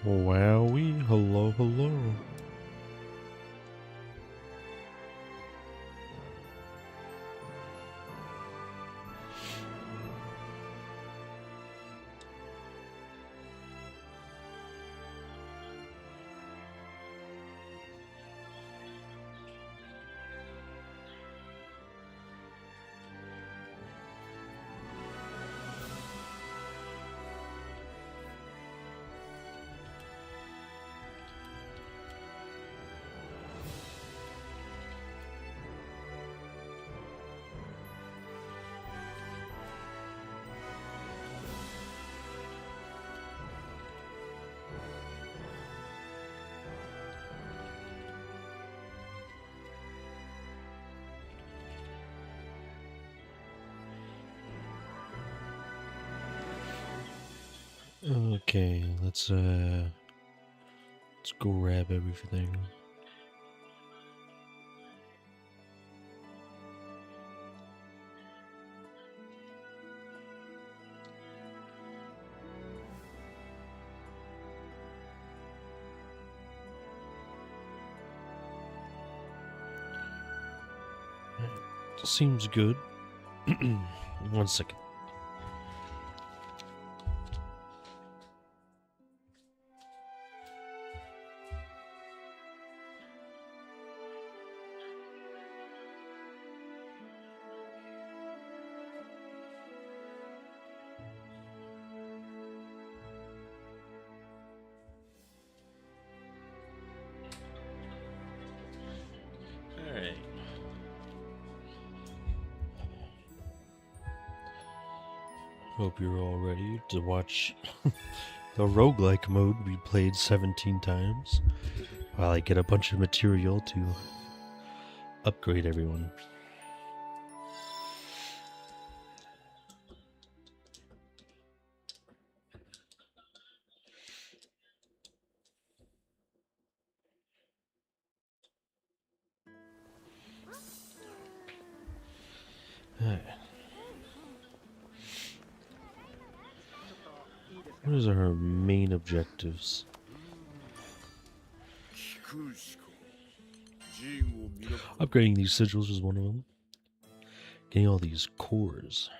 Wowie, hello, hello. Okay, let's grab everything. Seems good. 1 second. Alright. Hope you're all ready to watch the roguelike mode we played 17 times while I get a bunch of material to upgrade everyone. Alright. What is our main objectives? Upgrading these sigils is one of them. Getting all these cores.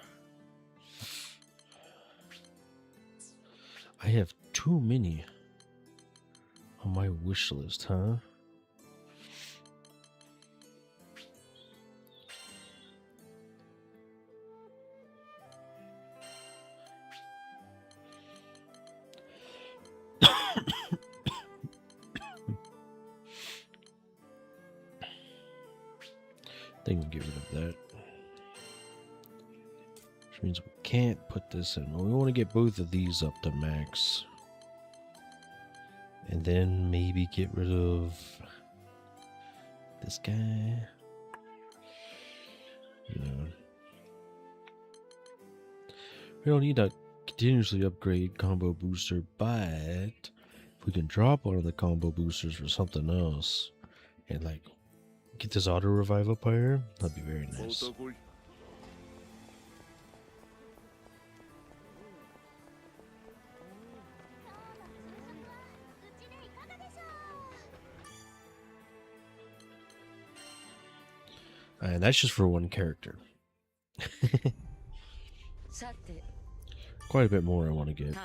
I have too many on my wish list, huh? I think we'll get rid of that. Which means we can't put this in. Well, we want to get both of these up to max. And then maybe get rid of this guy. You know. We don't need to continuously upgrade combo booster, but if we can drop one of the combo boosters for something else and like get this auto revive up higher, that'd be very nice. And that's just for one character. Quite a bit more I want to get.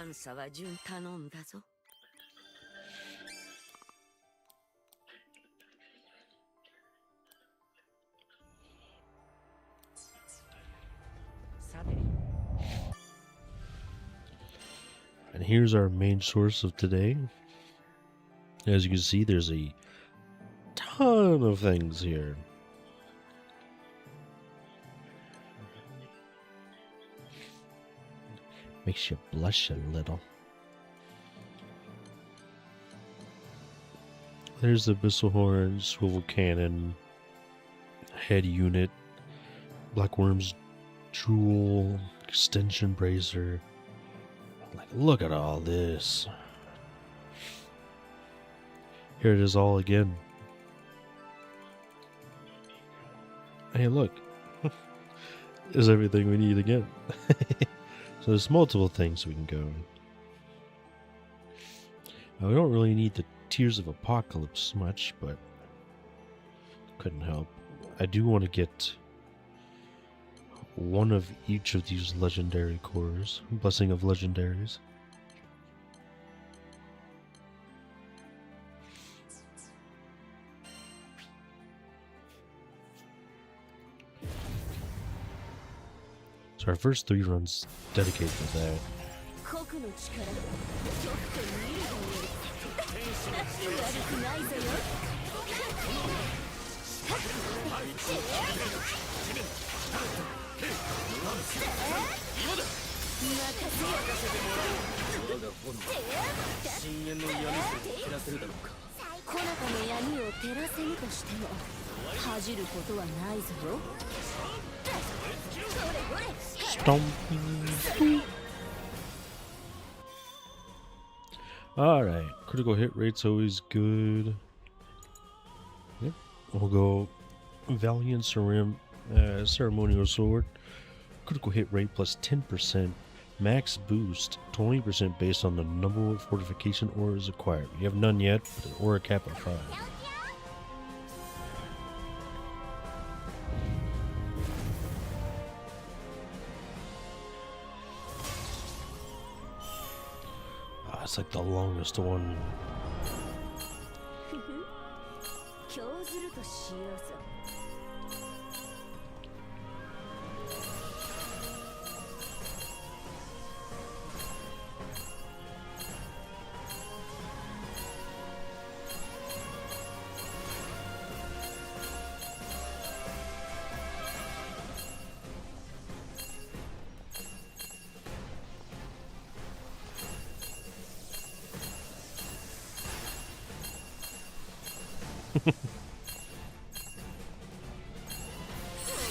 And here's our main source of today. As you can see, there's a ton of things here. Makes you blush a little. There's the Abyssal Horn, Swivel Cannon, Head Unit, Blackworm's Jewel, Extension Bracer. Like, look at all this. Here it is all again. Hey, look. There's everything we need again. So there's multiple things we can go. We don't really need the Tears of Apocalypse much, but couldn't help. I do want to get one of each of these legendary cores. Blessing of Legendaries. So our first 3 runs dedicated to that. Stomping. Alright, critical hit rate's always good. Yep, we'll go Valiant Ceremonial Sword. Critical hit rate plus 10%. Max boost 20% based on the number of fortification auras acquired. You have none yet, but an aura cap of 5. It's like the longest one.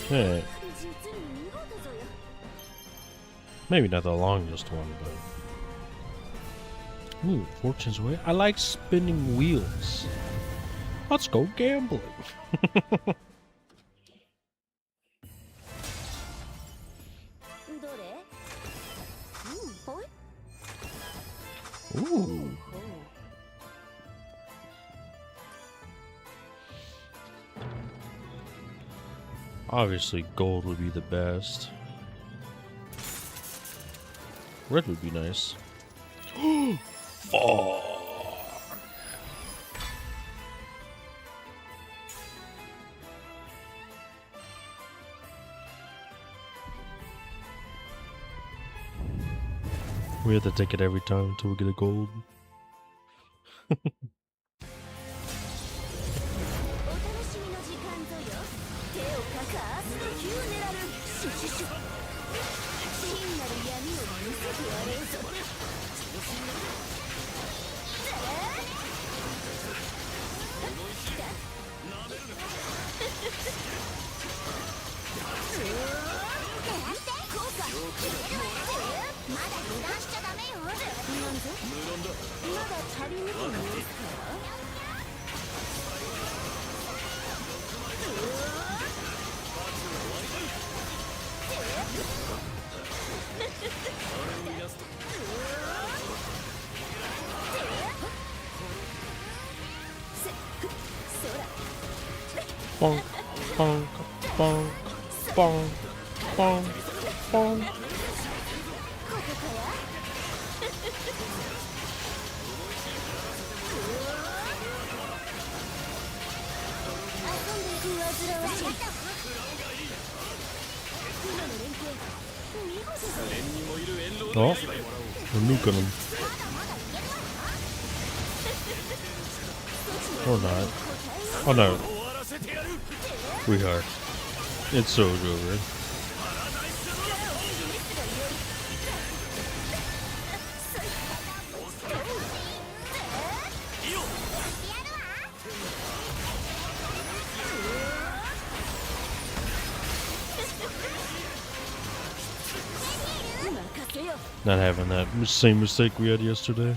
Alright. Maybe not the longest one, but... Ooh, Fortune's Way. I like spinning wheels. Let's go gambling. Ooh. Obviously, gold would be the best. Red would be nice. Oh. We have to take it every time until we get a gold. Bonk, bonk, bonk, bonk, bonk, bonk. Oh, we're nuking him. Or not. Oh no. We are. It's so over. Not having that same mistake we had yesterday.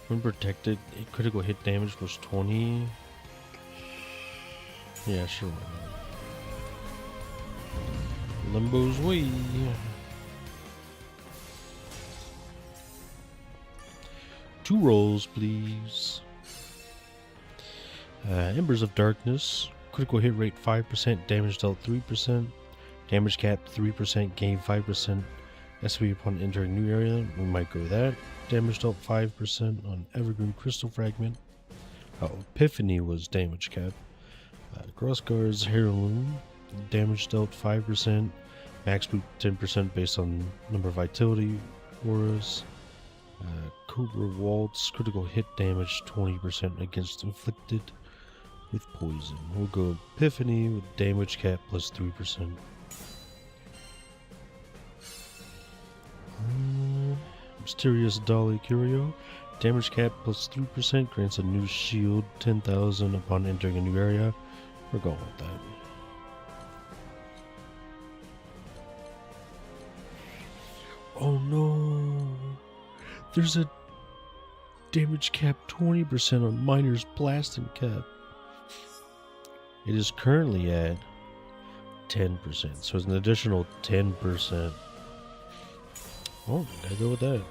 When protected, a critical hit damage was 20. Yeah, sure. Limbo's way. 2 rolls, please. Embers of Darkness. Critical hit rate 5%, damage dealt 3%, damage cap 3%, gain 5%. SP upon entering new area. We might go with that. Damage dealt 5% on Evergreen Crystal Fragment. Epiphany was damage cap. Crossguard's Heirloom. Damage dealt 5%, max boot 10% based on number of vitality auras. Cobra Waltz, critical hit damage 20% against inflicted with poison. We'll go Epiphany with damage cap plus 3%. Mysterious Dolly Curio, damage cap plus 3%, grants a new shield 10,000 upon entering a new area. We're going with that. Oh no! There's a damage cap 20% on Miner's Blasting Cap. It is currently at 10%, so it's an additional 10%. Oh, gotta go with that.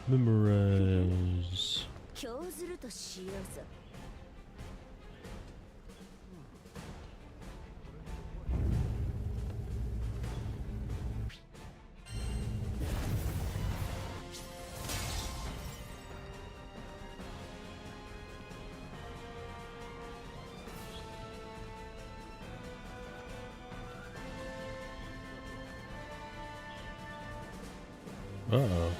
Memorize. Uh-oh.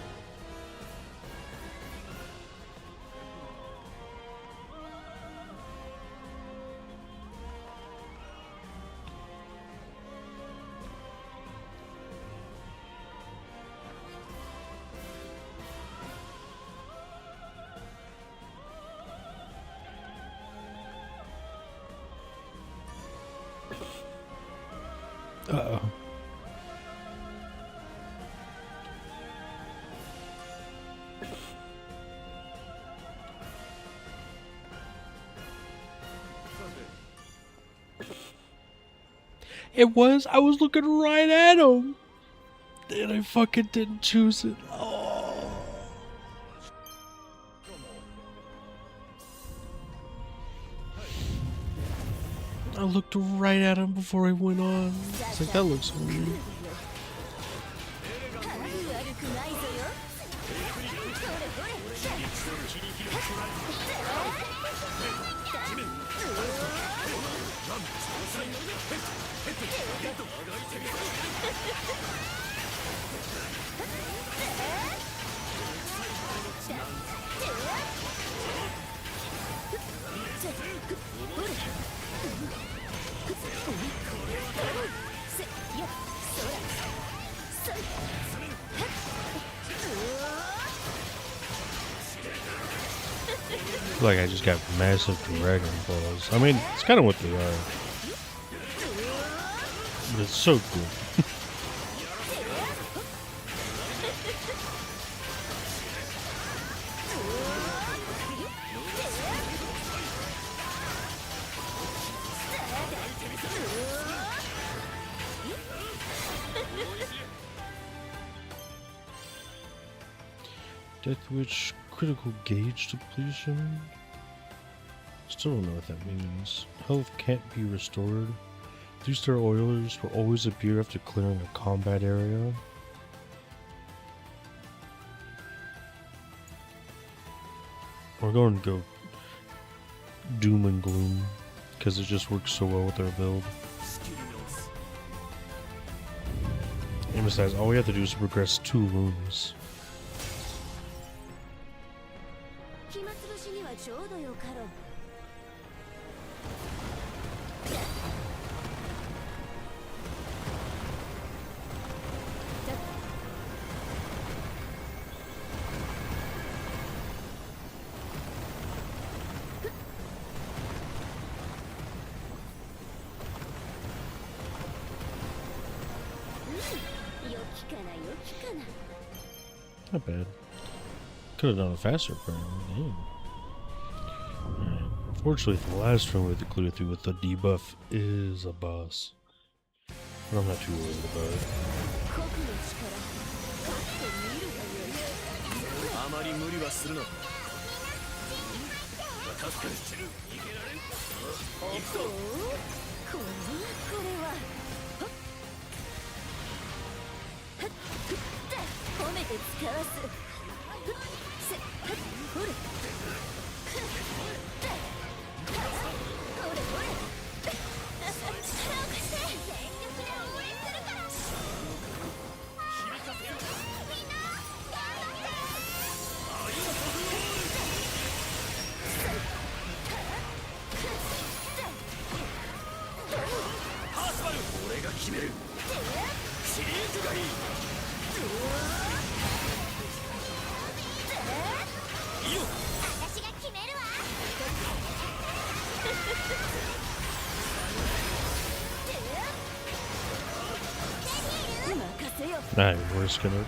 Uh-oh. It was. I was looking right at him. And I fucking didn't choose it. Oh. I looked right at him before I went on. It's like, that looks weird. Like I just got massive Dragon Balls. I mean, it's kind of what they are. But it's so cool. Death Witch critical gauge depletion. Still don't know what that means. Health can't be restored. 3-star Oilers will always appear after clearing a combat area. We're going to go Doom and Gloom because it just works so well with our build. And besides, all we have to do is progress 2 rooms. Not bad. Could have done it faster, apparently. Damn. Alright. Unfortunately, the last room we have to clear through with the debuff is a boss. But I'm not too worried about it. Alright, we're just gonna...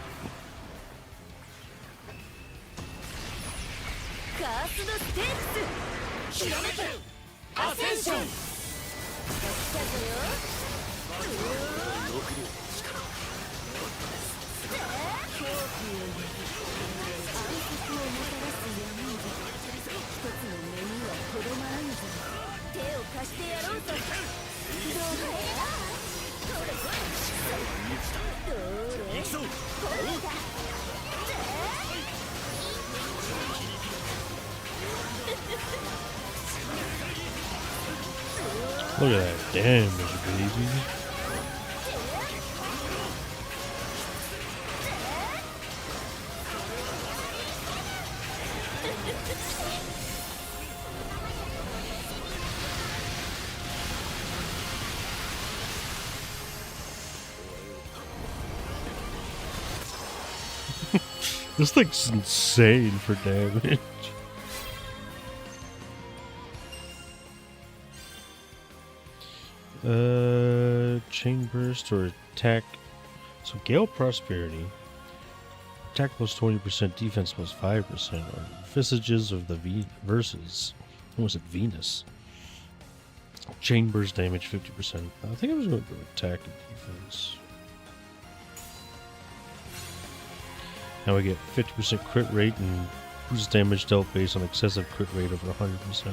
Look at that damage, baby. This thing's insane for damage. Chain burst or attack. So Gale Prosperity. Attack plus 20%, defense plus 5%. Or Visages of the Versus. What was it? Venus. Chain burst damage 50%. I think I was going to go attack and defense. Now we get 50% crit rate and boost damage dealt based on excessive crit rate over 100%.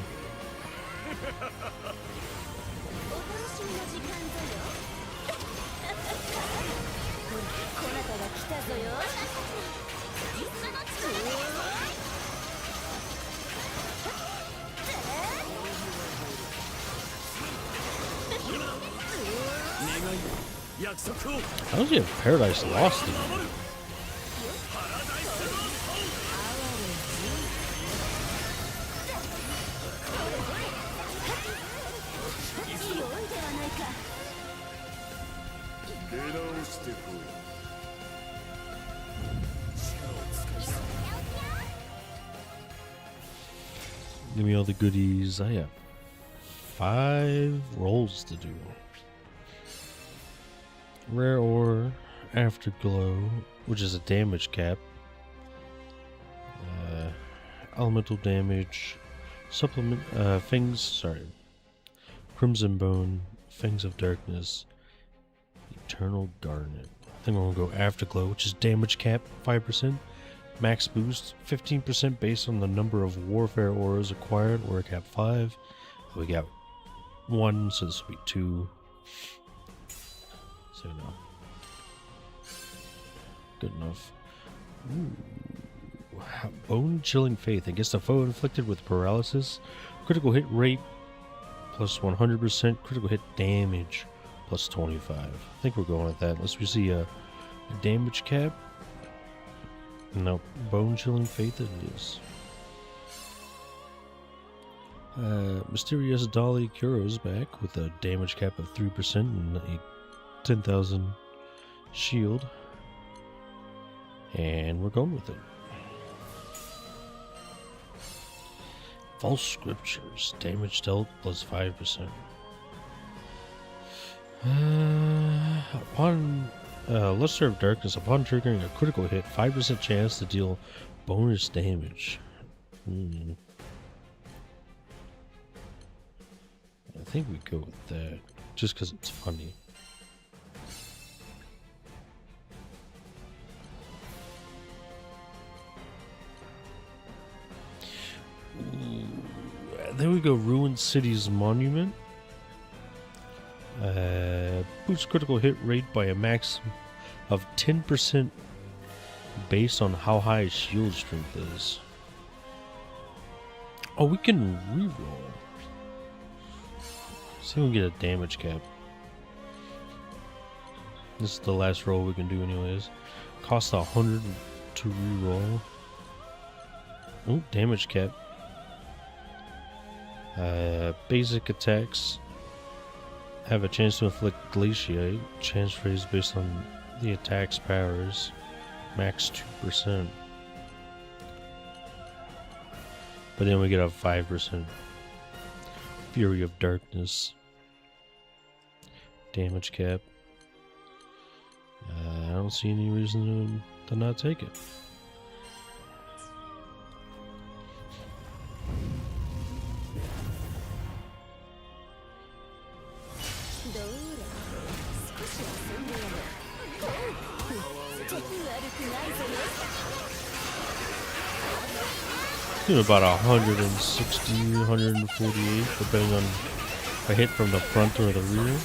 How does he have Paradise Lost in here? Give me all the goodies. I have 5 rolls to do. Rare Ore, Afterglow, which is a damage cap. Elemental damage, supplement, Crimson Bone, Fangs of Darkness, Eternal Garnet. I think I'm gonna go Afterglow, which is damage cap, 5%. Max boost, 15% based on the number of Warfare Auras acquired, Aura cap 5. We got 1, so this will be 2. So no. Good enough. Ooh. Bone Chilling Faith against a foe inflicted with paralysis. Critical hit rate plus 100%. Critical hit damage plus 25. I think we're going with that. Unless we see a damage cap. No, Bone Chilling Faith it is. Mysterious Dolly Kuro is back with a damage cap of 3% and a 10,000 shield. And we're going with it. False Scriptures, damage dealt plus 5%. Upon Luster of Darkness. Upon triggering a critical hit, 5% chance to deal bonus damage. I think we go with that, just because it's funny. Then we go Ruined City's Monument. Boosts critical hit rate by a max of 10% based on how high shield strength is. Oh, we can reroll. See if we can get a damage cap. This is the last roll we can do anyways. Cost 100 to reroll. Oh, damage cap. Basic attacks have a chance to inflict glaciate. Chance raised based on the attack's powers. Max 2%. But then we get a 5% Fury of Darkness. Damage cap. I don't see any reason to not take it. About 160, 148, depending on if I hit from the front or the rear.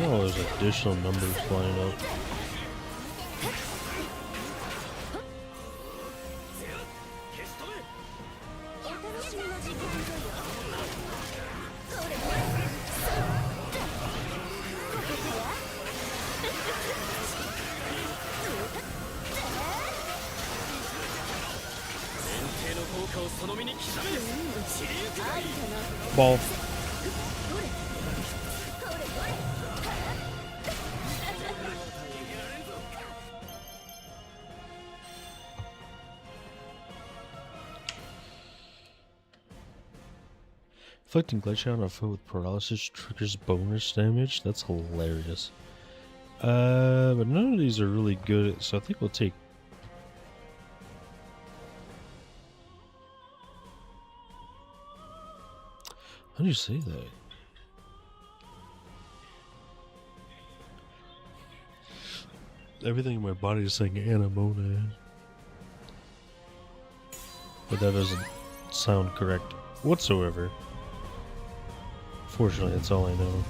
Oh, there's additional numbers flying up. Ball. Inflicting glacier on a foe with paralysis triggers bonus damage. That's hilarious. But none of these are really good, so I think we'll take. How do you say that? Everything in my body is saying anemone. But that doesn't sound correct whatsoever. Fortunately, that's all I know.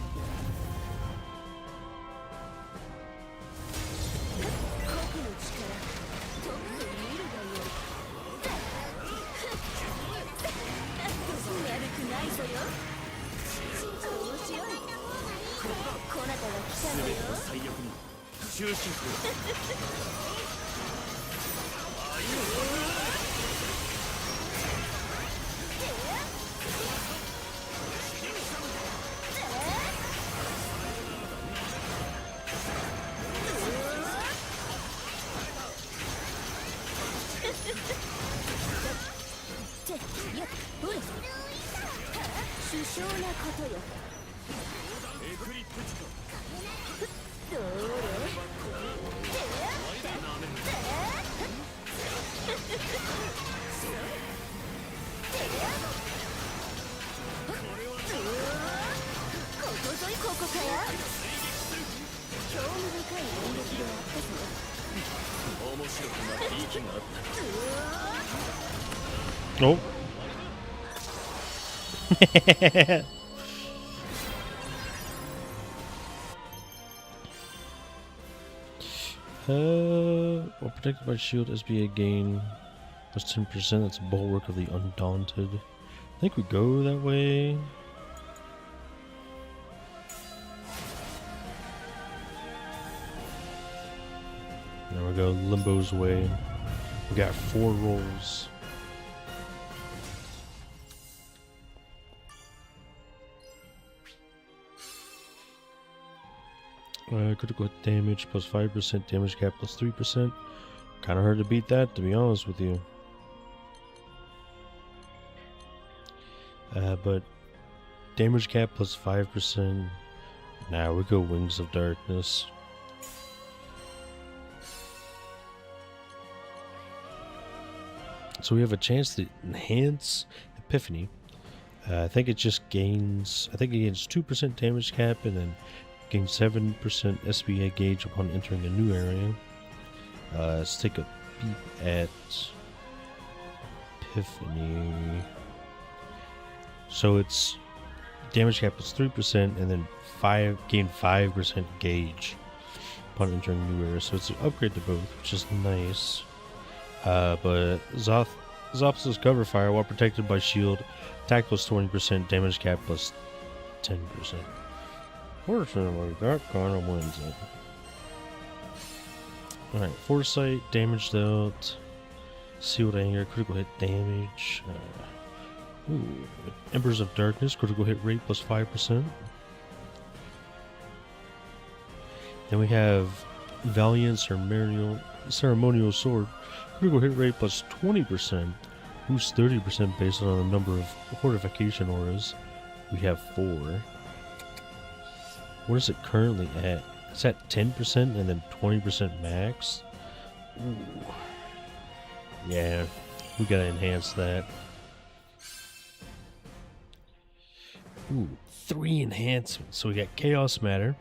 Oh. Well, protected by shield, SBA gain plus 10%. That's Bulwark of the Undaunted. I think we go that way. we go. Limbo's way. We got 4 rolls. Critical hit damage plus 5%, damage cap plus 3%. Kind of hard to beat that, to be honest with you. But damage cap plus 5%. Now we go Wings of Darkness. So we have a chance to enhance Epiphany. I think it just gains. I think it gains 2% damage cap and then gains 7% SBA gauge upon entering a new area. Let's take a peep at Epiphany. So it's damage cap is 3% and then gain 5% gauge upon entering a new area. So it's an upgrade to both, which is nice. But Zop's cover fire while protected by shield, attack plus 20%, damage cap plus 10%. Fortunately, that kind of wins it. Alright, Foresight, damage dealt, sealed anger, critical hit damage. Embers of Darkness, critical hit rate plus 5%. Then we have Valiant Ceremonial Sword, critical hit rate plus 20%, boosts 30% based on the number of fortification auras. We have 4. What is it currently at? It's at 10% and then 20% max. Ooh. Yeah, we gotta enhance that. Ooh, 3 enhancements. So we got Chaos Matter,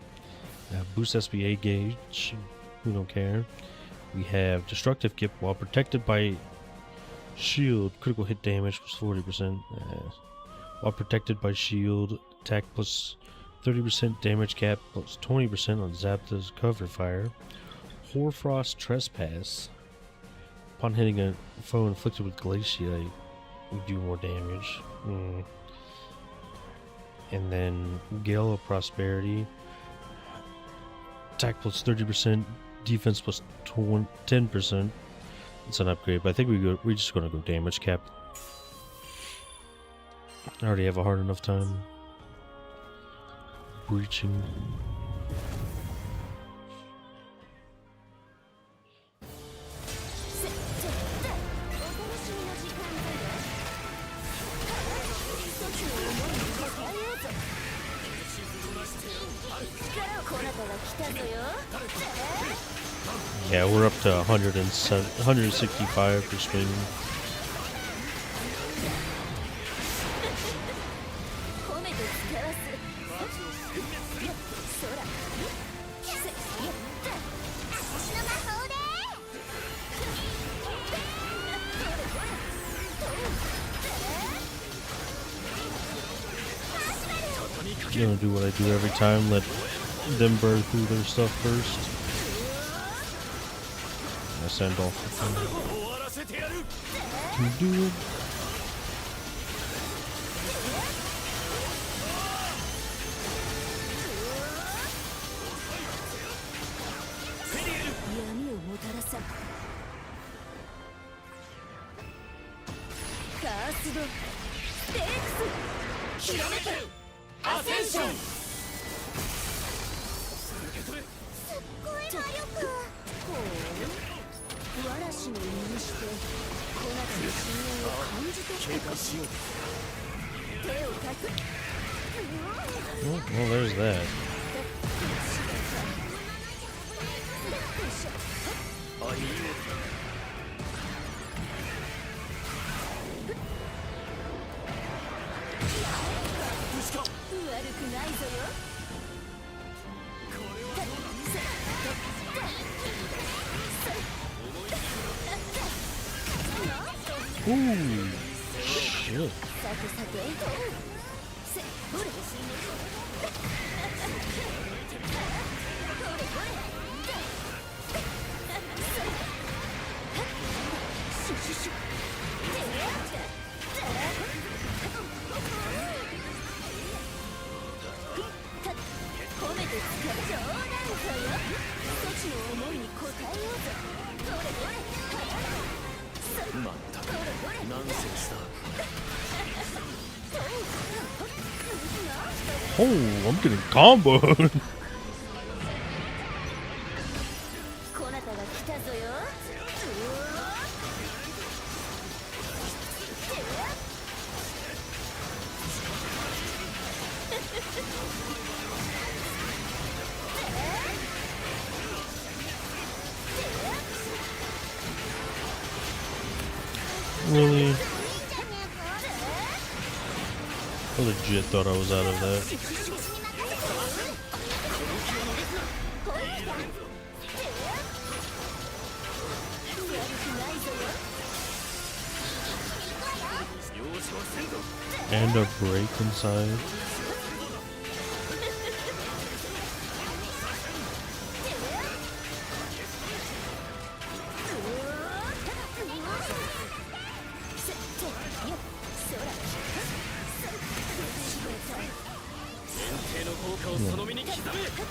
boost SBA gauge. We don't care. We have Destructive Kip while protected by shield, critical hit damage plus 40%. While protected by shield, attack plus 30%, damage cap plus 20% on Zapta's cover fire. Hoarfrost Trespass. Upon hitting a foe inflicted with Glaciate, we do more damage. And then Gale of Prosperity. Attack plus 30%, defense plus 10%. It's an upgrade, but I think we're just gonna go damage cap. I already have a hard enough time breaching. Yeah, we're up to 165 for swing. I'm gonna do what I do every time, let them burn through their stuff first. I send off the thing. Can you do it? Well, there's that. Ooh, shit. Oh, I'm getting comboed. Really? I legit thought I was out of that. And a break inside.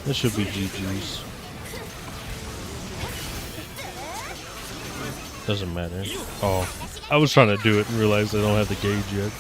This should be GG's. Doesn't matter. Oh, I was trying to do it and realized I don't have the gauge yet.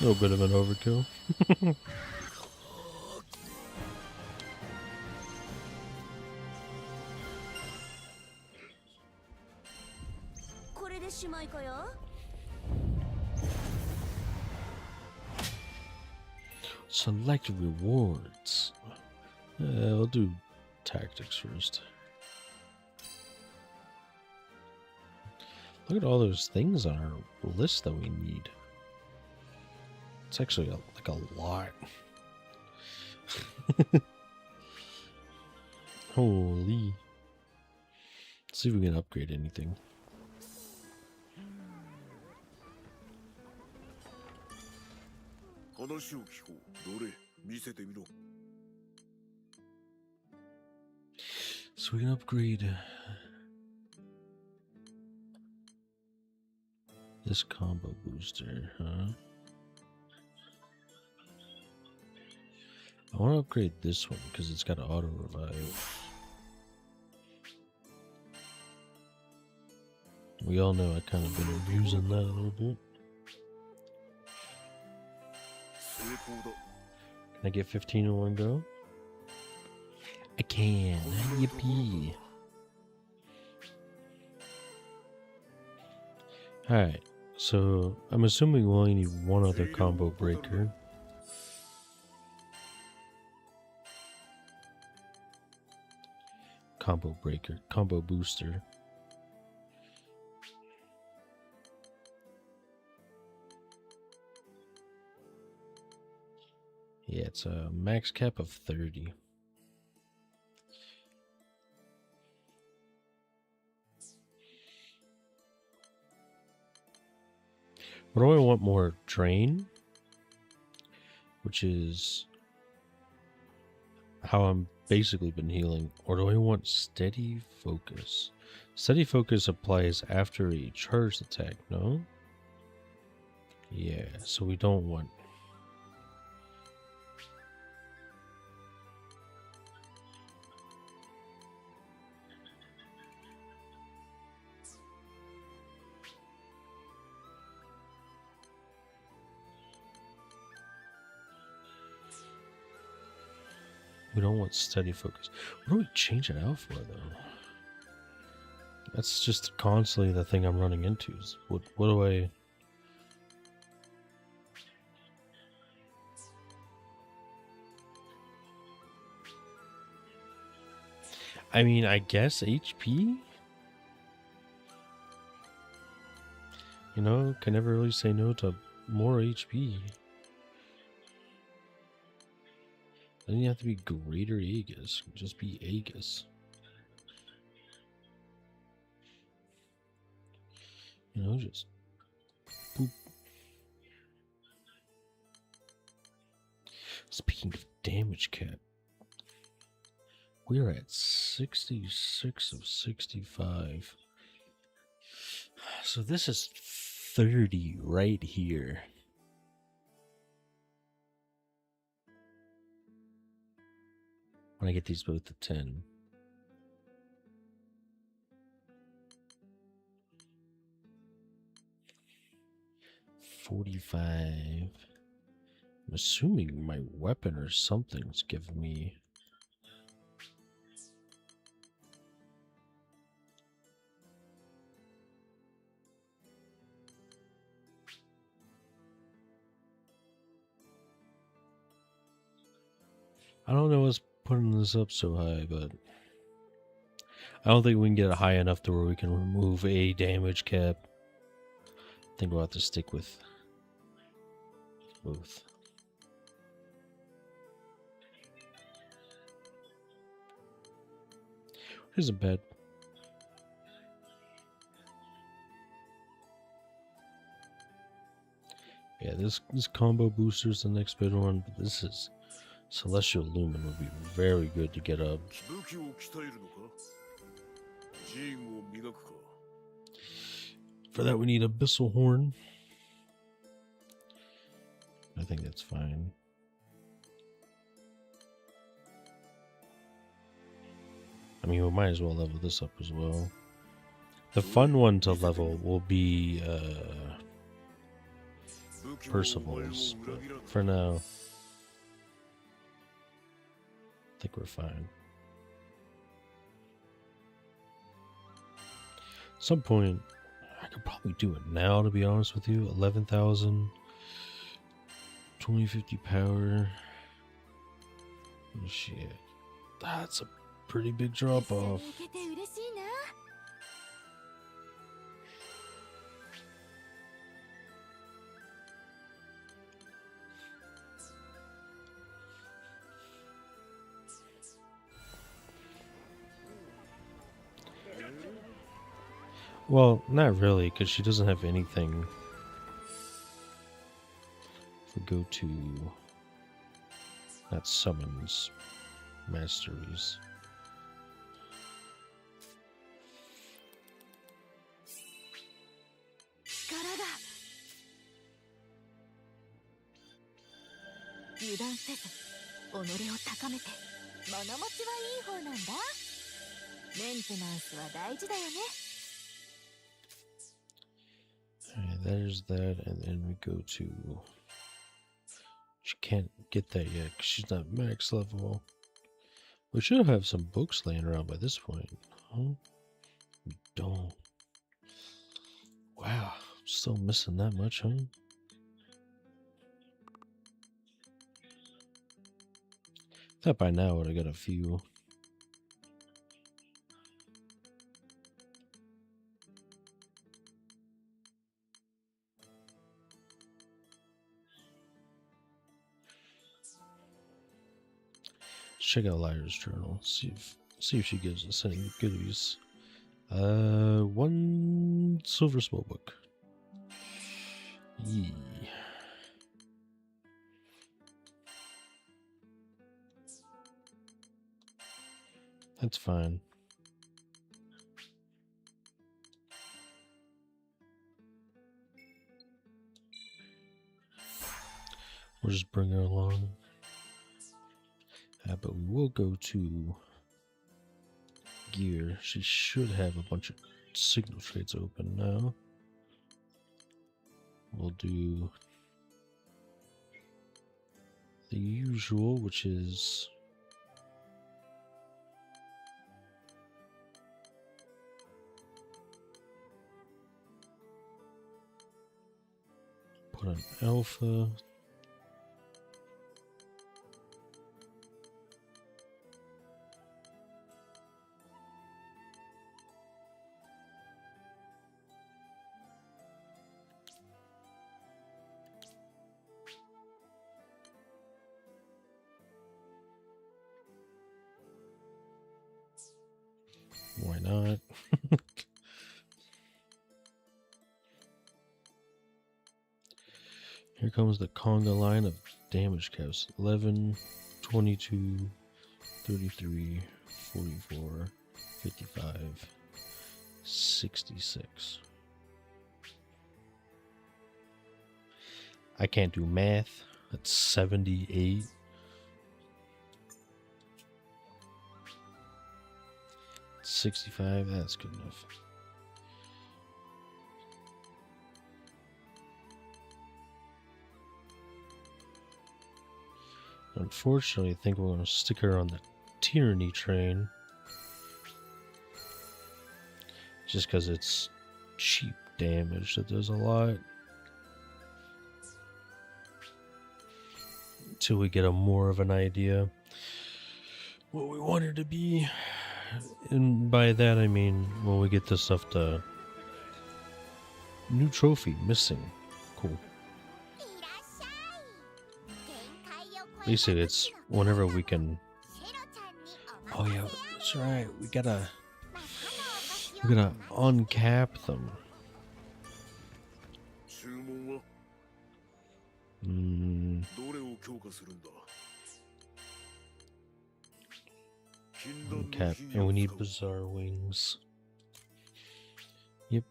A little bit of an overkill. Select rewards. I'll do tactics first. Look at all those things on our list that we need. It's actually like a lot. Holy. Let's see if we can upgrade anything. So we can upgrade this combo booster, huh? I want to upgrade this one because it's got an auto revive. We all know I kind of been abusing that a little bit. Can I get 15 in one go? I can. Yippee. Alright, so I'm assuming we only need one other combo breaker. Combo booster. Yeah, it's a max cap of 30. What do I want more? Drain? Which is how I'm basically been healing. Or do I want steady focus? Steady focus applies after a charged attack, no? Yeah, so we don't want... We don't want steady focus. What do we change it out for, though? That's just constantly the thing I'm running into. What do I... I mean, I guess HP? You know, can never really say no to more HP. Doesn't have to be greater Aegis. Just be Aegis. You know, just boop. Speaking of damage cap, we're at 66 of 65. So this is 30 right here. When I get these both to 10. $45. I'm assuming my weapon or something's giving me. I don't know what's putting this up so high, but I don't think we can get it high enough to where we can remove a damage cap. I think we'll have to stick with both. Isn't bad. Yeah, this combo booster is the next better one, but this is Celestial Lumen would be very good to get up. For that we need Abyssal Horn. I think that's fine. I mean, we might as well level this up as well. The fun one to level will be Percival's, but for now, I think we're fine. At some point, I could probably do it now, to be honest with you. 11,000, 2050 power. Oh, shit. That's a pretty big drop off. Well, not really, because she doesn't have anything. If we go to that summons masteries. Alright, there's that, and then we go to. She can't get that yet because she's not max level. We should have some books laying around by this point. Huh? We don't. Wow, still missing that much, huh? Thought by now I would have got a few. Check out Lyra's journal. See if she gives us any goodies. 1 silver spell book. Yee. That's fine. We'll just bring her along. But we will go to gear. She should have a bunch of signal traits open now. We'll do the usual, which is put on alpha. Why not? comes the conga line of damage caps. 11, 22, 33, 44, 55, 66. I can't do math. That's 78. $65, that's good enough. Unfortunately, I think we're going to stick her on the tyranny train. Just because it's cheap damage that does a lot. Until we get a more of an idea what we want her to be. And by that I mean when we get this stuff to... New trophy, missing. Cool. Basically, it's whenever we can... Oh yeah, that's right. We gotta uncap them. Uncap, and we need bizarre wings. Yep.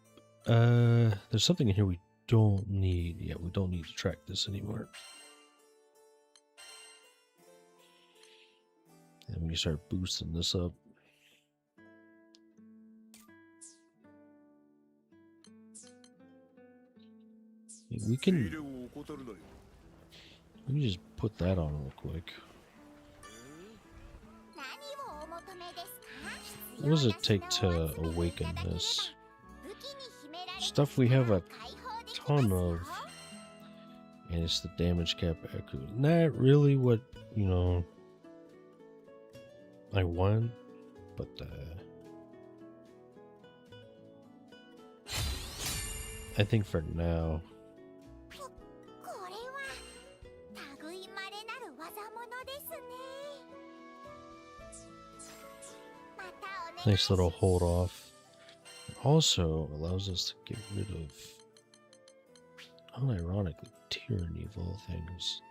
There's something in here we don't need. Yeah, we don't need to track this anymore. And we start boosting this up. We can just put that on real quick. What does it take to awaken this? Stuff we have a ton of. And it's the damage cap echo. Not really what, you know, I want, but I think for now. Nice little hold off. It also allows us to get rid of, unironically, tyranny of all things.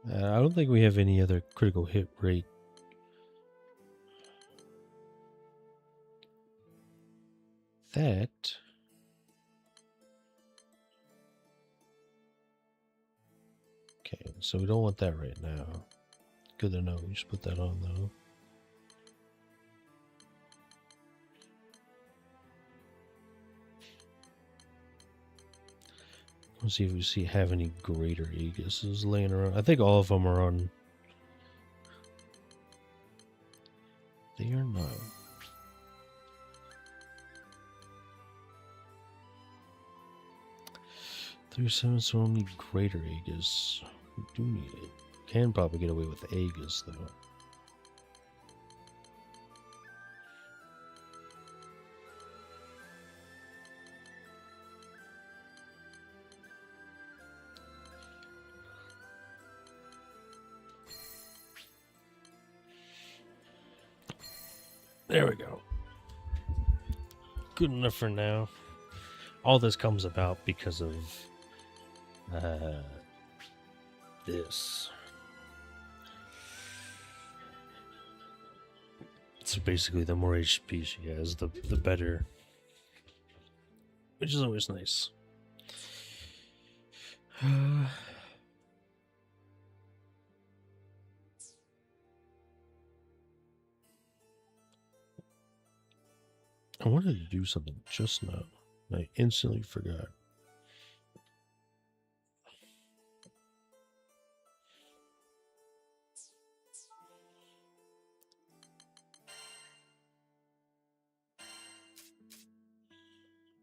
I don't think we have any other critical hit rate. That... Okay, so we don't want that right now. Good to know. We should put that on though. Let's see if we have any greater Aegises laying around. I think all of them are on. They are not. $37, so we'll need greater Aegis. We do need it. Can probably get away with Aegis though. There we go. Good enough for now. All this comes about because of this. So basically, the more HP she has, the better. Which is always nice. I wanted to do something just now. I instantly forgot.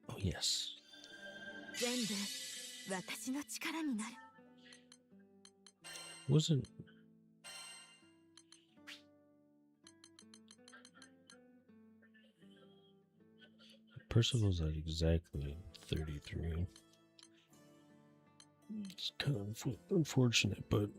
Oh, yes. Wasn't... Percival's at exactly 33. It's kind of unfortunate, but...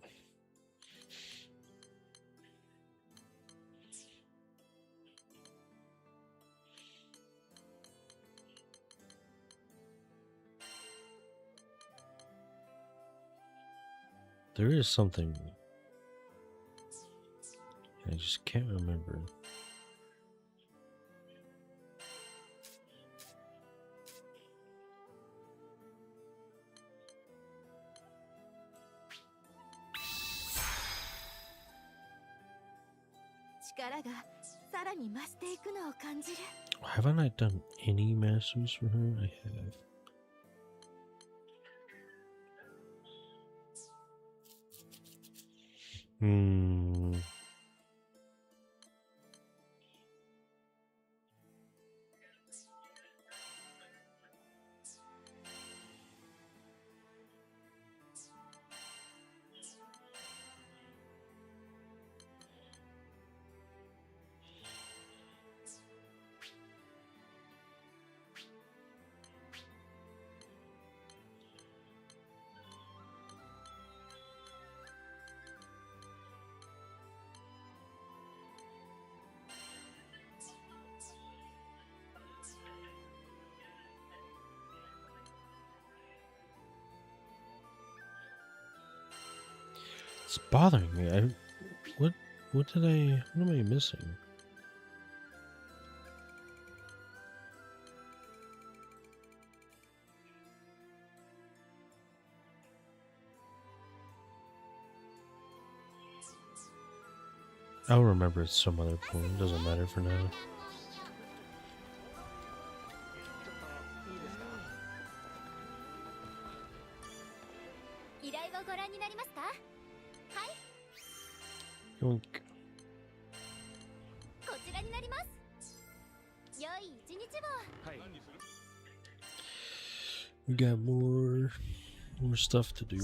There is something. I just can't remember. Haven't I done any masters for her? I have. It's bothering me. What am I missing? I'll remember at some other point. Doesn't matter for now. Yoink. We got more stuff to do.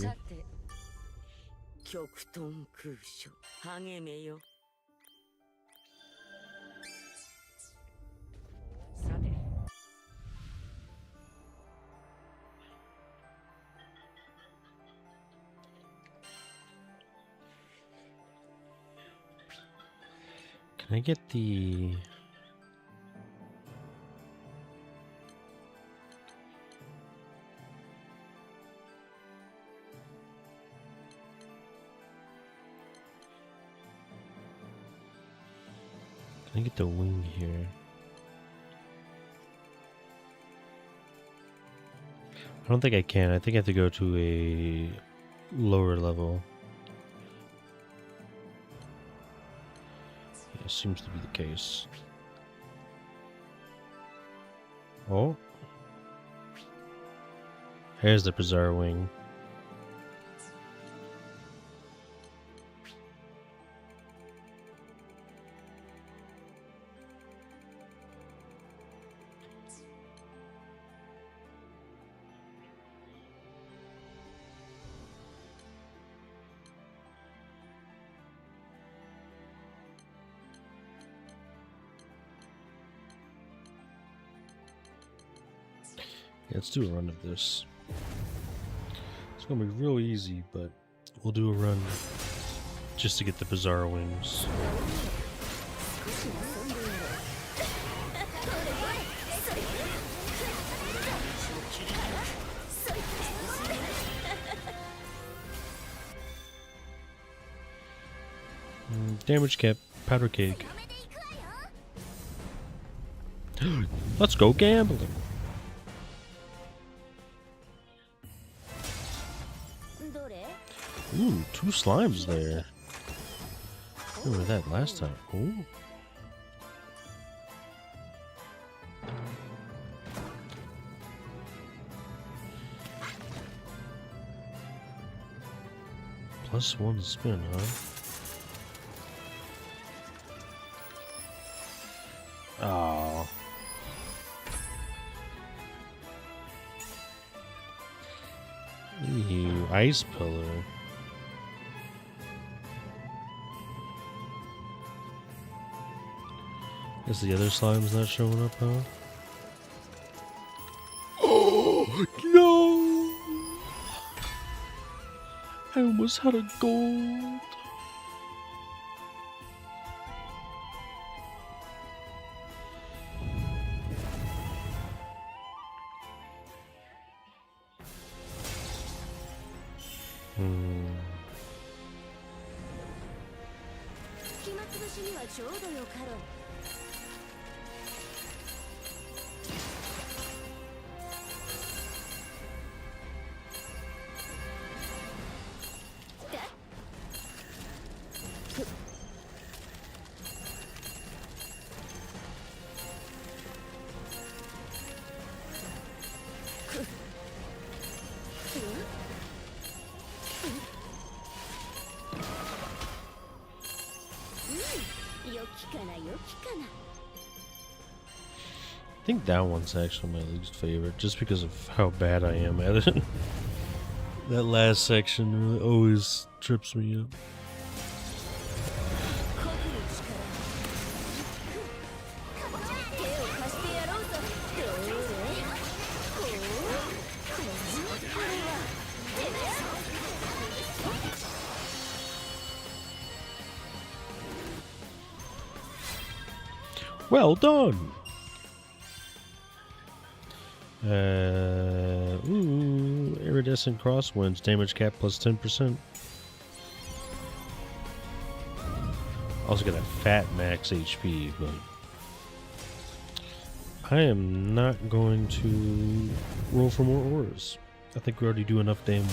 Can I get the... Can I get the wing here? I don't think I can. I think I have to go to a lower level. Yeah, seems to be the case. Oh. Here's the bizarre wing. Yeah, let's do a run of this. It's gonna be real easy, but we'll do a run just to get the bizarre wings. Damage cap, powder cake. Let's go gambling. Ooh, 2 slimes there. Remember that last time. Ooh. +1 spin, huh? Oh. Ew, ice pillar. Guess the other slime's not showing up, huh? Oh no! I almost had a gold. I think that one's actually my least favorite, just because of how bad I am at it. That last section really always trips me up. Well done! Iridescent crosswinds, damage cap plus 10%. Also got a fat max HP, but I am not going to roll for more auras. I think we already do enough damage.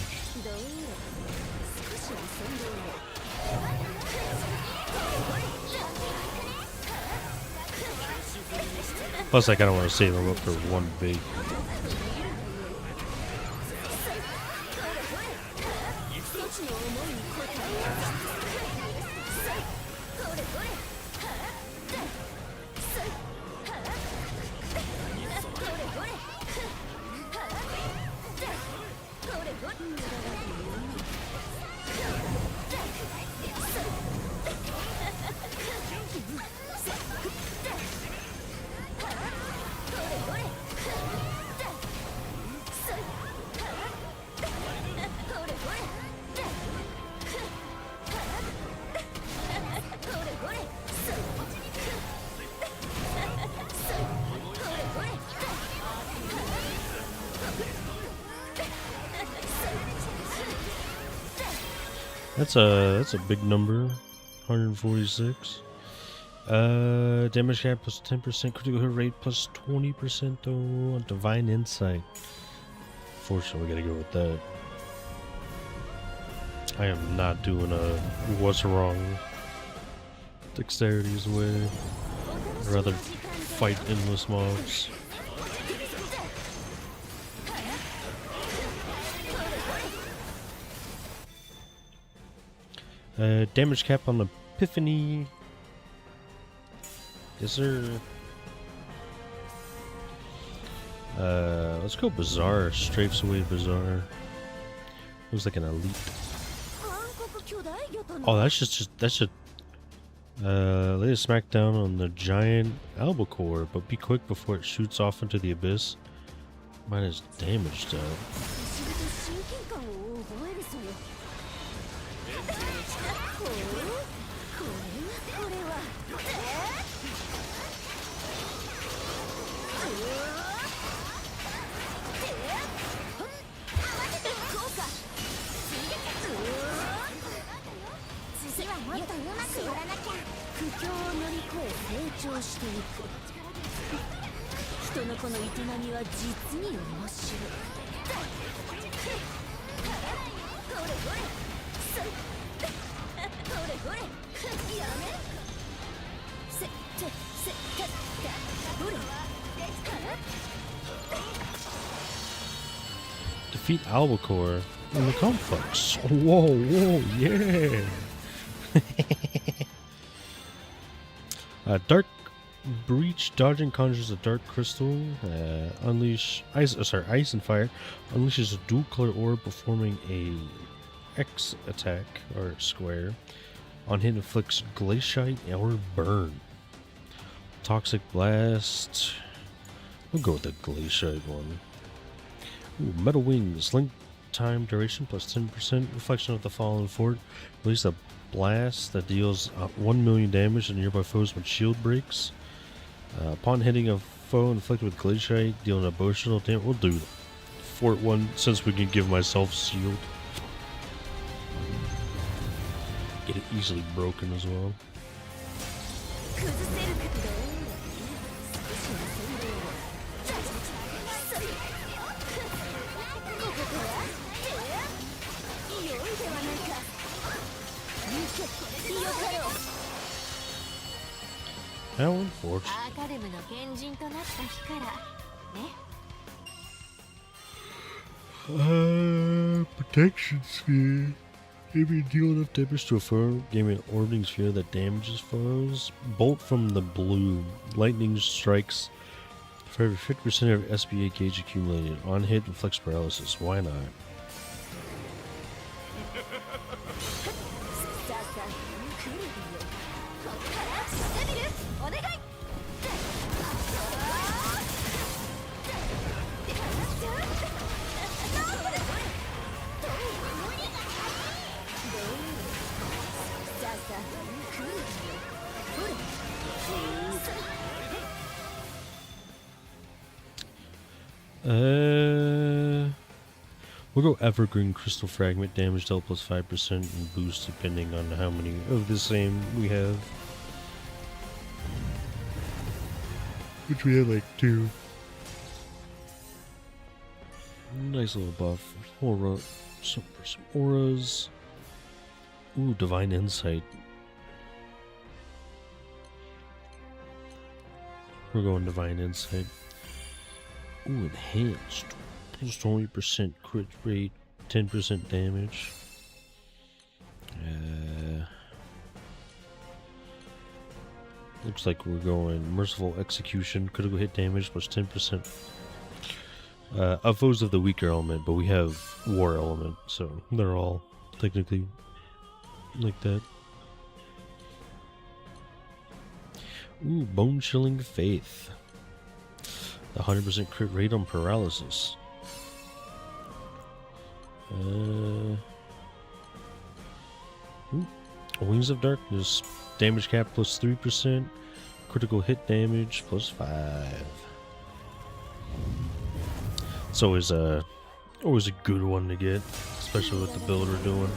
Plus, I kind of want to save them up for one big. That's a big number, 146. Damage cap plus 10%, critical hit rate plus 20% though on Divine Insight. Fortunately, we gotta go with that. I am not doing a what's wrong. Dexterity's way. I'd rather fight endless mobs. Damage cap on Epiphany. Is there... let's go Bizarre. Strafes away Bizarre. Looks like an elite. Oh, that's just lay a smack down on the giant albacore, but be quick before it shoots off into the abyss. Mine is damaged up. Defeat albacore in the complex. Whoa, whoa, yeah. Dark Breach, dodging conjures a dark crystal. Unleash ice and fire. Unleashes a dual color orb performing a X attack or square. On hit, inflicts glaciate or burn. Toxic blast. We'll go with the glaciate one. Ooh, metal wings. Link time duration plus 10%. Reflection of the fallen fort. Release a blast that deals 1 million damage to nearby foes when shield breaks. Upon hitting a foe inflicted with glaciate, dealing emotional damage. We'll do fort one since we can give myself shield. Get it easily broken as well. How unfortunate. Protection sphere. If you deal enough damage to a foe, gain an orbiting sphere that damages foes. Bolt from the blue. Lightning strikes for every 50% of SBA gauge accumulated. On hit, inflicts paralysis. Why not? We'll go Evergreen Crystal Fragment, damage dealt plus 5% and boost depending on how many of the same we have. Which we had like 2. Nice little buff. Aura, some auras. Ooh, Divine Insight. We're going Divine Insight. Ooh, enhanced. Plus 20% crit rate, 10% damage. Looks like we're going Merciful Execution, critical hit damage plus 10%. Of foes of the weaker element, but we have War element, so they're all technically like that. Ooh, Bone Chilling Faith. 100% crit rate on paralysis. Wings of Darkness. Damage cap plus 3%. Critical hit damage plus 5. It's always a good one to get, especially with the build we're doing.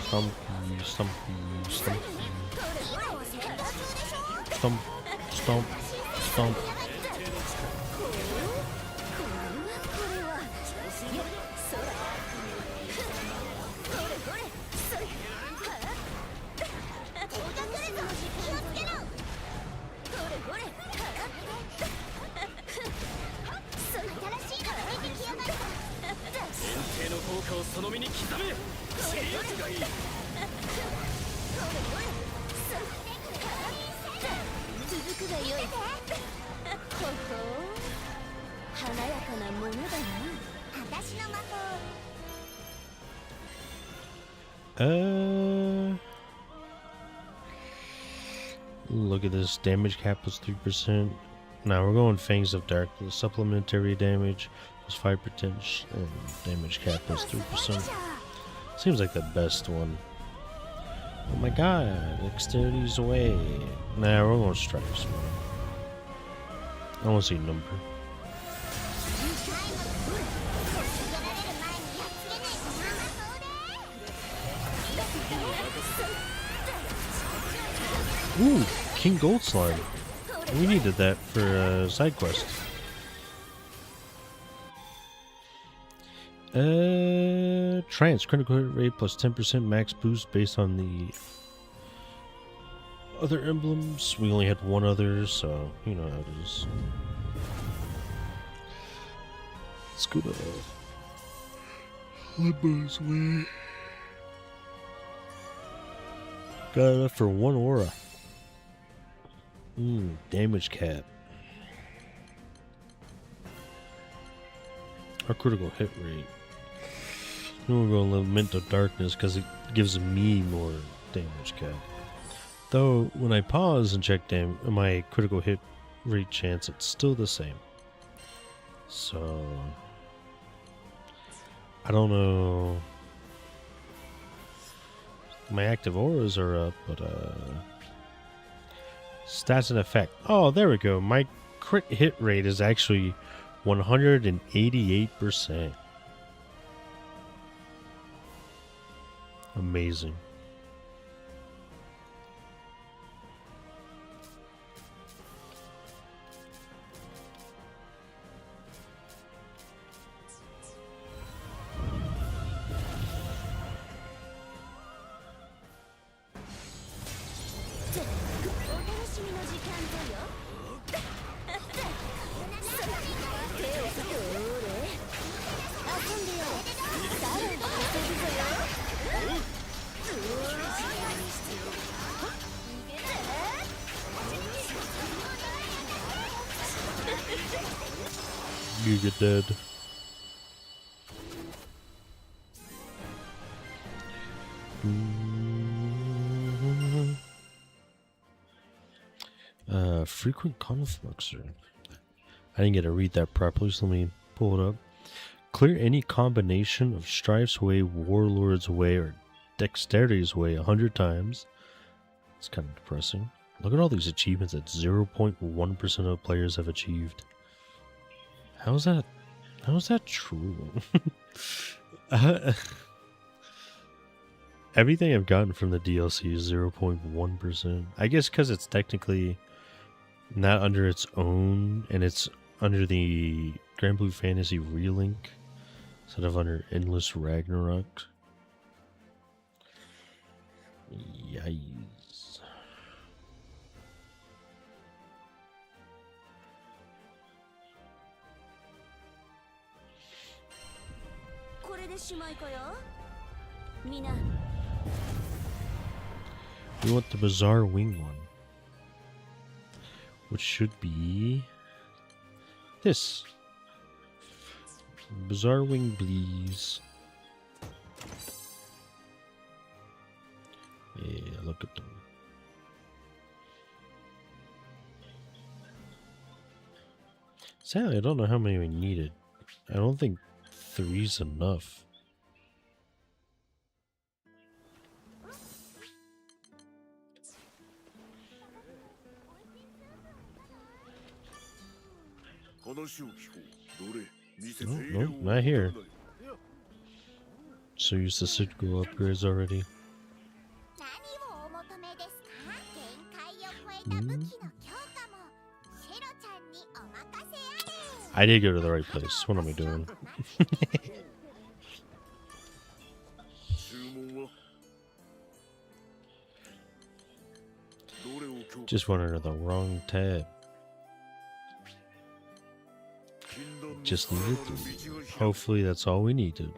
Stomp, stomp, stomp, stomp, stomp, stomp. Look at this, damage cap plus 3%. Now we're going Fangs of Darkness, supplementary damage plus 5% and damage cap plus 3%. Seems like the best one. Oh my god, dexterity's away. Nah, we're going Stripes, man. I want to see number. Ooh, King Gold Slime. We needed that for side quest. Trance critical hit rate plus 10% max boost based on the other emblems. We only had one other, so you know how it is. Let's go to Limbo's Way. Got enough for one aura. Damage cap. Our critical hit rate. Then we're going to Lament of Darkness because it gives me more damage cap. Though, when I pause and check my critical hit rate chance, it's still the same. So, I don't know. My active auras are up, but stats and effect. Oh, there we go. My crit hit rate is actually 188%. Amazing. You get dead. Frequent confluxer. I didn't get to read that properly, so let me pull it up. Clear any combination of Strife's Way, Warlord's Way, or Dexterity's Way 100 times. It's kind of depressing. Look at all these achievements that 0.1% of players have achieved. How's that true? Everything I've gotten from the DLC is 0.1%. I guess because it's technically not under its own, and it's under the Grand Blue Fantasy Relink instead of under Endless Ragnarok. Yikes. We want the Bizarre Wing one, which should be this. Bizarre Wing, please. Yeah, look at them. Sadly, I don't know how many we needed. I don't think 3's enough. Nope, not here. So used to cyclical upgrades already. I did go to the right place. What am I doing? Just went under the wrong tab. Just needed to. Hopefully that's all we needed.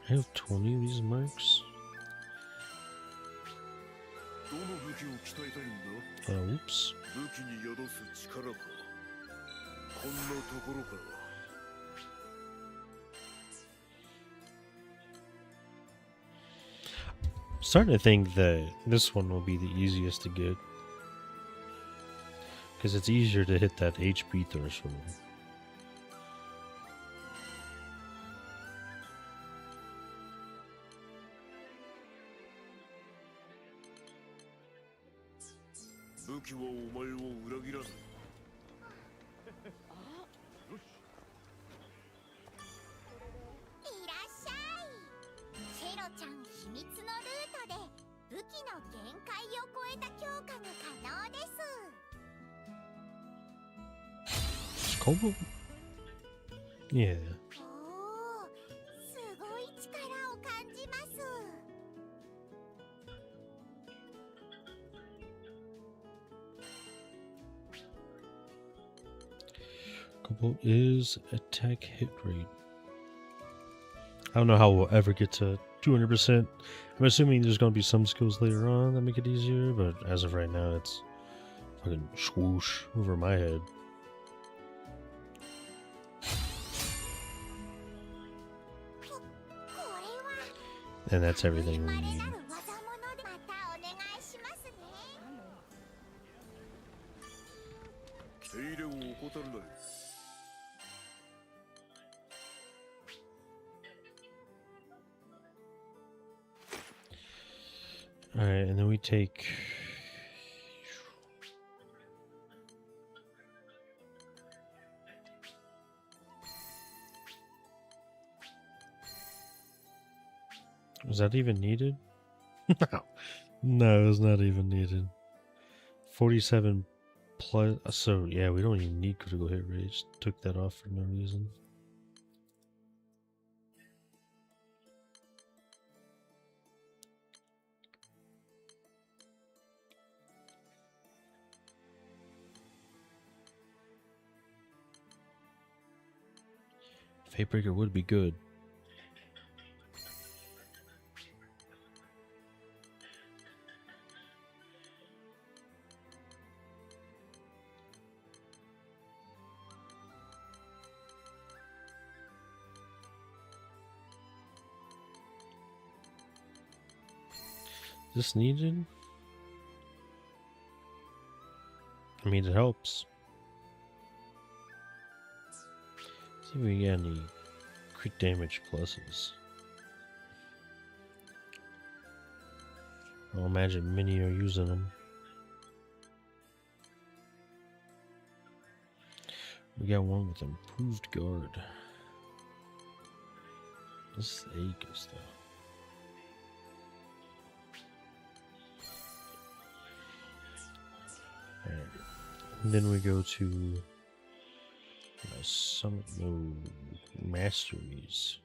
I have 20 of these marks. Oops. Starting to think that this one will be the easiest to get, because it's easier to hit that HP threshold. Kobo? Yeah. Combo is attack hit rate. I don't know how we'll ever get to 200%. I'm assuming there's going to be some skills later on that make it easier, but as of right now, it's fucking swoosh over my head. And that's everything we need. Alright, and then we take... Was that even needed? No, it's not even needed. 47 plus... So, yeah, we don't even need critical hit rate. Just took that off for no reason. Fatebreaker would be good. Is this needed? I mean, it helps. See if we get any crit damage pluses. I'll imagine many are using them. We got one with improved guard. This is Aegis though. Alright. And then we go to some masteries.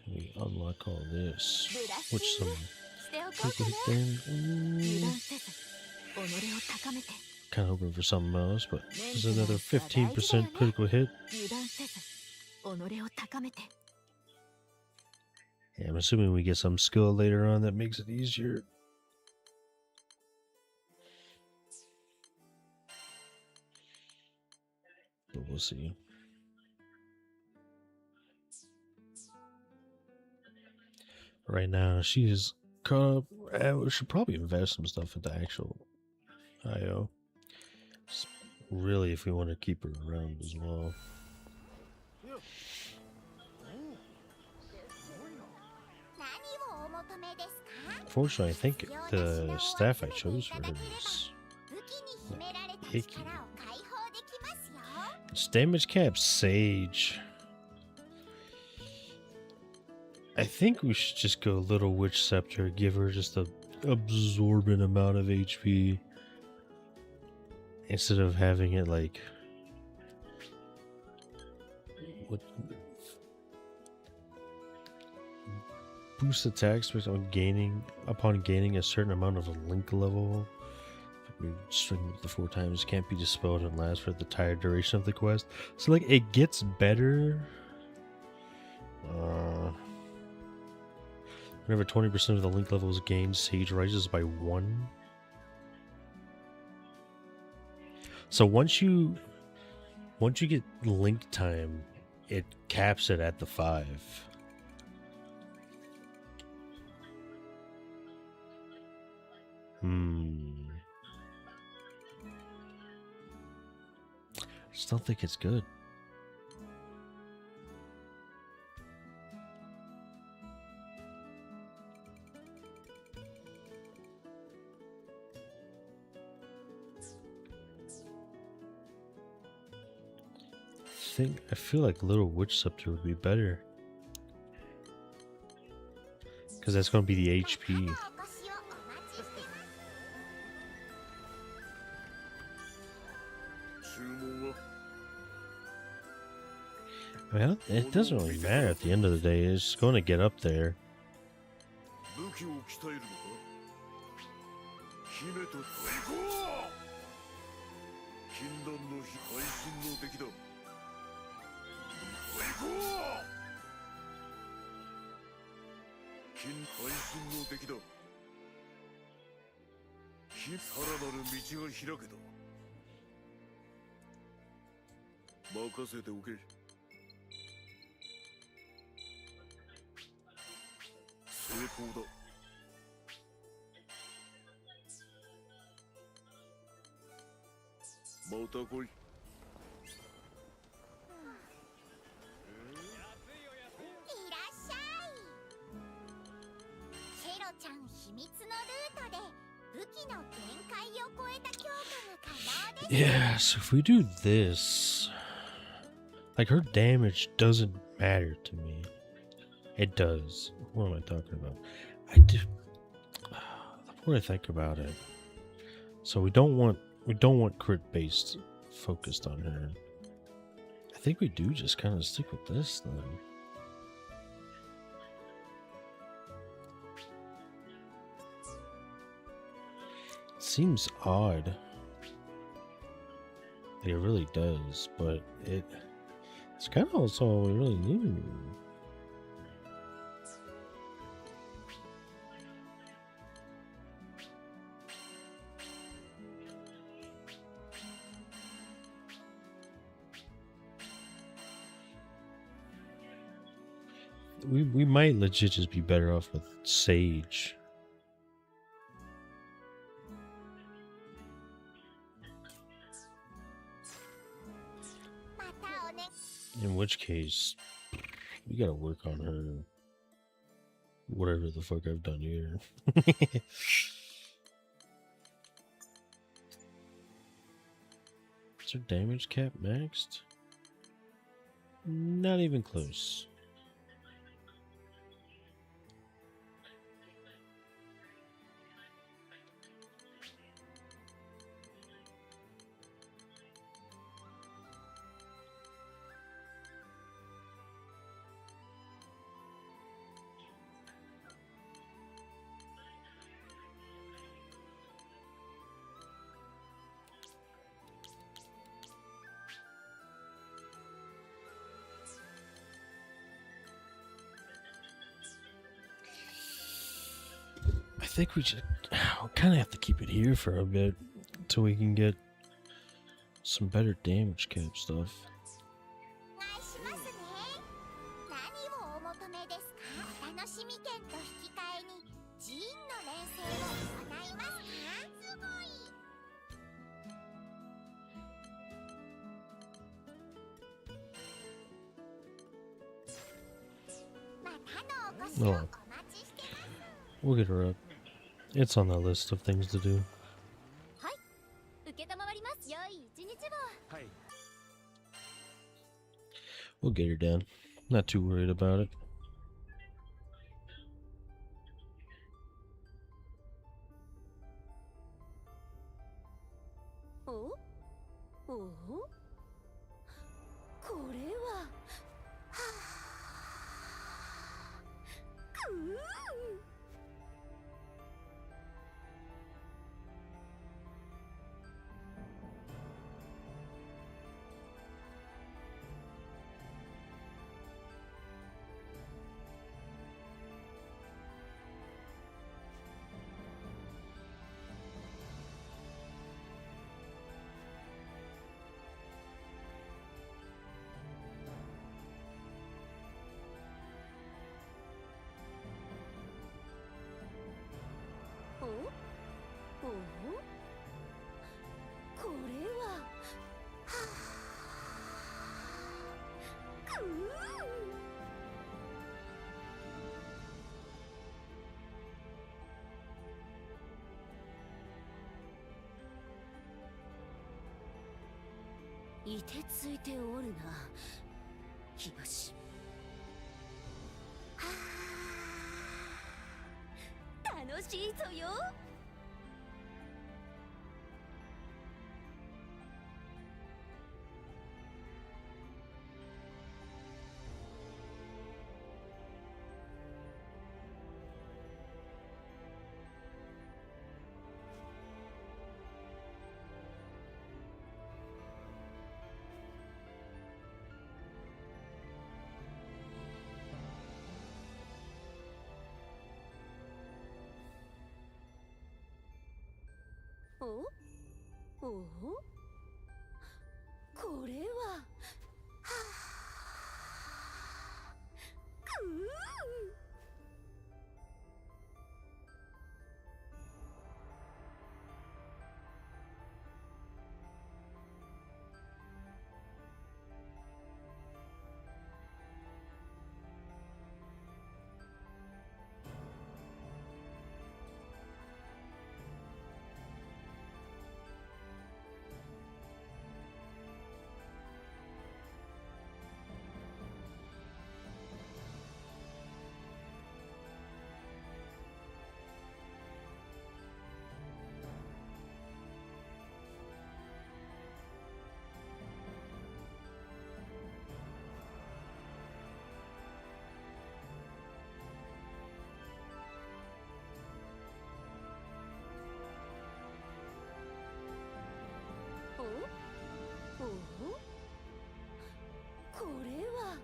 We unlock all this. Which some critical hit thing. Kind of hoping for something else, but there's another 15% critical hit. Yeah, I'm assuming we get some skill later on that makes it easier. But we'll see. Right now, she is caught up. We should probably invest some stuff into actual IO. Really, if we want to keep her around as well. Fortunately, I think the staff I chose for her is icky. It's damage cap Sage. I think we should just go Little Witch Scepter, give her just a absorbent amount of HP instead of having it like what boost attacks upon gaining a certain amount of a link level. String the 4 times can't be dispelled and lasts for the entire duration of the quest. So like it gets better. Whenever 20% of the link level is gained, Sage rises by 1. So once you get link time, it caps it at the 5. I just don't think it's good. I feel like Little Witch Scepter would be better. Because that's going to be the HP. I mean, it doesn't really matter at the end of the day. It's going to get up there. Yeah, so if we do this, like, her damage doesn't matter to me. It does. What am I talking about? I do. The more I think about it, so we don't want crit based focused on her. I think we do just kind of stick with this then. It seems odd. It really does, but it's kind of also all we really need. We might legit just be better off with Sage. In which case, we gotta work on her. Whatever the fuck I've done here. Is her damage cap maxed? Not even close. I think we should kind of have to keep it here for a bit until we can get some better damage cap stuff. Oh, we'll get her up. It's on the list of things to do. We'll get her down. Not too worried about it. これはこれは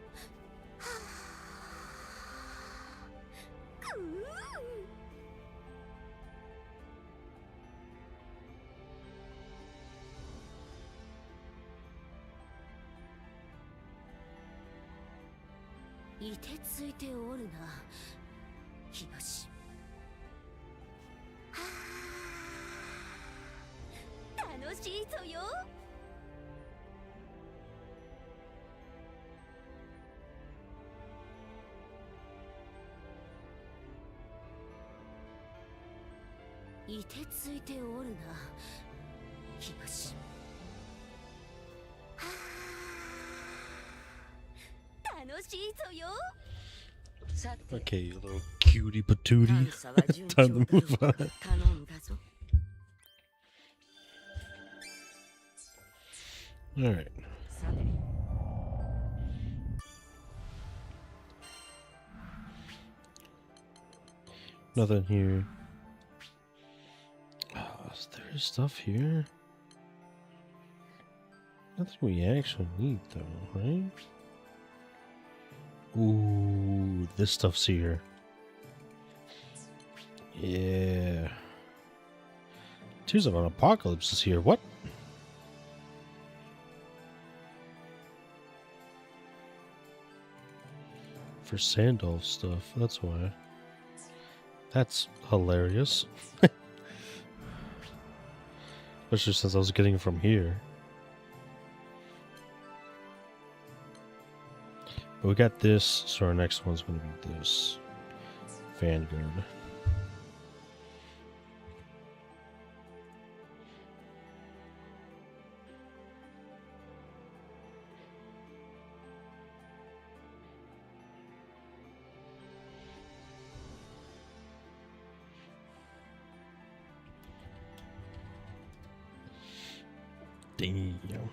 いてついておるな、日吉。楽しいぞよ。いてついておるな、日吉。楽しいぞよ。Okay, you little cutie patootie. Time to move on. Alright. Nothing here. Is there stuff here? Nothing we actually need though, right? Ooh, this stuff's here. Yeah. Tears of an Apocalypse is here. What? For Sandolph stuff, that's why. That's hilarious. Especially since I was getting it from here. But we got this, so our next one's going to be this. Vanguard. Damn.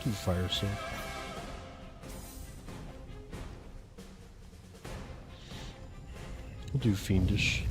Do fire soul. We'll do fiendish.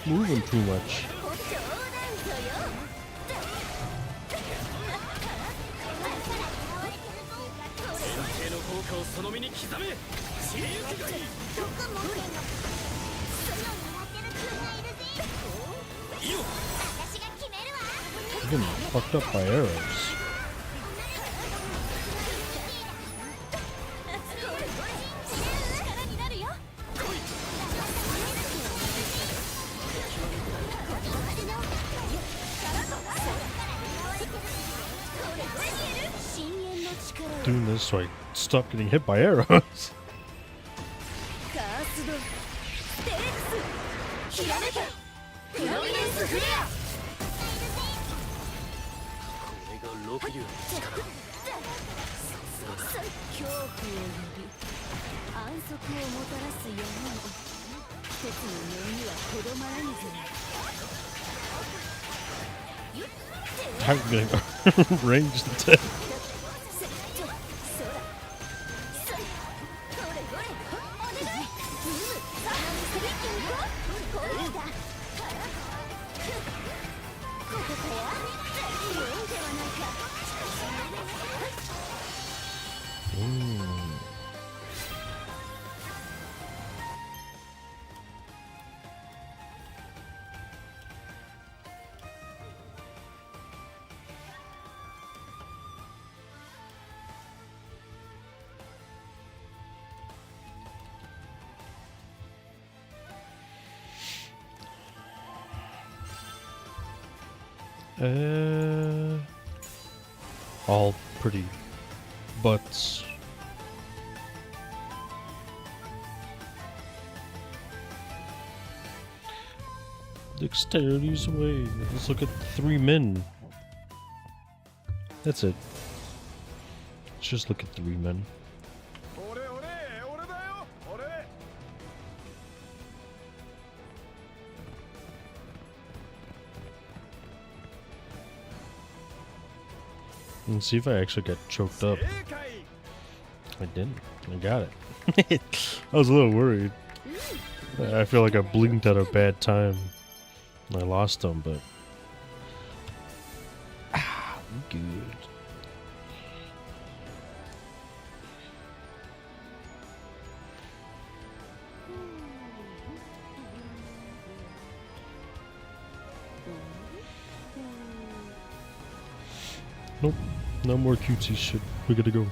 Moving too much. I'm getting fucked up by arrows. Doing this so I stop getting hit by arrows. I'm getting ranged attack. All pretty butts. Dexterity's away. Let's look at 3 men. That's it. Let's just look at 3 men. And see if I actually got choked up. I didn't. I got it. I was a little worried. I feel like I blinked at a bad time. I lost them, but I'm good. Nope, no more cutesy shit. We gotta go.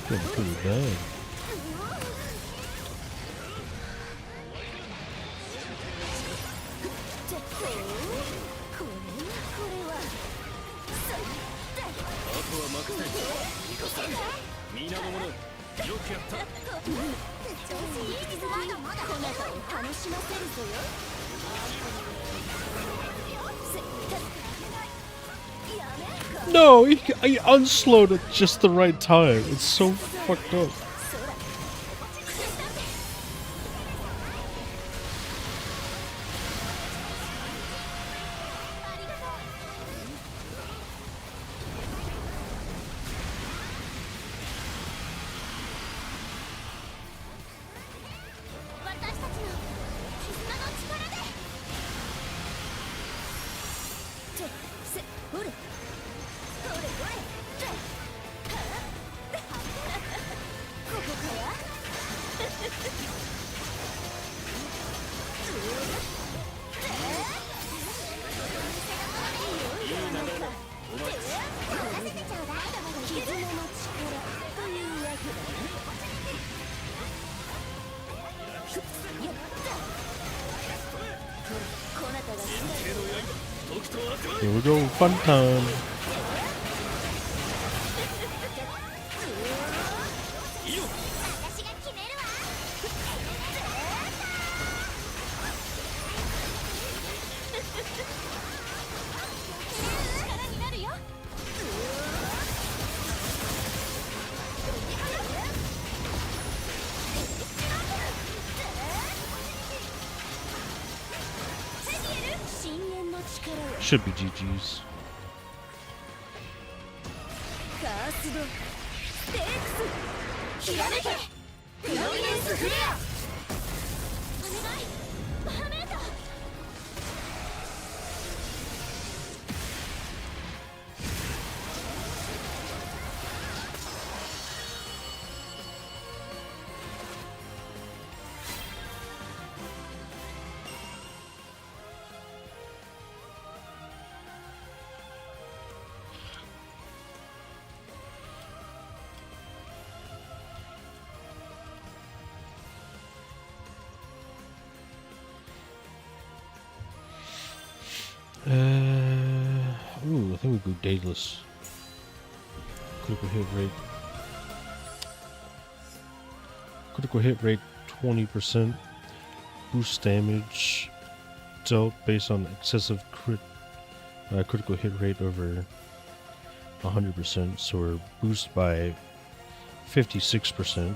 Getting pretty bad. No, he unslowed at just the right time. It's so fucked up. Here we go, fun time. Should be GG's. Ooh, I think we go daedalus. Critical hit rate. Critical hit rate 20%. Boost damage dealt based on excessive critical hit rate over 100%. So we're boosted by 56%.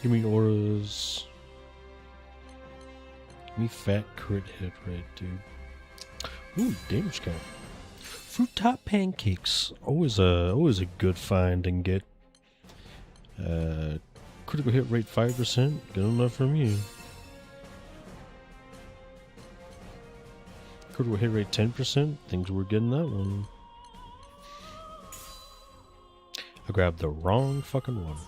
Give me auras. Give me fat crit hit rate, dude. Ooh, damage count. Fruit top pancakes. Always a good find and get. Critical hit rate 5%. Good enough for me. Critical hit rate 10%. Things we're getting that one. I grabbed the wrong fucking one.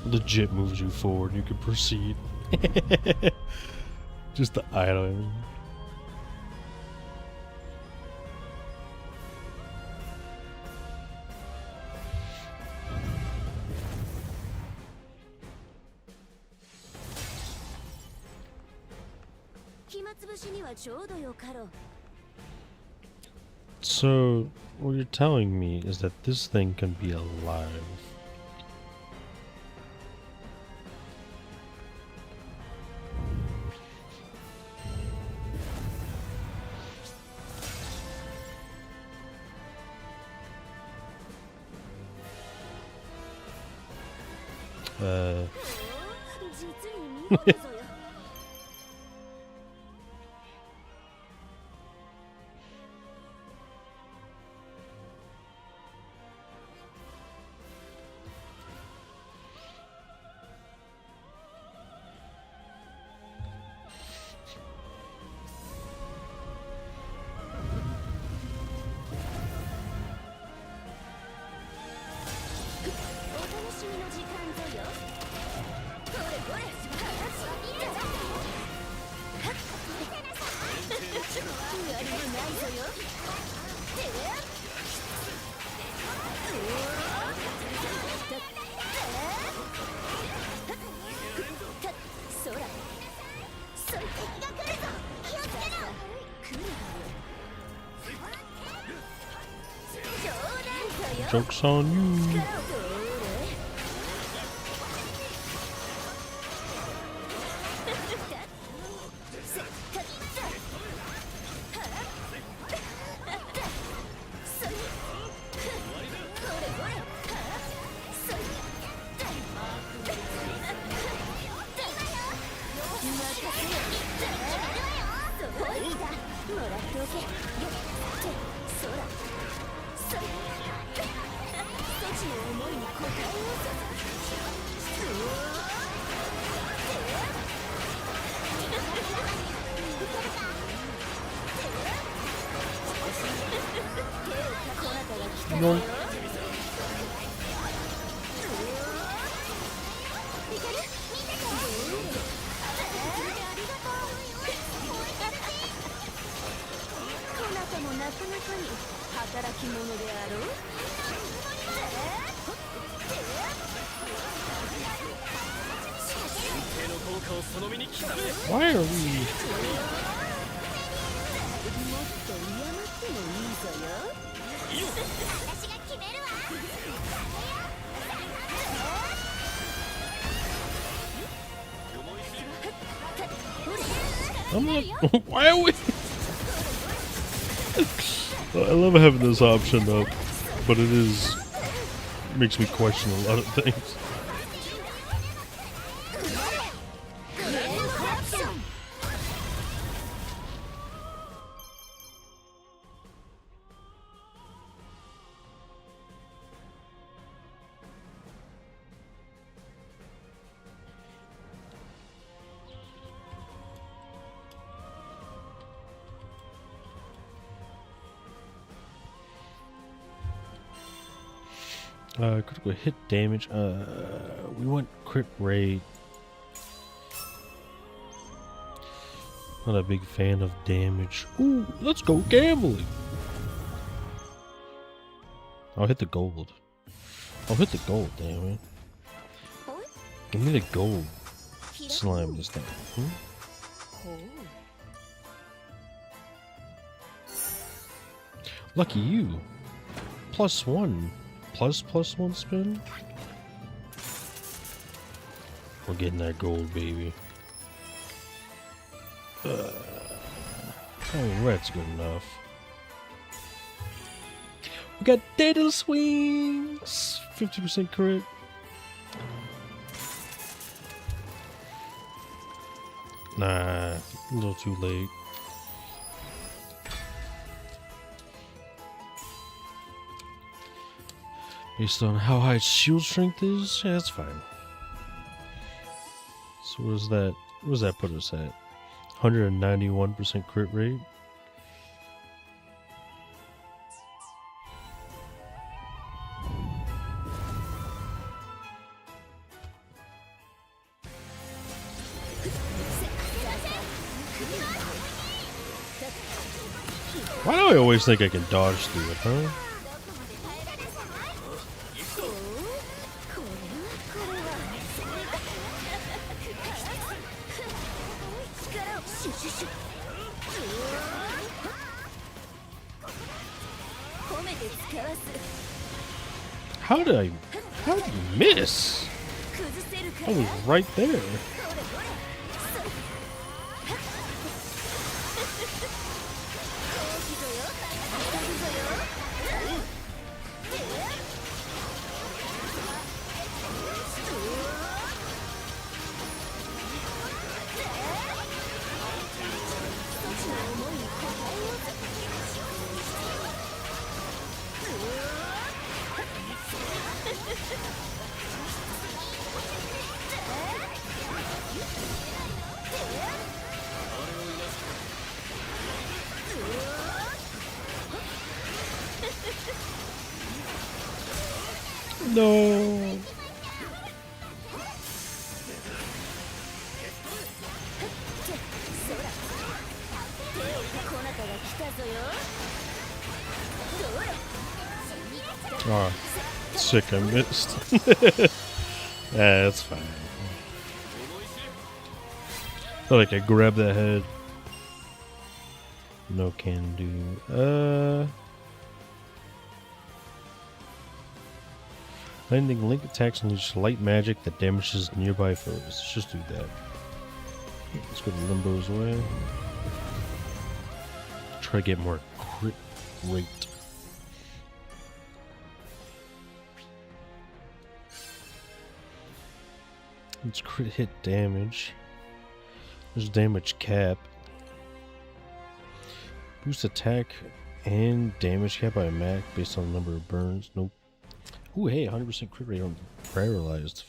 Legit moves you forward, you can proceed. Just the idling. So, what you're telling me is that this thing can be alive. Joke's on you. No. Why are we? I'm not. Why are we? I love having this option up, but it makes me question a lot of things. Critical hit damage. We want crit rate. Not a big fan of damage. Ooh, let's go gambling. I'll hit the gold. I'll hit the gold, damn it. Give me the gold slime this time. Lucky you. +1. +1 spin? We're getting that gold, baby. I mean, red's good enough. We got data swings! 50% crit. Nah, a little too late. Based on how high its shield strength is, yeah, that's fine. So what does that put us at? 191% crit rate. Why do I always think I can dodge through it, huh? How did you miss? I was right there. No. Oh, sick, I missed. That's fine. Thought I could grab that head. No can do. Landing Link attacks unleash light magic that damages nearby foes. Let's just do that. Let's go to Limbo's way. Try to get more crit rate. It's crit hit damage. There's damage cap. Boost attack and damage cap by a max based on the number of burns. Nope. Ooh, hey, 100% crit rate on paralyzed.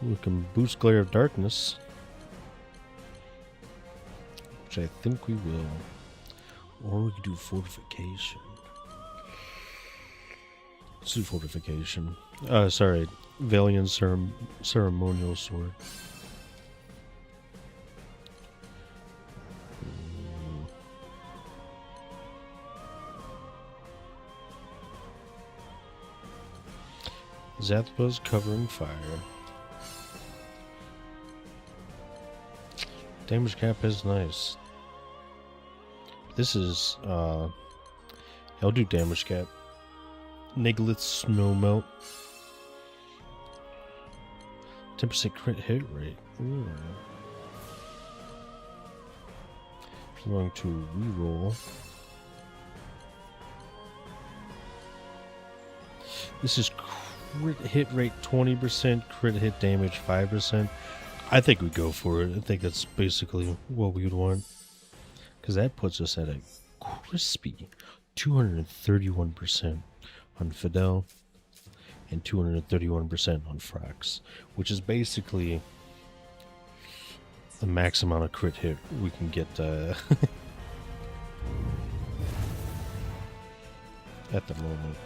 Ooh, we can boost Glare of Darkness, which I think we will. Or we could do Fortification. Let's do Fortification. Sorry, Valiant Ceremonial Sword. Zathba's covering fire. Damage cap is nice. This is I'll do damage cap. Niglith's Snow Melt. 10% crit hit rate. Ooh. I'm going to reroll. This is crit hit rate 20%, crit hit damage 5%. I think we go for it. I think that's basically what we would want. Because that puts us at a crispy 231% on Fidel and 231% on Frax, which is basically the max amount of crit hit we can get at the moment.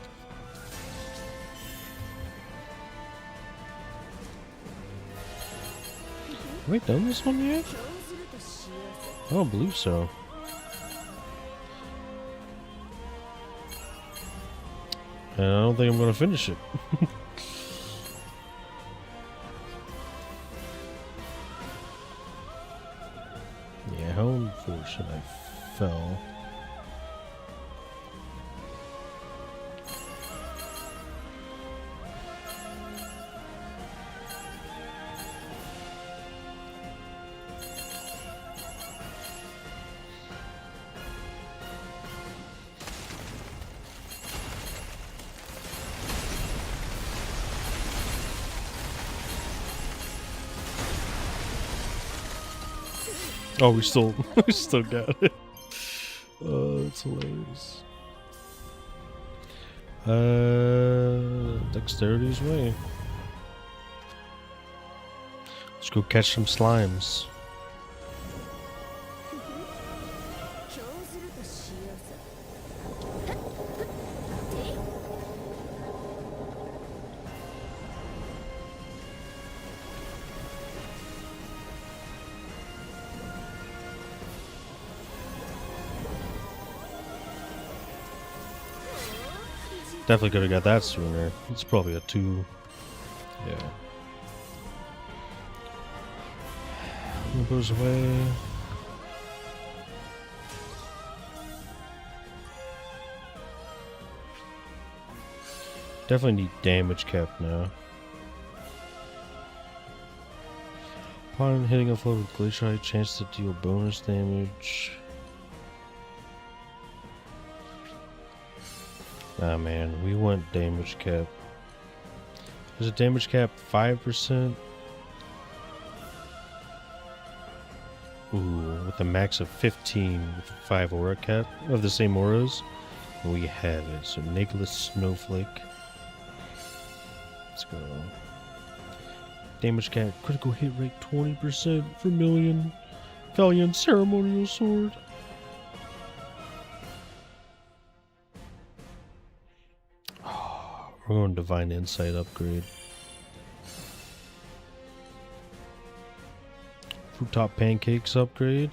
Have we done this one yet? I don't believe so. And I don't think I'm going to finish it. Yeah, how unfortunate I fell. Oh, we still got it. Oh, that's hilarious. Dexterity's way. Let's go catch some slimes. Definitely could have got that sooner. It's probably a 2. Yeah. It goes away. Definitely need damage cap now. Upon hitting a floor with Glacier, chance to deal bonus damage. Ah man, we want damage cap. There's a damage cap 5%. Ooh, with a max of 15 with 5 aura cap of the same auras. We have it. So Nicholas Snowflake. Let's go. Damage cap, critical hit rate 20% for million. Valiant Ceremonial Sword. We're going Divine Insight upgrade. Fruit Top Pancakes upgrade.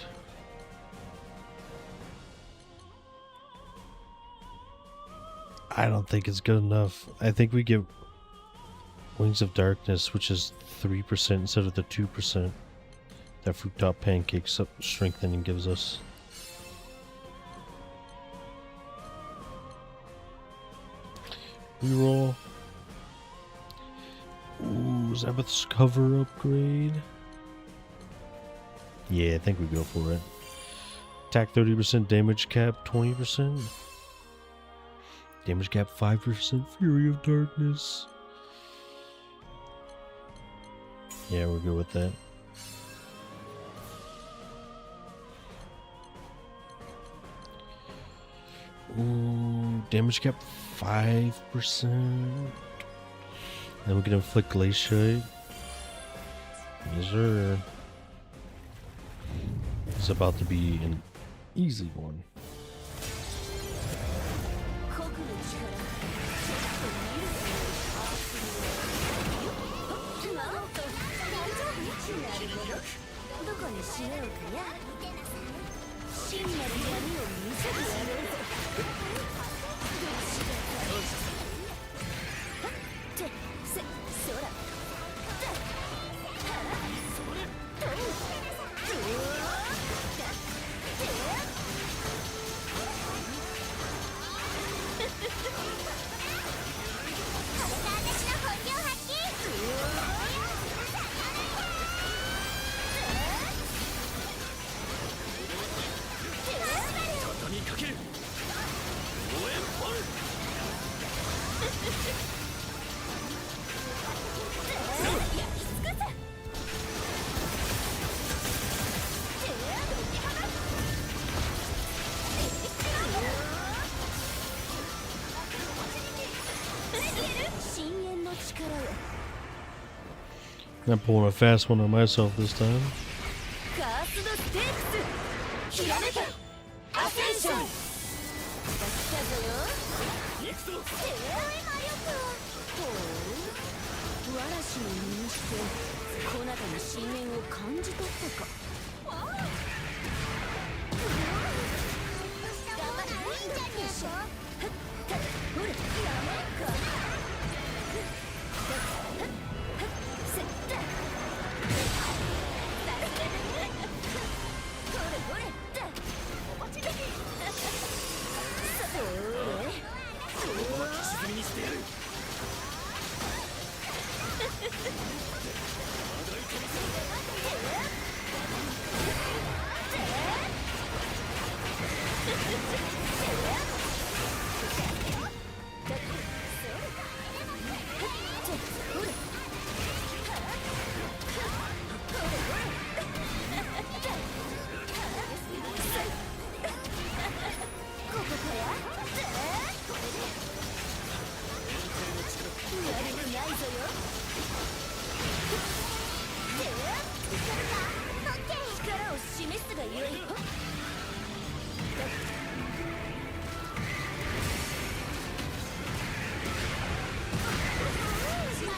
I don't think it's good enough. I think we get Wings of Darkness, which is 3% instead of the 2% that Fruit Top Pancakes up strengthening gives us. Reroll. Ooh, Zabbath's cover upgrade. Yeah, I think we go for it. Attack 30%, damage cap 20%. Damage cap 5%, Fury of Darkness. Yeah, we'll go with that. Ooh, damage cap 5%. Then we can inflict Glaciate. Yes, sir. It's about to be an easy one. I'm pulling a fast one on myself this time.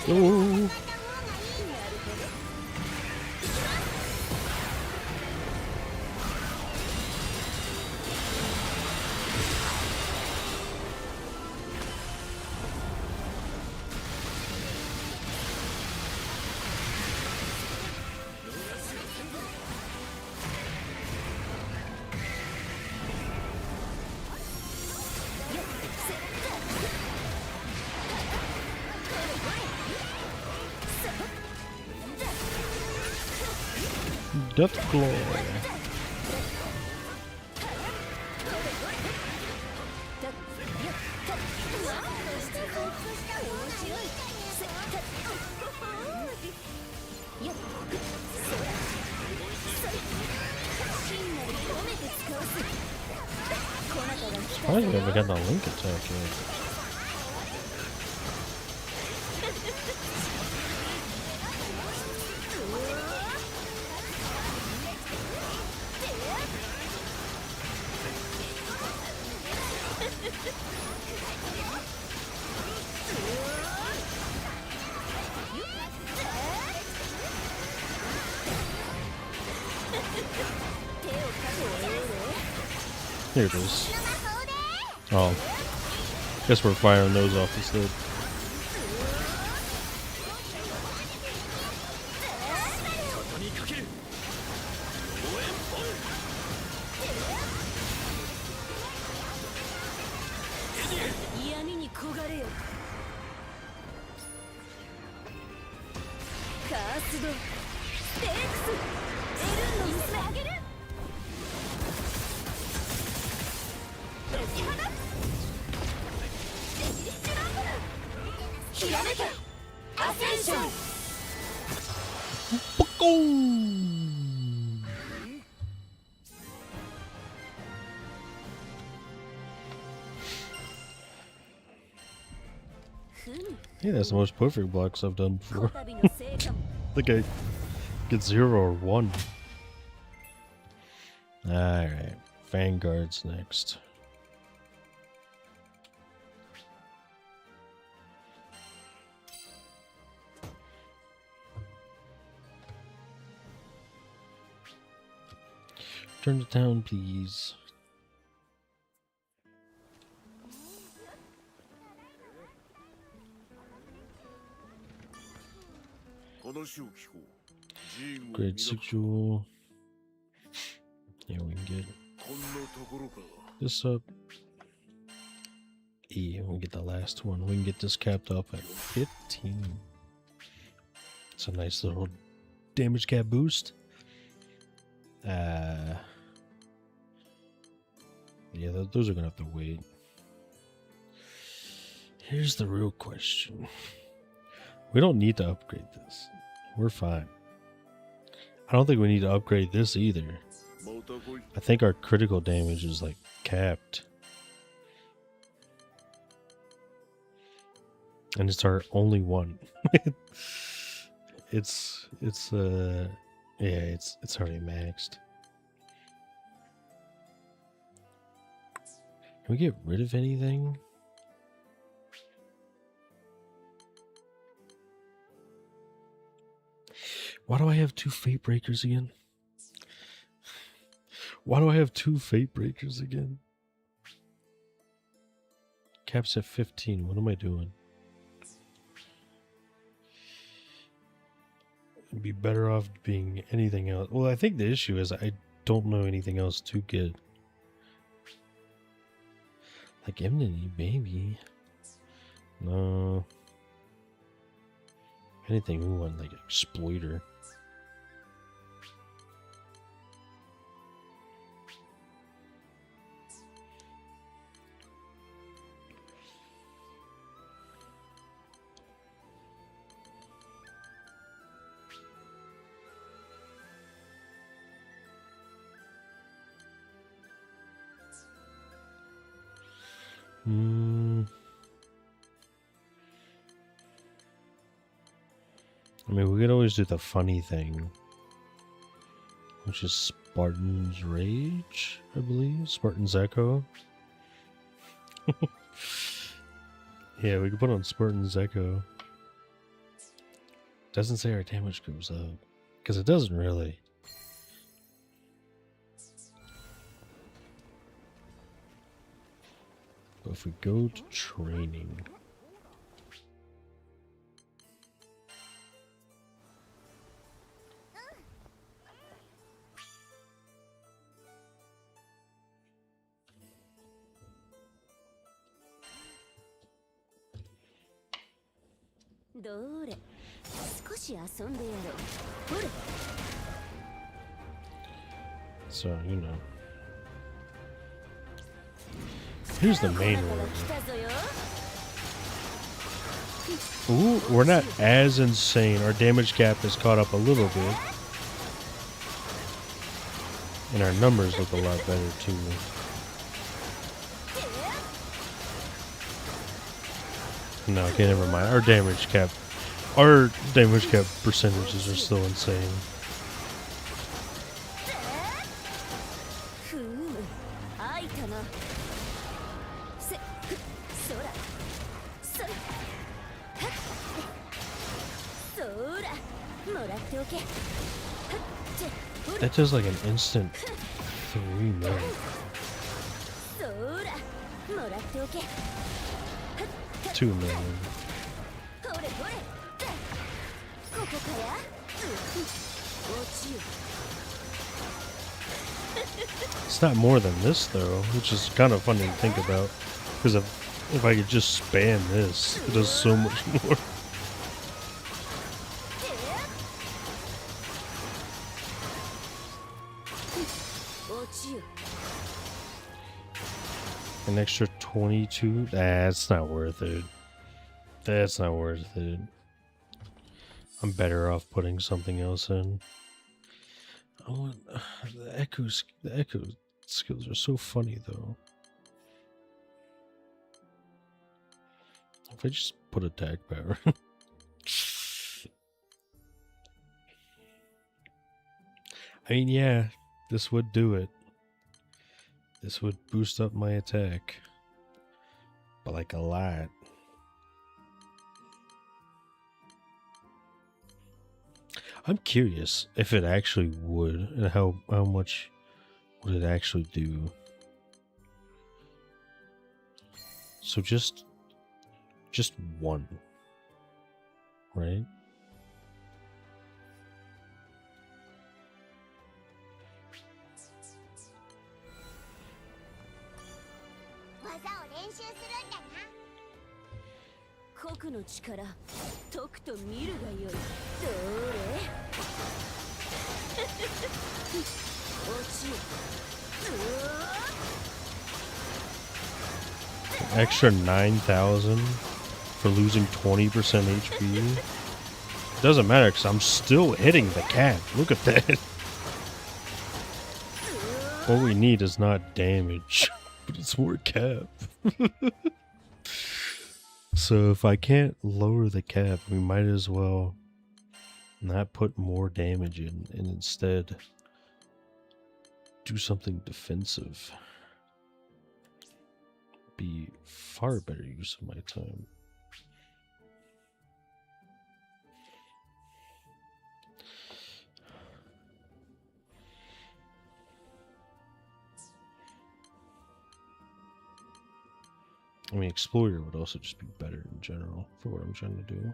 Oh. Death Claw. I think we got the link attack here. Here it is. Oh. Guess we're firing those off instead. Yeah, that's the most perfect blocks I've done before. I think I get 0 or 1. Alright, Vanguard's next. Turn to town, please. Grade 6 jewel. Yeah, we can get this up. Yeah, we can get the last one. We can get this capped up at 15. It's a nice little damage cap boost. Yeah, those are gonna have to wait. Here's the real question. We don't need to upgrade this. We're fine. I don't think we need to upgrade this either. I think our critical damage is like capped. And it's our only one. it's already maxed. Can we get rid of anything? Why do I have 2 Fate Breakers again? Why do I have 2 Fate Breakers again? Caps at 15. What am I doing? It'd be better off being anything else. Well, I think the issue is I don't know anything else to get. Like Enmity, maybe. No. Anything we want, like Exploiter. I mean, we could always do the funny thing, which is Spartan's Rage, I believe. Spartan's Echo. Yeah, we could put on Spartan's Echo. Doesn't say our damage goes up, because it doesn't really. But if we go to training, so, you know. Here's the main one. Ooh, we're not as insane. Our damage cap has caught up a little bit. And our numbers look a lot better too. No, okay, never mind. Our damage cap percentages are still insane. That does like an instant 3 million. too annoying. It's not more than this though, which is kind of funny to think about. Because if I could just spam this, it does so much more. An extra 22? That's not worth it. That's not worth it. I'm better off putting something else in. Oh, the echo skills are so funny though. If I just put attack power. I mean, yeah, this would do it. This would boost up my attack. But like a lot. I'm curious if it actually would, and how much would it actually do. So just one, right? Extra 9,000 for losing 20% HP. Doesn't matter because I'm still hitting the cap. Look at that. What we need is not damage, but it's more cap. So if I can't lower the cap, we might as well not put more damage in and instead do something defensive. Be far better use of my time. I mean, Explorer would also just be better in general for what I'm trying to do.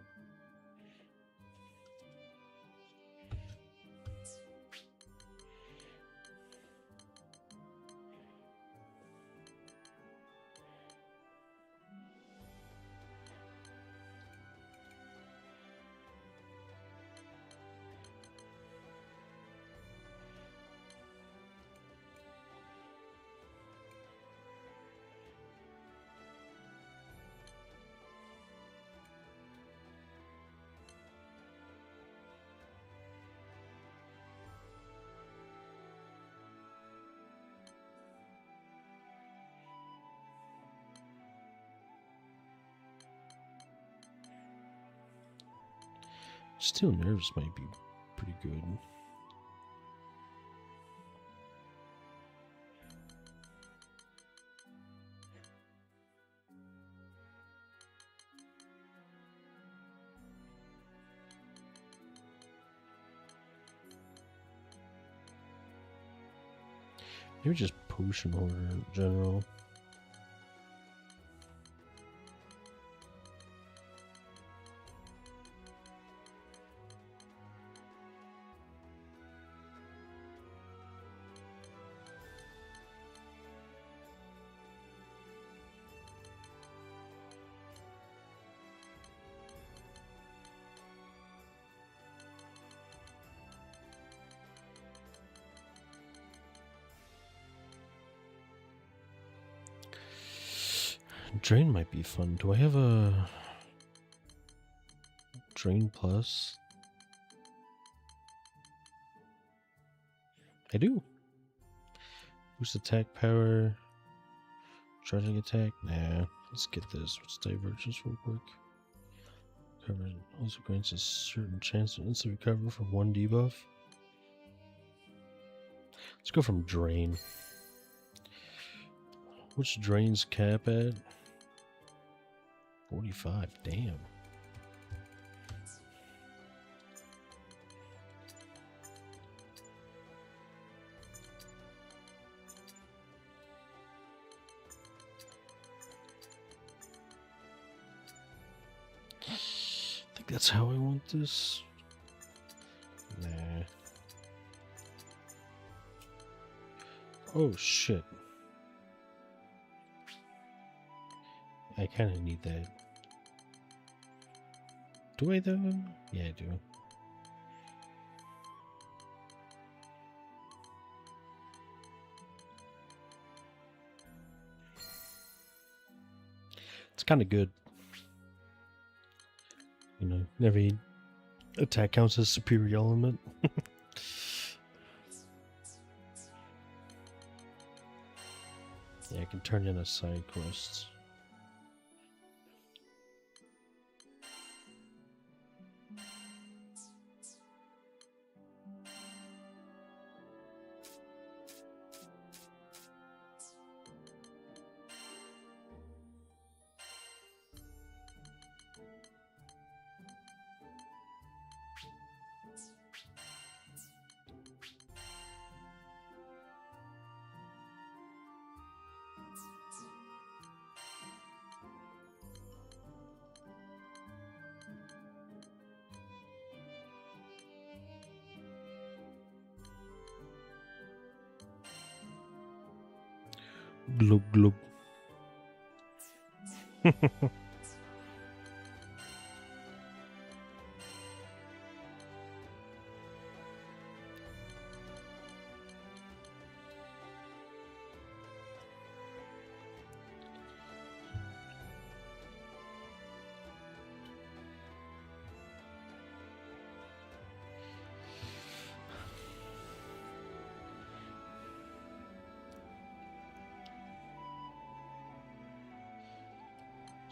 Steel nerves might be pretty good. Maybe just potion order in general. Drain might be fun. Do I have a Drain Plus? I do. Boost attack power. Charging attack? Nah. Let's get this. What's Divergence real quick? Cover also grants a certain chance to instant recover from one debuff. Let's go from Drain. What's Drain's cap at? 45. Damn. I think that's how I want this. Nah. Oh shit. I kind of need that. Do I though? Yeah, I do. It's kind of good. You know, every attack counts as superior element. Yeah, I can turn in a side quests. Glug glug.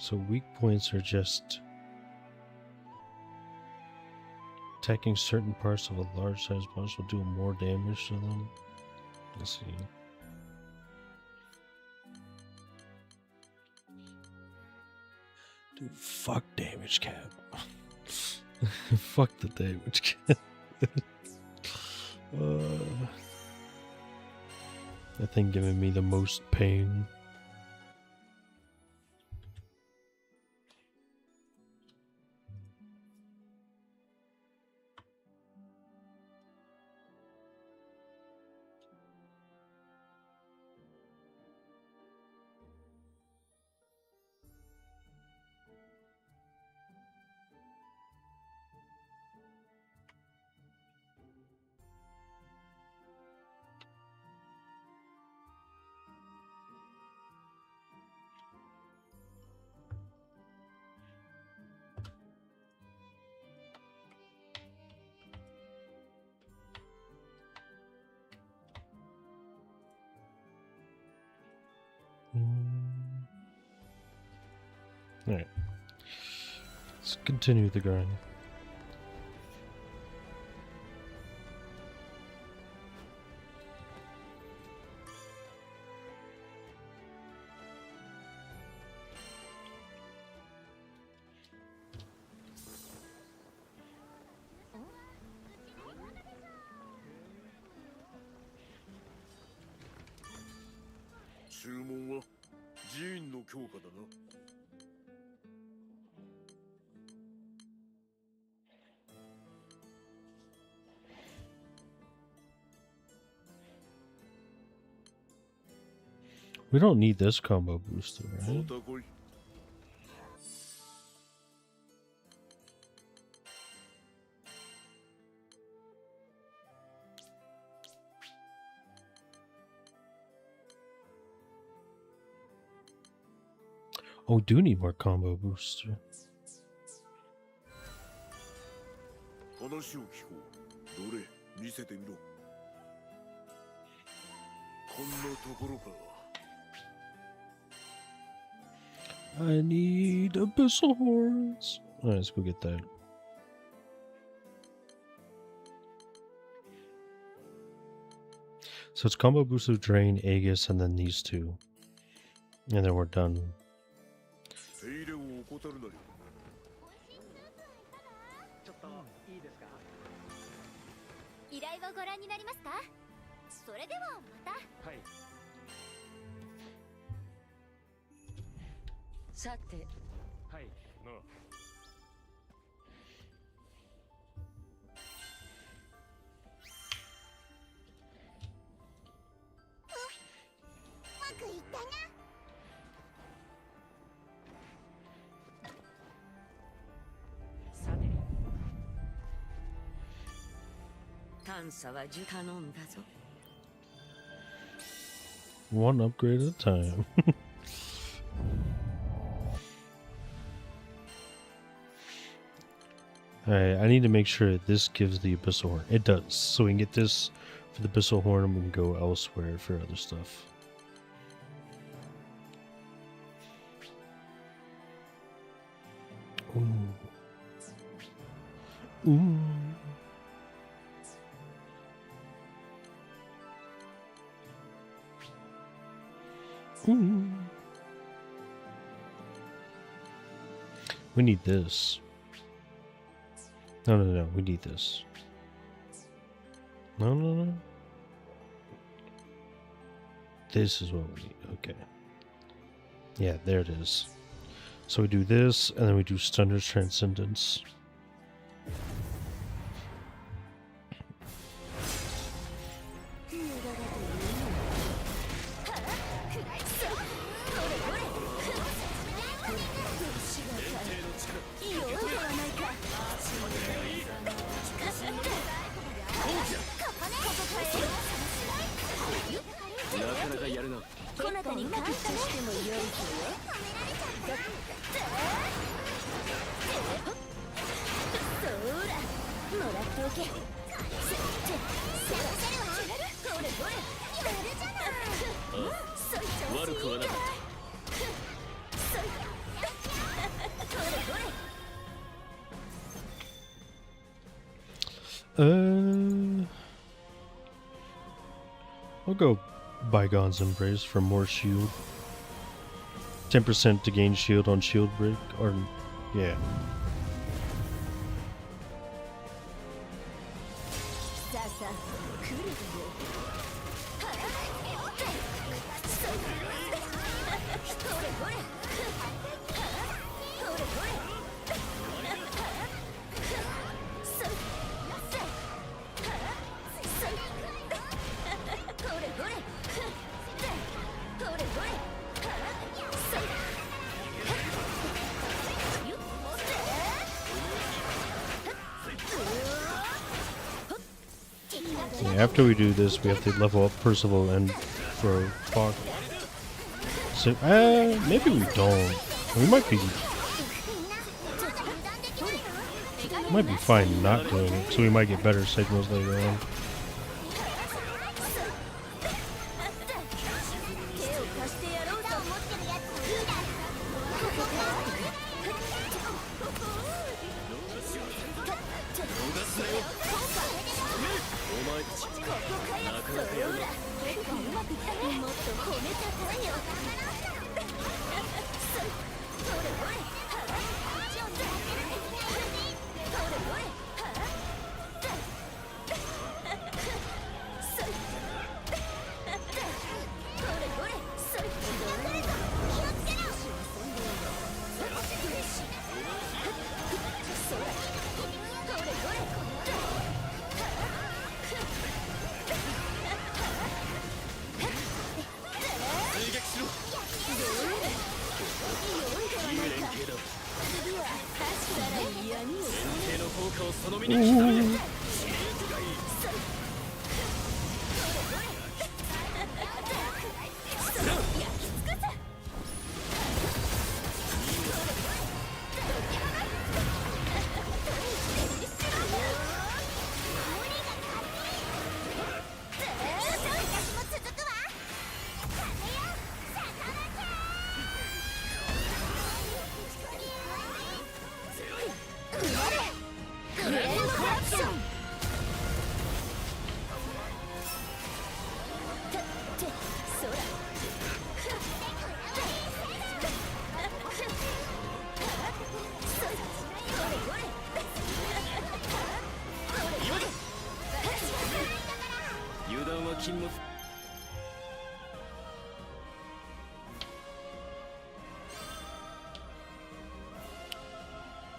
So weak points are just attacking certain parts of a large size boss will do more damage to them. Let's see. Dude, fuck damage cap. Fuck the damage cap. That thing giving me the most pain. Alright. Let's continue the grind. We don't need this combo booster, right? Oh, we do need more combo booster. I need abyssal horns. Alright, let's go get that. So it's combo booster, drain, Aegis, and then these two. And then we're done. 依頼をご覧になりますか？それではまた。はい。さて。はい。の。One upgrade at a time. Alright, I need to make sure that this gives the Abyssal Horn. It does. So we can get this for the Abyssal Horn and we can go elsewhere for other stuff. Ooh. Ooh. Ooh. We need this. No, we need this. No. This is what we need. Okay. Yeah, there it is. So we do this, and then we do Stunner's Transcendence. I'll go Bygone's Embrace for more shield. 10% to gain shield on shield break, or yeah. After we do this, we have to level up Percival and for Fog. So, maybe we don't. We might be fine not doing it, so we might get better signals later on.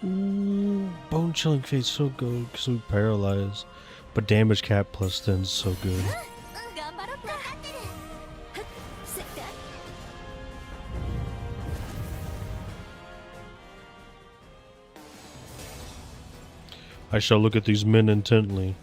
Ooh, Bone Chilling Fate's so good because we paralyze, but damage cap plus 10 is so good. I shall look at these men intently.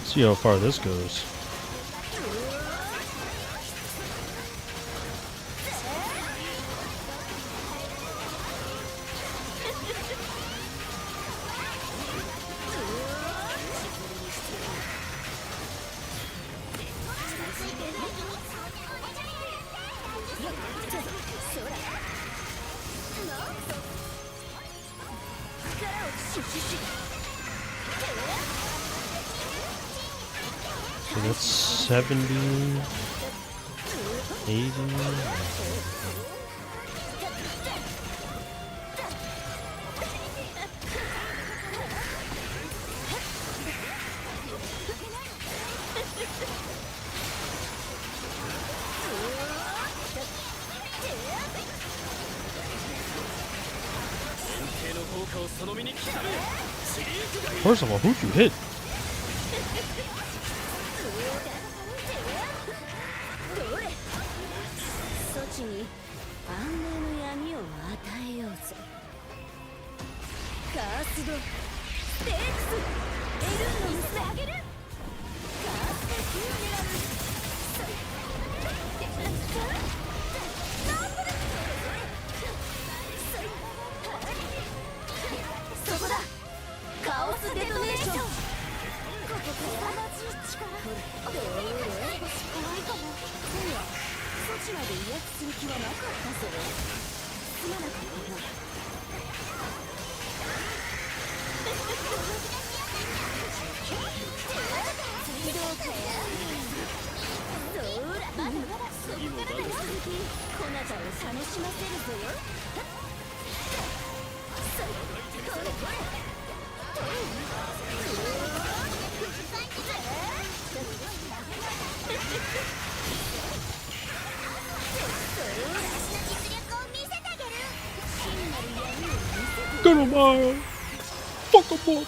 See how far this goes. So that's 70, 80. First of all, who'd you hit? Get him out! Fuck him up!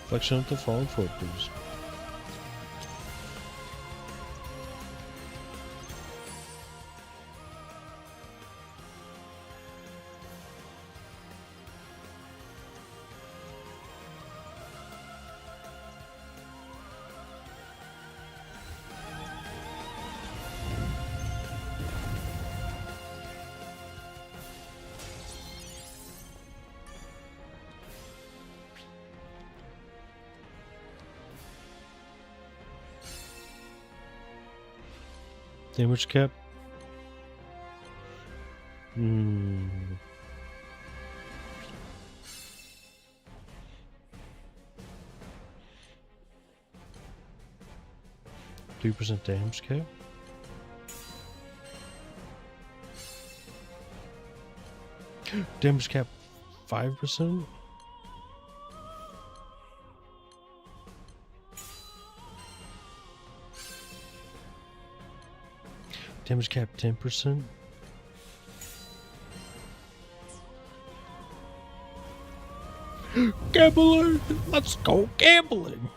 Flexion of the fallen foot boost. Damage cap. 3% damage cap. Damage cap 5%. Damage cap 10%. Gambling! Let's go gambling!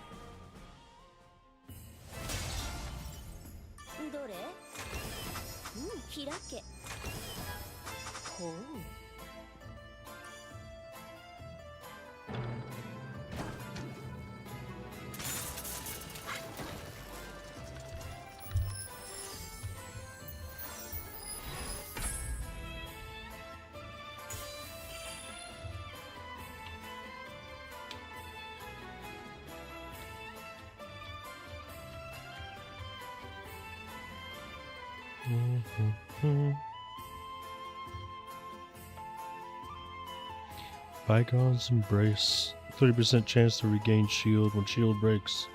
Bygone's Embrace. 30% chance to regain shield when shield breaks.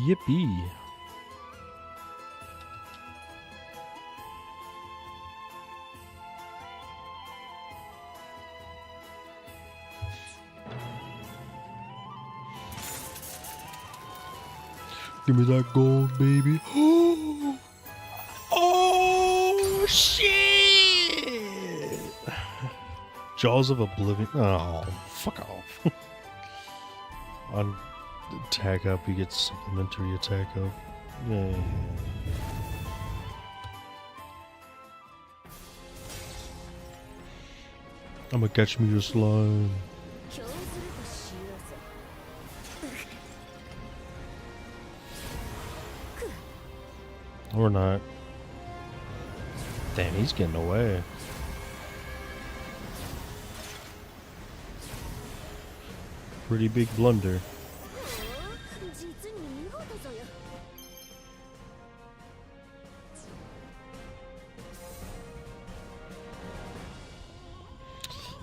Yippee. Give me that gold, baby. Oh, shit! Jaws of Oblivion. Oh, fuck off. On attack up, you get supplementary attack up. Yeah. I'm gonna catch me your slime. Or not. Damn, he's getting away. Pretty big blunder.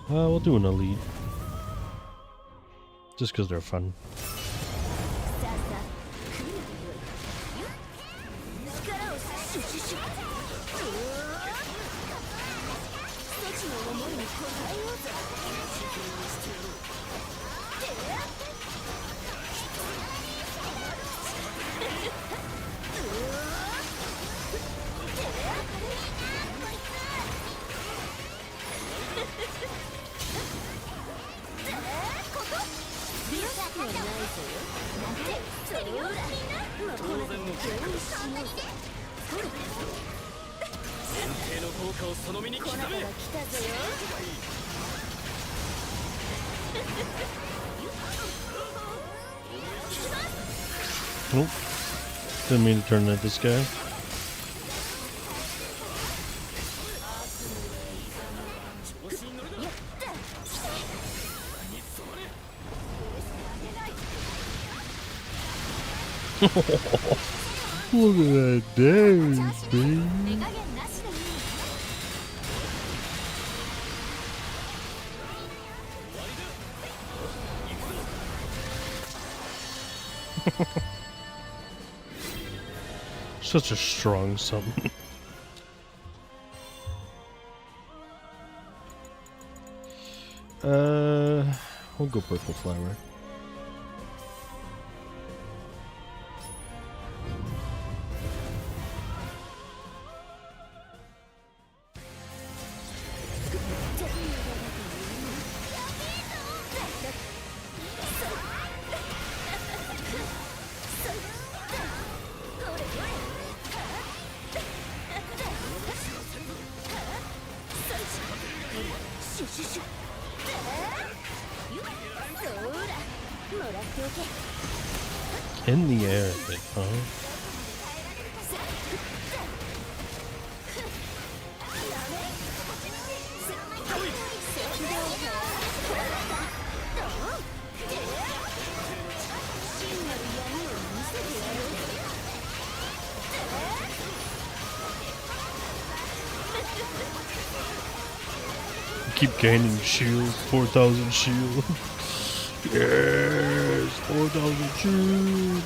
We'll do an elite. Just because they're fun. Nope. Didn't mean to turn at this guy. Look at that dance, baby. Such a strong summon. We'll go purple flower. In the air, huh? Keep gaining shield, 4,000 shield. Yes, 4,000 shield.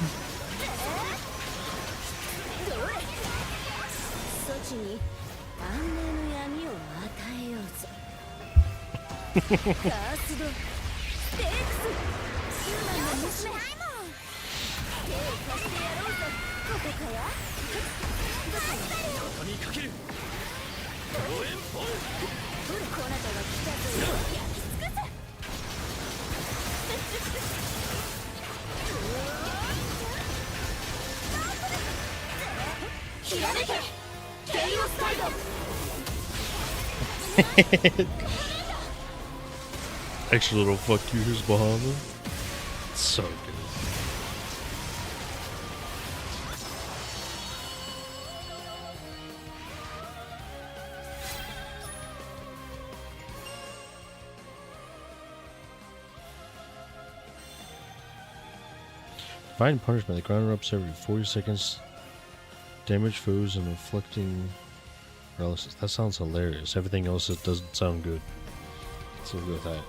Extra little fuck you, here's Bahama. It's so good. Divine punishment. The ground erupts every 40 seconds. Damage foes and inflicting paralysis. That sounds hilarious. Everything else just doesn't sound good. So we'll go with that.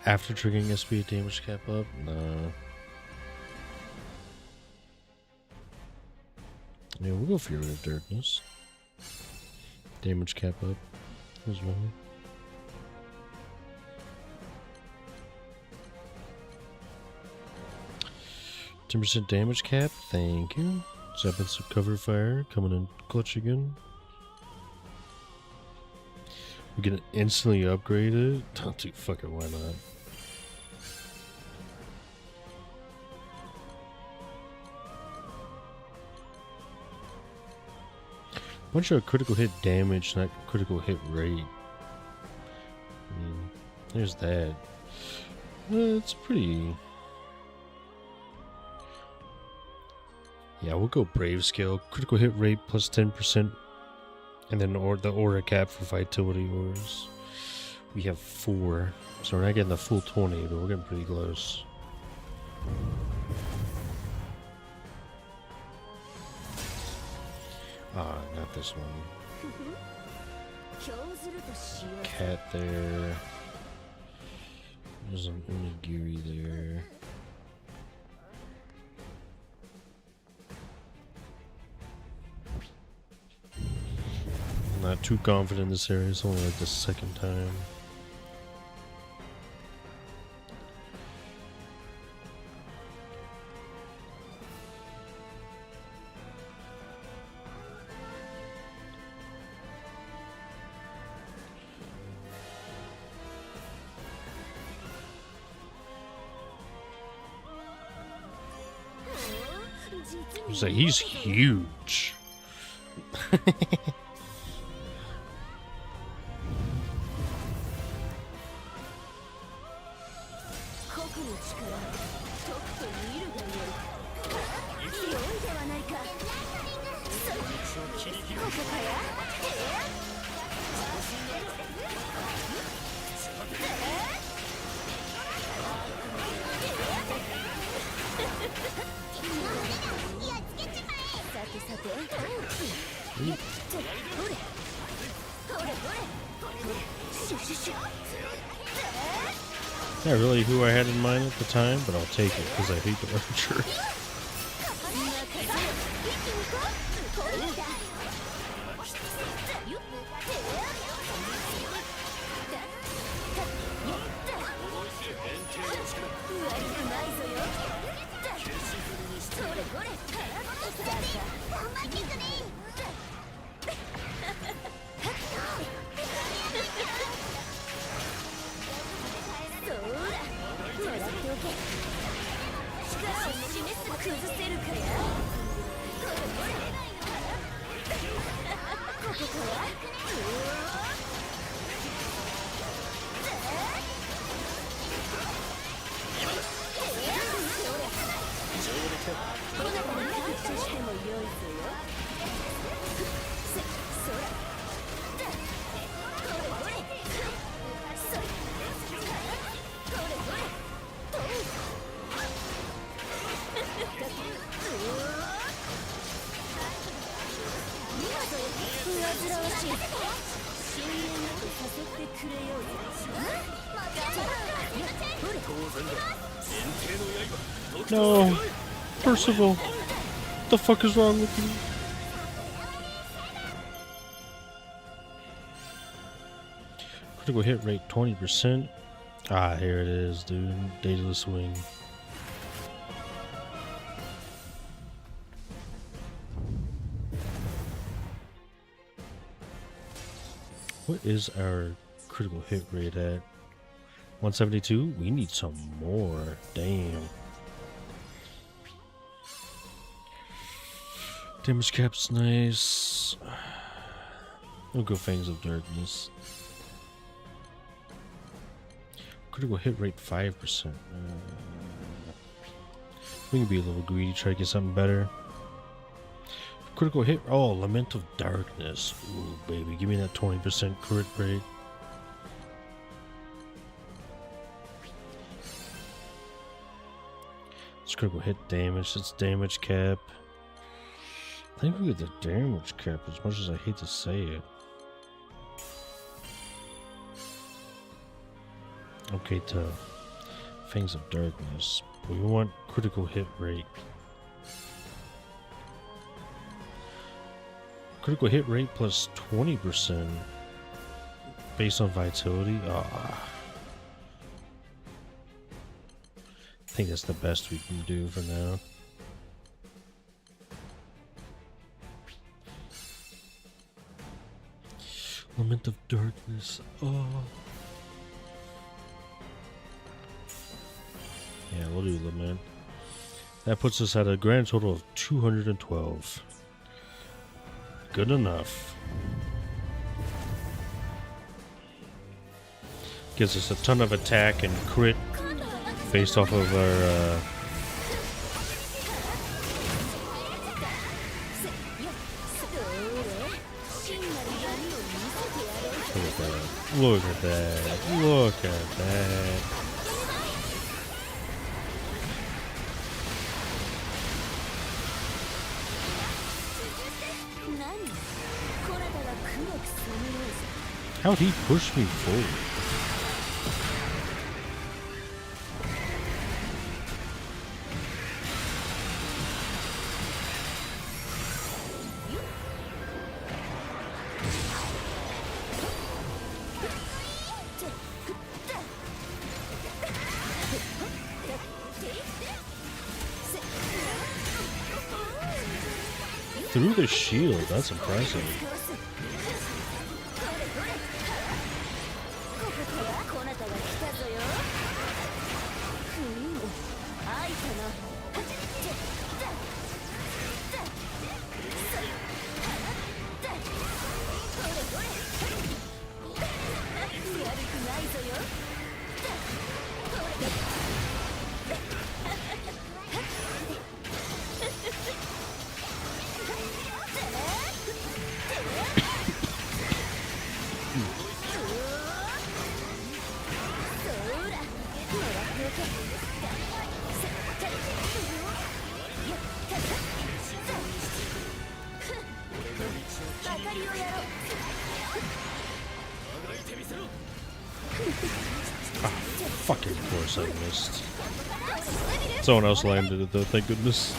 After triggering SP damage cap up? No. Yeah, we'll go Fury of Darkness. Damage cap up as well. 10% damage cap, thank you. Zeppets of cover fire coming in clutch again. We can instantly upgrade it. Dude, fuck it, why not? Bunch of critical hit damage, not critical hit rate. There's that. It's pretty. Yeah, we'll go Brave Scale. Critical hit rate plus 10%. And then the aura cap for vitality auras. We have 4. So we're not getting the full 20, but we're getting pretty close. Ah, not this one. Cat there. There's an onigiri there. I'm not too confident in this area. It's only like the second time. So he's huge. Not really who I had in mind at the time, but I'll take it because I hate the archer. No, Percival, what the fuck is wrong with you? Critical hit rate 20%. Ah, here it is, dude. Daedalus Wing. What is our critical hit rate at? 172? We need some more. Damn. Damage cap's nice. We'll go Fangs of Darkness. Critical hit rate 5%. We can be a little greedy, try to get something better. Critical hit. Oh, Lament of Darkness. Ooh, baby. Give me that 20% crit rate. It's critical hit damage. It's damage cap. I think we get the damage cap as much as I hate to say it. Okay, to Fangs of Darkness. We want critical hit rate. Critical hit rate plus 20% based on vitality. Ah. I think that's the best we can do for now. Lament of Darkness. Oh. Yeah, we'll do Lament. That puts us at a grand total of 212. Good enough. Gives us a ton of attack and crit based off of our look at that. Look at that. How'd he push me forward? Through the shield, that's impressive. Fucking course I missed. Someone else landed it though, thank goodness.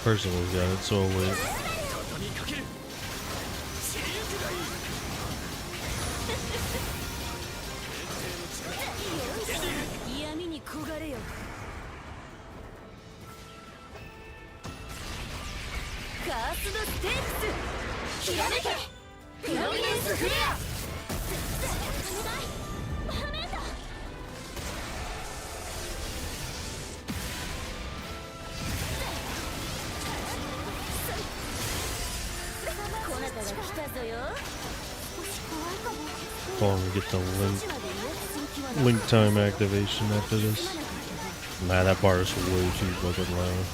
Personally got it, so I'll wait. Oh, we get the link time activation after this. Nah, that bar is way too fucking loud.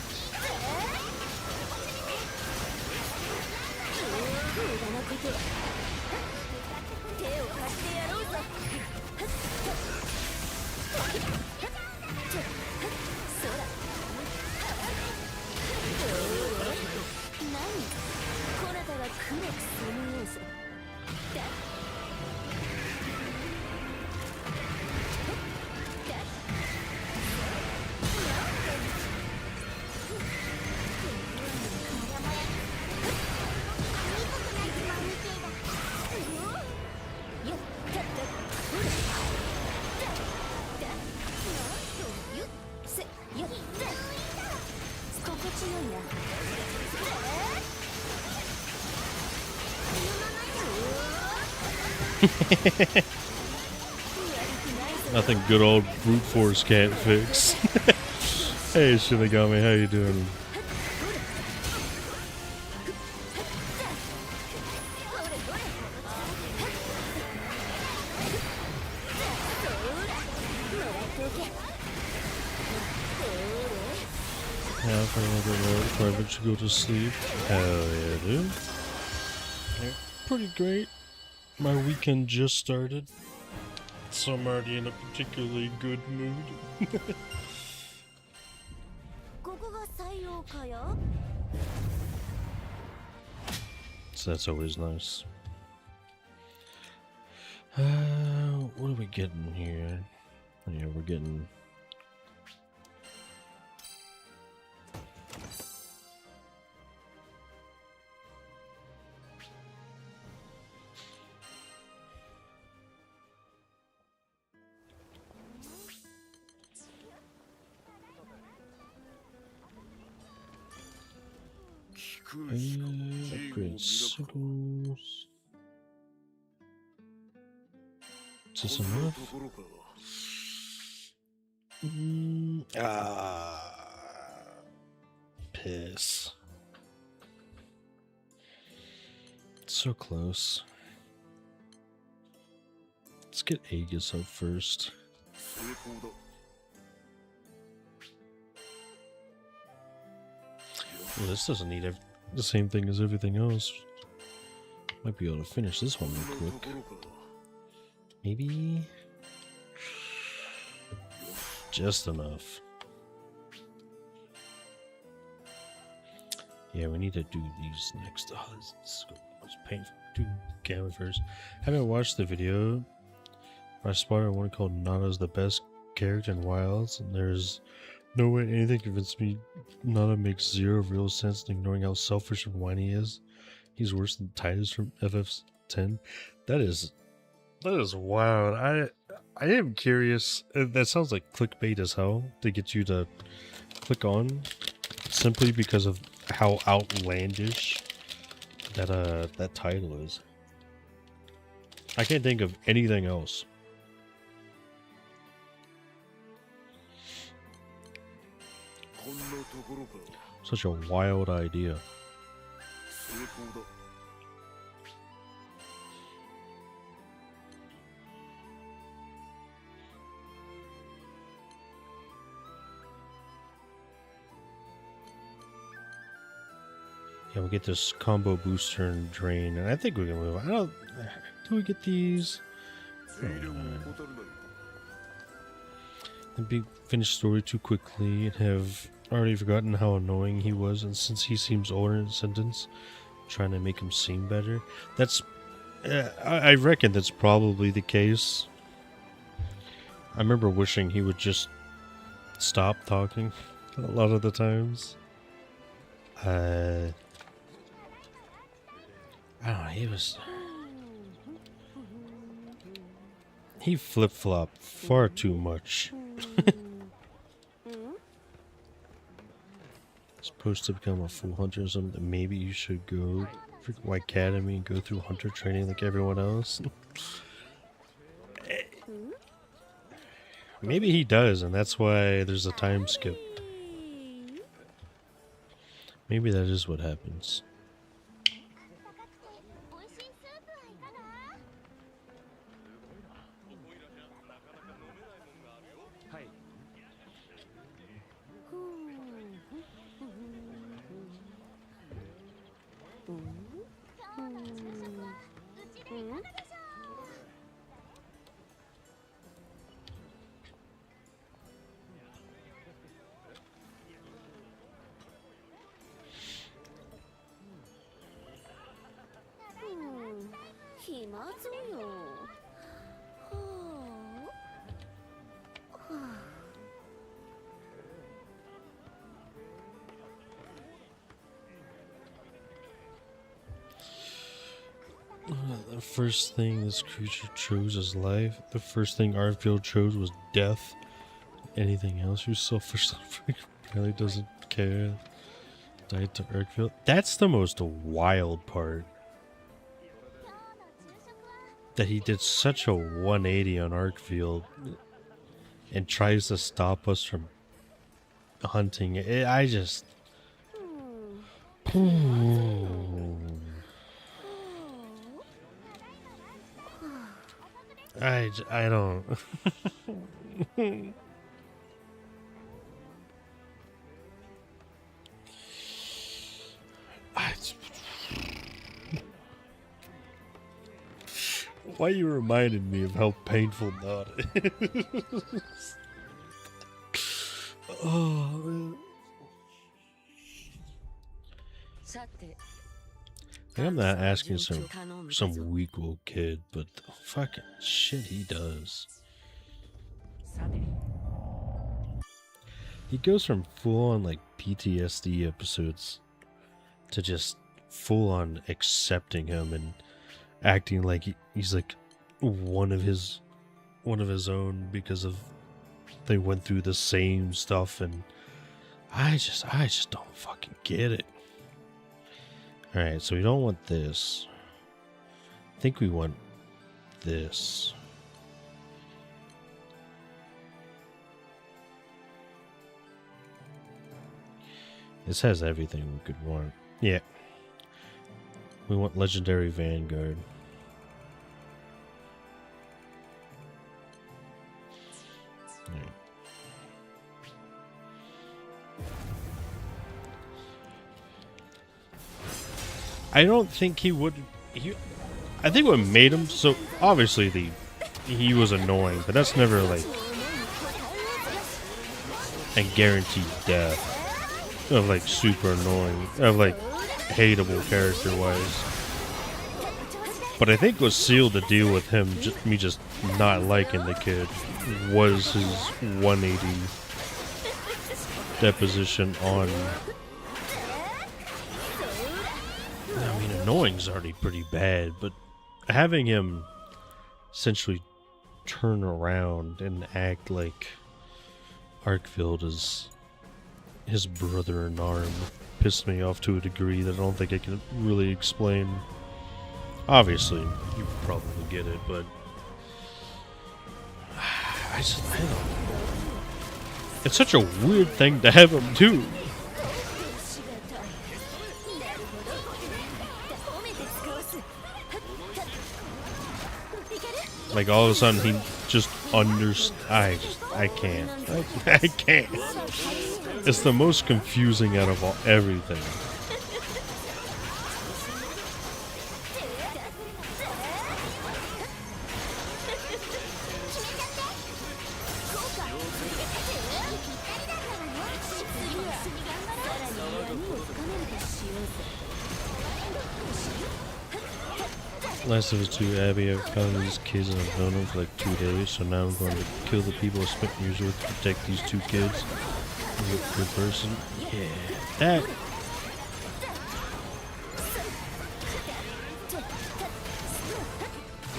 Nothing good old brute force can't fix. Hey Shinigami, how you doing? Yeah, for another note before I let you go to sleep. Hell yeah, dude. Yeah, pretty great. My weekend just started, so I'm already in a particularly good mood. So that's always nice. What are we getting here? Yeah, we're getting... upgrade signals. Is this enough? Piss. So close. Let's get Aegis up first. Well, this doesn't need the same thing as everything else. Might be able to finish this one real quick. Maybe just enough. Yeah, we need to do these next. Oh, it's painful. Do Gamma first. Haven't watched the video. I spotted one called Nana's the best character in Wilds, and there's no way anything convinced me Nana makes zero real sense, ignoring how selfish and whiny he is. He's worse than Titus from FF10. That is wild. I am curious. That sounds like clickbait as hell to get you to click on, simply because of how outlandish that title is. I can't think of anything else. Such a wild idea. Yeah, we get this combo booster and drain, and I think we can move on. Do we get these? And finish story too quickly and have already forgotten how annoying he was, and since he seems older in sentence, trying to make him seem better. That's I reckon that's probably the case. I remember wishing he would just stop talking a lot of the times. I don't know, he flip-flopped far too much. Supposed to become a full hunter or something. Maybe you should go for White Academy and go through hunter training like everyone else. Maybe he does, and that's why there's a time skip. Maybe that is what happens. The first thing this creature chose is life. The first thing Arfield chose was death. Anything else, you're selfish. Really doesn't care. Died to Urkfield. That's the most wild part. That he did such a 180 on Arkfield and tries to stop us from hunting. I just... I don't... Why you reminded me of how painful that is. Oh, man. Like, I'm not asking some weak little kid, but the fucking shit he does. He goes from full on like PTSD episodes to just full on accepting him and acting like he's like one of his own because of they went through the same stuff, and I just don't fucking get it. All right, so we don't want this. I think we want this. This has everything we could want. Yeah. We want Legendary Vanguard. Right. I don't think he would. I think what made him so obviously he was annoying, but that's never like a guaranteed death of like super annoying, of like hateable character wise. But I think what sealed the deal with him, me just not liking the kid, was his 180 deposition on. I mean, annoying's already pretty bad, but having him essentially turn around and act like Arkfield is his brother in arm pissed me off to a degree that I don't think I can really explain. Obviously, you probably get it, but I don't know. It's such a weird thing to have him do. Like all of a sudden he just I can't. I can't. It's the most confusing out of everything. Last of Us 2, Abby, I've found these kids and I've known them for like 2 days, so now I'm going to kill the people I spent years with to protect these 2 kids. Good person. Yeah. That.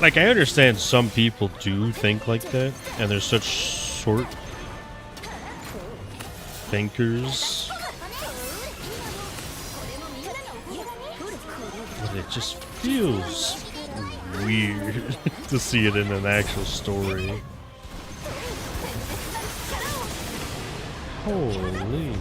Like, I understand some people do think like that, and they're such short thinkers. But it just feels weird to see it in an actual story. Holy.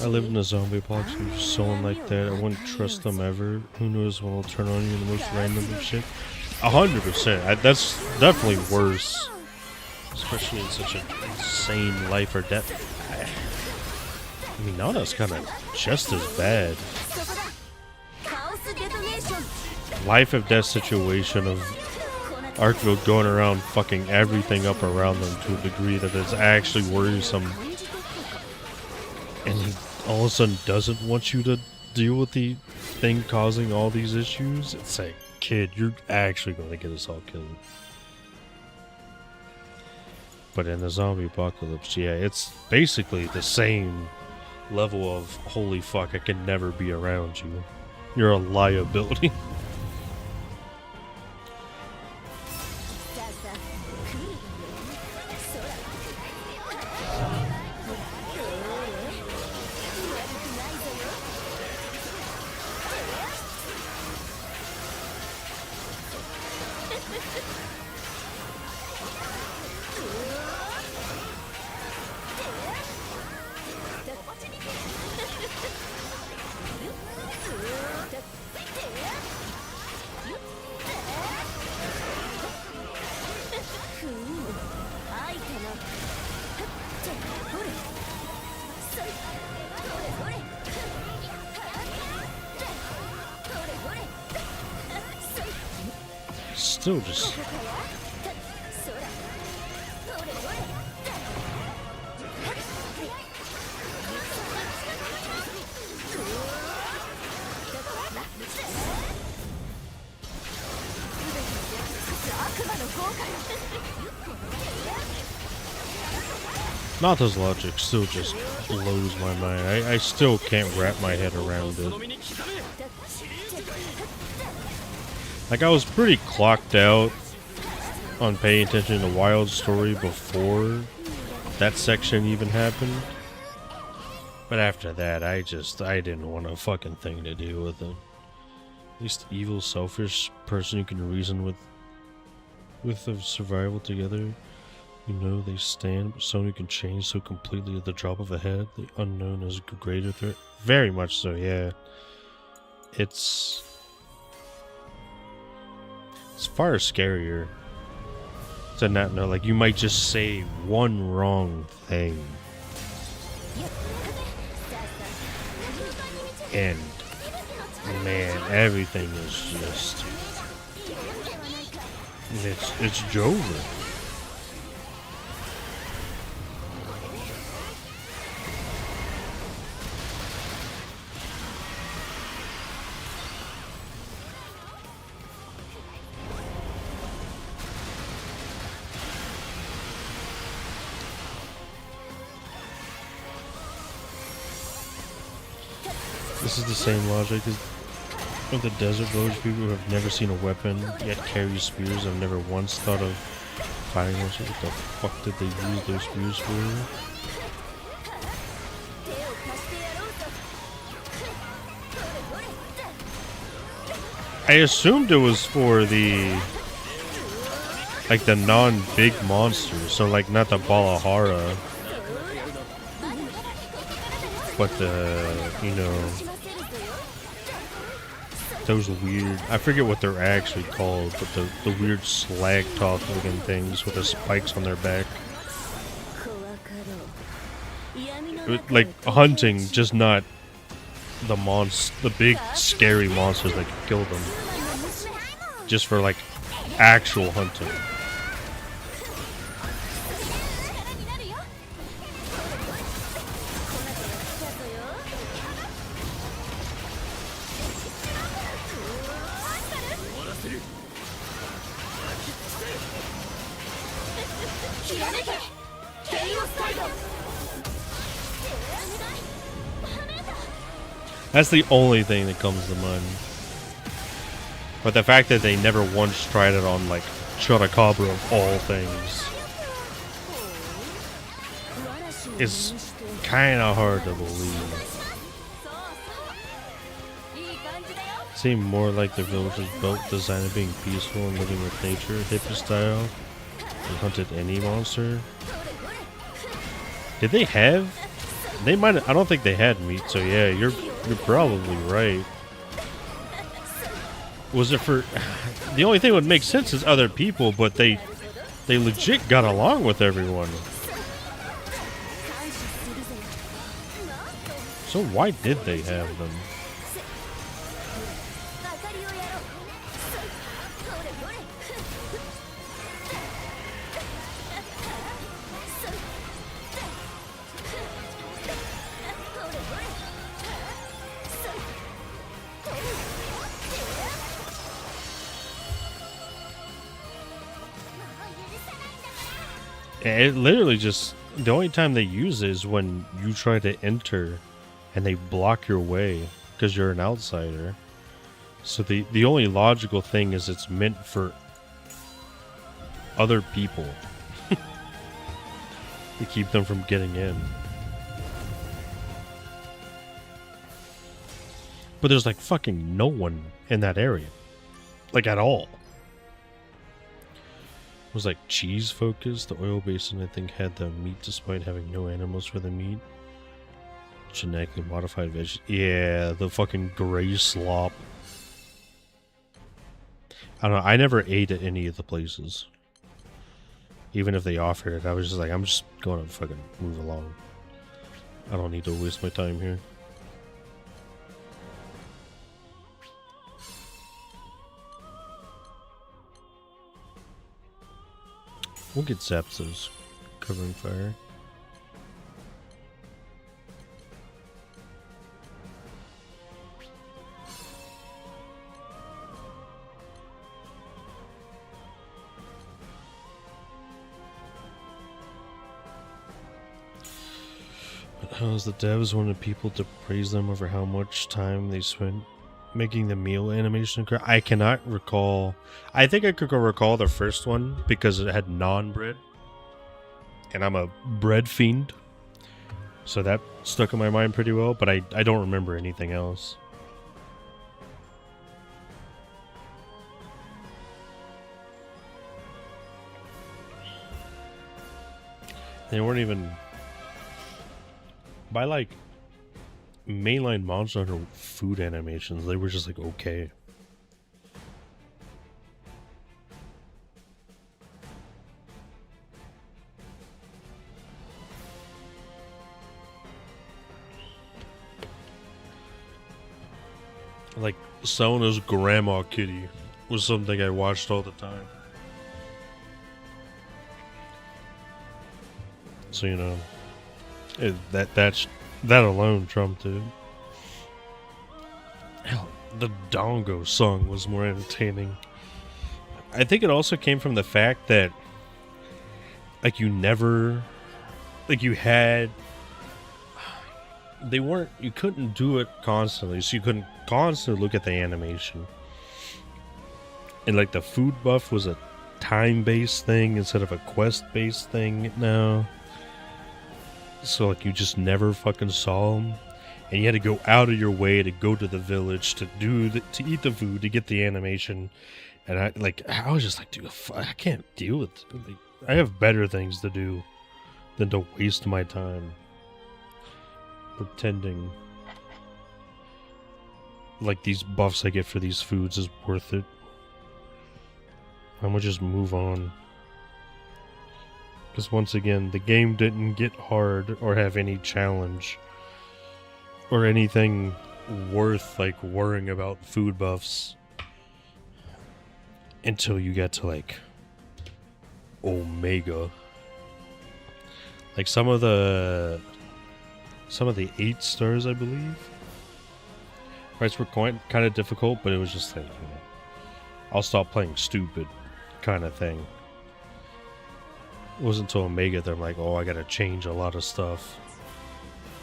I live in a zombie apocalypse with someone like that. I wouldn't trust them ever. Who knows when it'll turn on you in the most random of shit. 100%. That's definitely worse. Especially in such an insane life or death. I mean, Nana's kind of just as bad. Life or death situation of Arkville going around fucking everything up around them to a degree that is actually worrisome. And he all of a sudden doesn't want you to deal with the thing causing all these issues. It's like, kid, you're actually going to get us all killed. But in the zombie apocalypse, yeah, it's basically the same level of, holy fuck, I can never be around you. You're a liability. Still just. Nata's logic still just blows my mind. I still can't wrap my head around it. Like, I was pretty clocked out on paying attention to Wild Story before that section even happened. But after that, I didn't want a fucking thing to do with it. At least evil, selfish person who can reason with the survival together. You know they stand, but someone who can change so completely at the drop of a head. The unknown is a greater threat. Very much so, yeah. It's far scarier to not know. Like, you might just say one wrong thing, and man, everything is just it's over. This is the same logic as of the desert village people who have never seen a weapon, yet carry spears and have never once thought of firing one. What the fuck did they use those spears for? I assumed it was for the, like, the non-big monsters, so like not the Balahara, but the, you know, those weird, I forget what they're actually called, but the weird slag talk looking things with the spikes on their back. Like hunting, just not the big scary monsters that can kill them. Just for like actual hunting. That's the only thing that comes to mind. But the fact that they never once tried it on, like, Chotacabra of all things is kind of hard to believe. It seemed more like the village was built designed being peaceful and living with nature, hippie style. They hunted any monster. Did they have? They might. I don't think they had meat. So yeah, you're probably right. Was it for? The only thing that would make sense is other people, but they legit got along with everyone. So why did they have them? It literally just, the only time they use it is when you try to enter and they block your way because you're an outsider. So the only logical thing is it's meant for other people to keep them from getting in. But there's like fucking no one in that area. Like at all. It was like cheese focused. The oil basin, I think, had the meat despite having no animals for the meat. Genetically modified veg. Yeah, the fucking gray slop. I don't know. I never ate at any of the places. Even if they offered it, I was just like, I'm just going to fucking move along. I don't need to waste my time here. We'll get Zapdos covering fire. How's the devs wanted people to praise them over how much time they spent making the meal animation? I cannot recall. I think I could recall the first one because it had non-bread, and I'm a bread fiend, so that stuck in my mind pretty well. But I don't remember anything else. They weren't even by like mainline Monster Hunter food animations. They were just like okay. Like Sona's Grandma Kitty was something I watched all the time. So you know, that alone trumped it. Hell, the Dongo song was more entertaining. I think it also came from the fact that, like, you couldn't do it constantly, so you couldn't constantly look at the animation. And like the food buff was a time-based thing instead of a quest-based thing now. So like you just never fucking saw them, and you had to go out of your way to go to the village to eat the food to get the animation. And I was just like, dude, I can't deal with it. Like, I have better things to do than to waste my time pretending like these buffs I get for these foods is worth it. I'm gonna just move on. Because once again, the game didn't get hard or have any challenge or anything worth like worrying about food buffs until you get to like Omega. Like some of the 8 stars, I believe. Fights were kind of difficult, but it was just like, you know, I'll stop playing stupid kind of thing. It wasn't until Omega that I'm like, oh, I gotta change a lot of stuff.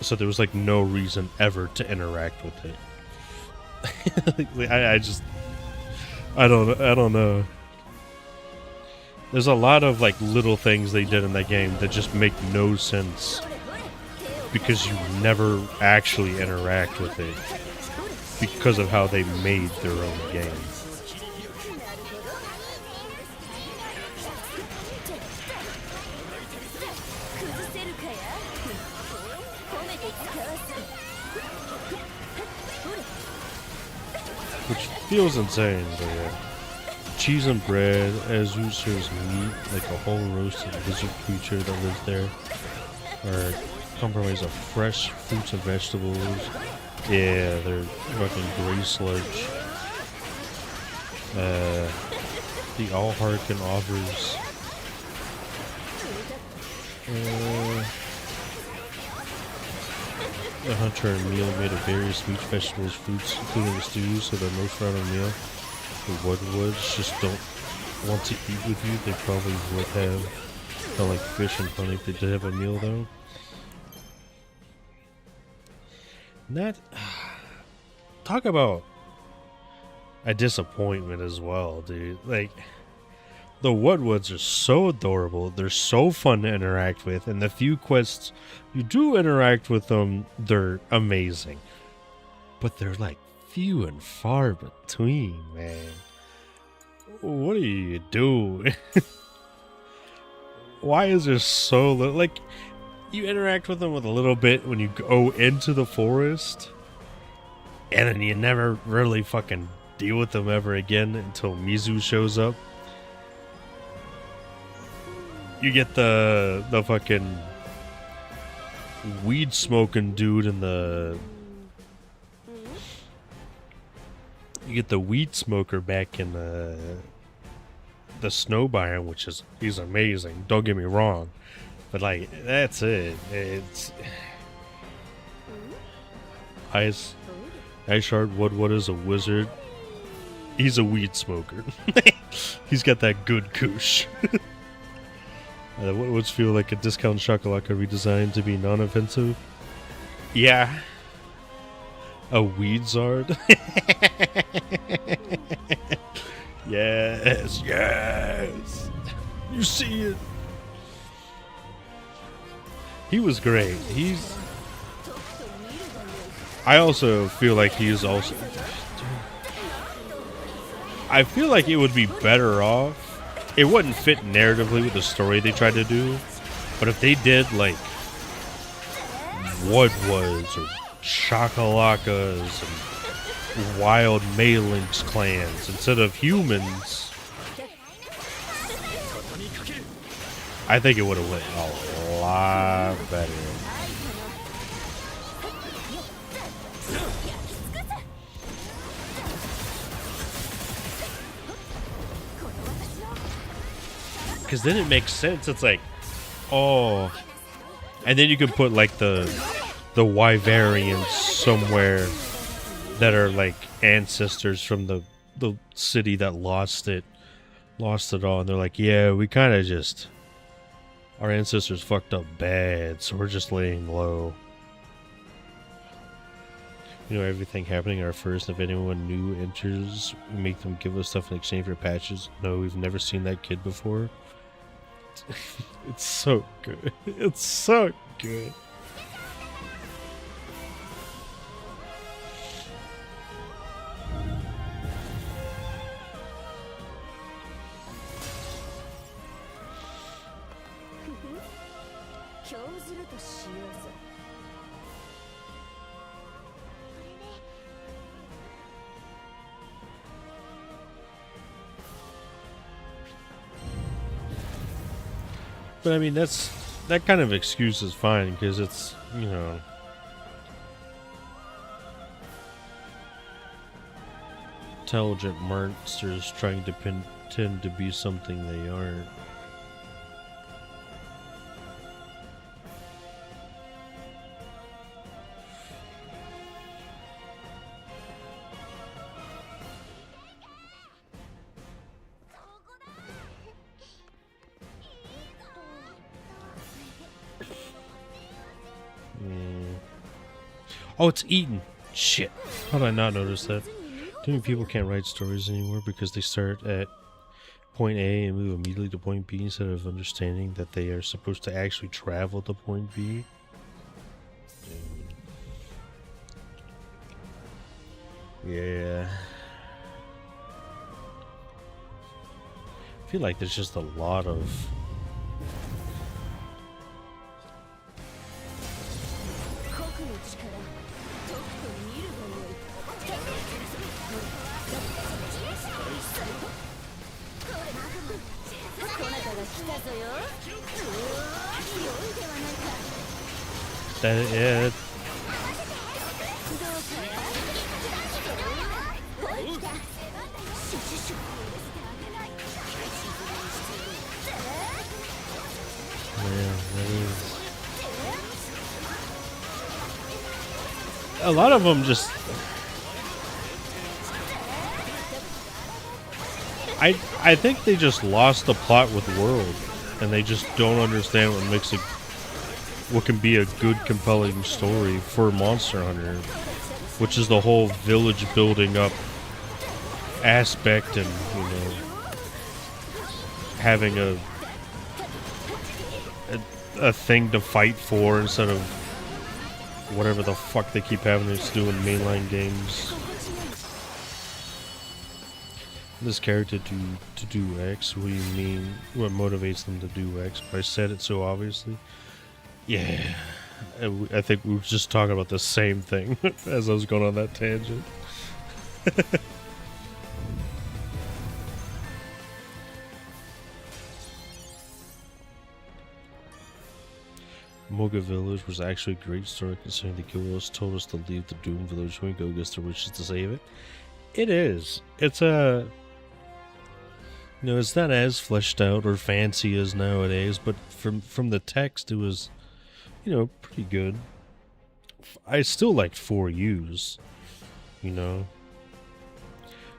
So there was like no reason ever to interact with it. I don't know. There's a lot of like little things they did in that game that just make no sense because you never actually interact with it because of how they made their own game. Which feels insane, but yeah. Cheese and bread, Azu serves meat, like a whole roasted lizard creature that lives there. Or compromise of fresh fruits and vegetables. Yeah, they're fucking gray sludge. The All Harkin offers a hunter and meal made of various meat, vegetables, fruits, including stews, so their most rounded meal. The Woodwoods just don't want to eat with you. They probably would have. Not like fish and honey if they did have a meal though. Not talk about a disappointment as well, dude. Like the Woodwoods are so adorable. They're so fun to interact with, and the few quests you do interact with them, they're amazing. But they're like few and far between, man. What are you doing? Why is there so little? Like, you interact with them with a little bit when you go into the forest, and then you never really fucking deal with them ever again until Mizu shows up. You get the fucking weed smoking dude in the... You get the weed smoker back in the snow biome, which is amazing. Don't get me wrong, but like that's it. It's Ice Shard. What is a wizard? He's a weed smoker. He's got that good kush. What's feel like a discount shakalaka redesigned to be non-offensive? Yeah. A weed zard? Yes, yes. You see it. He was great. I also feel like he is also... I feel like it would be better off. It wouldn't fit narratively with the story they tried to do. But if they did like What Was or Shakalakas and Wild Malinx clans instead of humans, I think it would have went a lot better. Because then it makes sense. It's like, oh, and then you can put like the Wyverians somewhere that are like ancestors from the city that lost it all, and they're like, yeah, we kind of just, our ancestors fucked up bad, so we're just laying low. You know, everything happening our first. If anyone new enters, we make them give us stuff in exchange for patches. No, we've never seen that kid before. It's so good. It's so good. But I mean, that kind of excuse is fine because it's, you know, intelligent monsters trying to pretend to be something they aren't. Oh, it's eaten. Shit. How did I not notice that? Too many people can't write stories anymore because they start at point A and move immediately to point B instead of understanding that they are supposed to actually travel to point B. Yeah. I feel like there's just a lot of... yeah. A lot of them just... I think they just lost the plot with World, and they just don't understand what makes it, what can be a good, compelling story for Monster Hunter, which is the whole village building up aspect, and you know, having a thing to fight for instead of whatever the fuck they keep having us do in mainline games. This character to do X. What do you mean? What motivates them to do X? I said it so obviously. Yeah, I think we were just talking about the same thing as I was going on that tangent. Moga Village was actually a great story considering the Guilds told us to leave the Doom Village and go against the riches to save it. It is. It's a... You know, it's not as fleshed out or fancy as nowadays, but from the text, it was, you know, pretty good. I still liked 4U's, you know.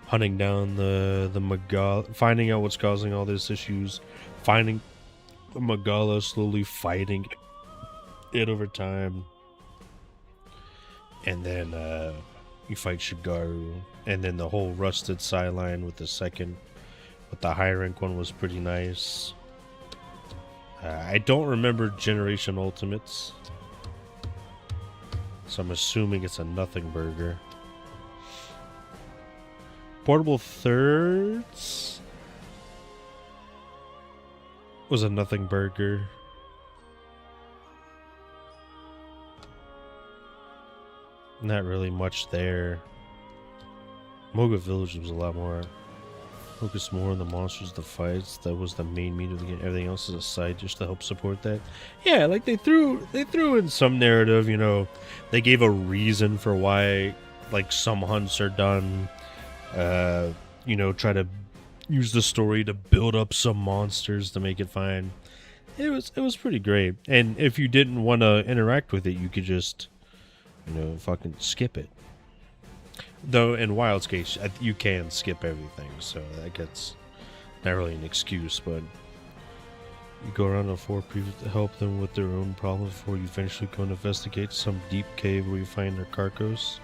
Hunting down the Magala, finding out what's causing all these issues, finding the Magala, slowly fighting it over time, and then you fight Shigaru, and then the whole rusted sideline with the second, with the high rank one was pretty nice. I don't remember Generation Ultimates, so I'm assuming it's a nothing burger. Portable Thirds was a nothing burger. Not really much there. Moga Village was a lot more. Focus more on the monsters, the fights. That was the main meat of the game. Everything else is a side just to help support that. Yeah, like they threw in some narrative. You know, they gave a reason for why like some hunts are done. You know, try to use the story to build up some monsters to make it fine. It was pretty great. And if you didn't want to interact with it, you could just, you know, fucking skip it. Though in Wild's case, you can skip everything, so that gets not really an excuse, but you go around on 4 people to help them with their own problems before you eventually go and investigate some deep cave where you find their carcass.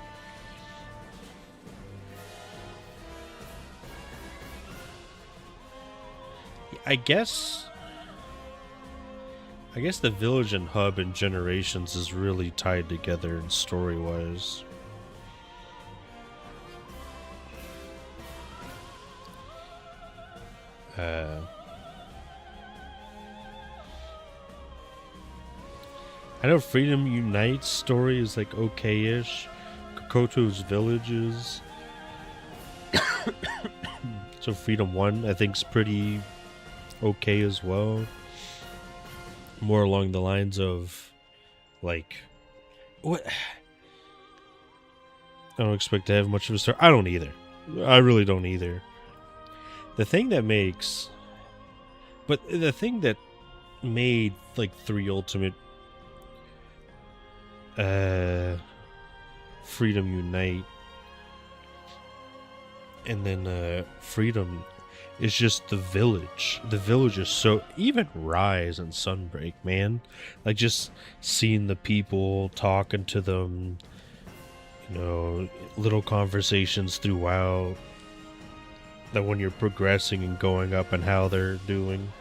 I guess the village and hub and Generations is really tied together in story-wise. I know Freedom Unite's story is like okay-ish. Kokoto's Villages. So Freedom 1 I think's pretty okay as well. More along the lines of like what I don't expect to have much of a story. I don't either. I really don't either. The thing that made like 3 Ultimate Freedom Unite and then Freedom is just the village. The village is so, even Rise and Sunbreak, man, like just seeing the people, talking to them, you know, little conversations throughout, that when you're progressing and going up and how they're doing,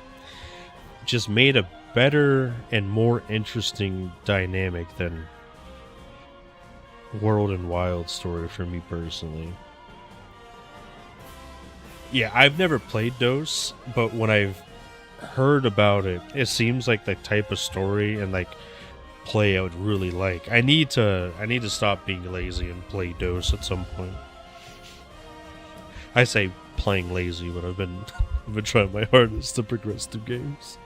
just made a better and more interesting dynamic than World and Wild story for me personally. Yeah, I've never played those, but when I've heard about it, it seems like the type of story and like play I would really like. I need to stop being lazy and play DOS at some point. I say playing lazy, but I've been trying my hardest to progress through games.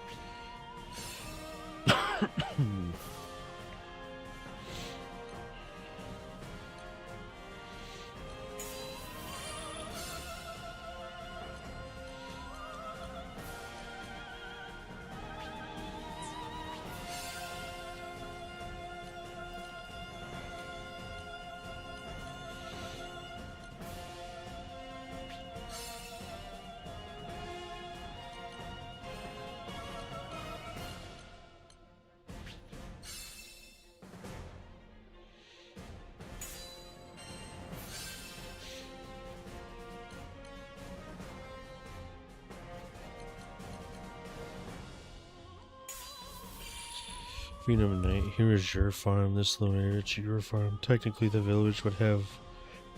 Freedom Night, here is your farm, this little area, it's your farm. Technically the village would have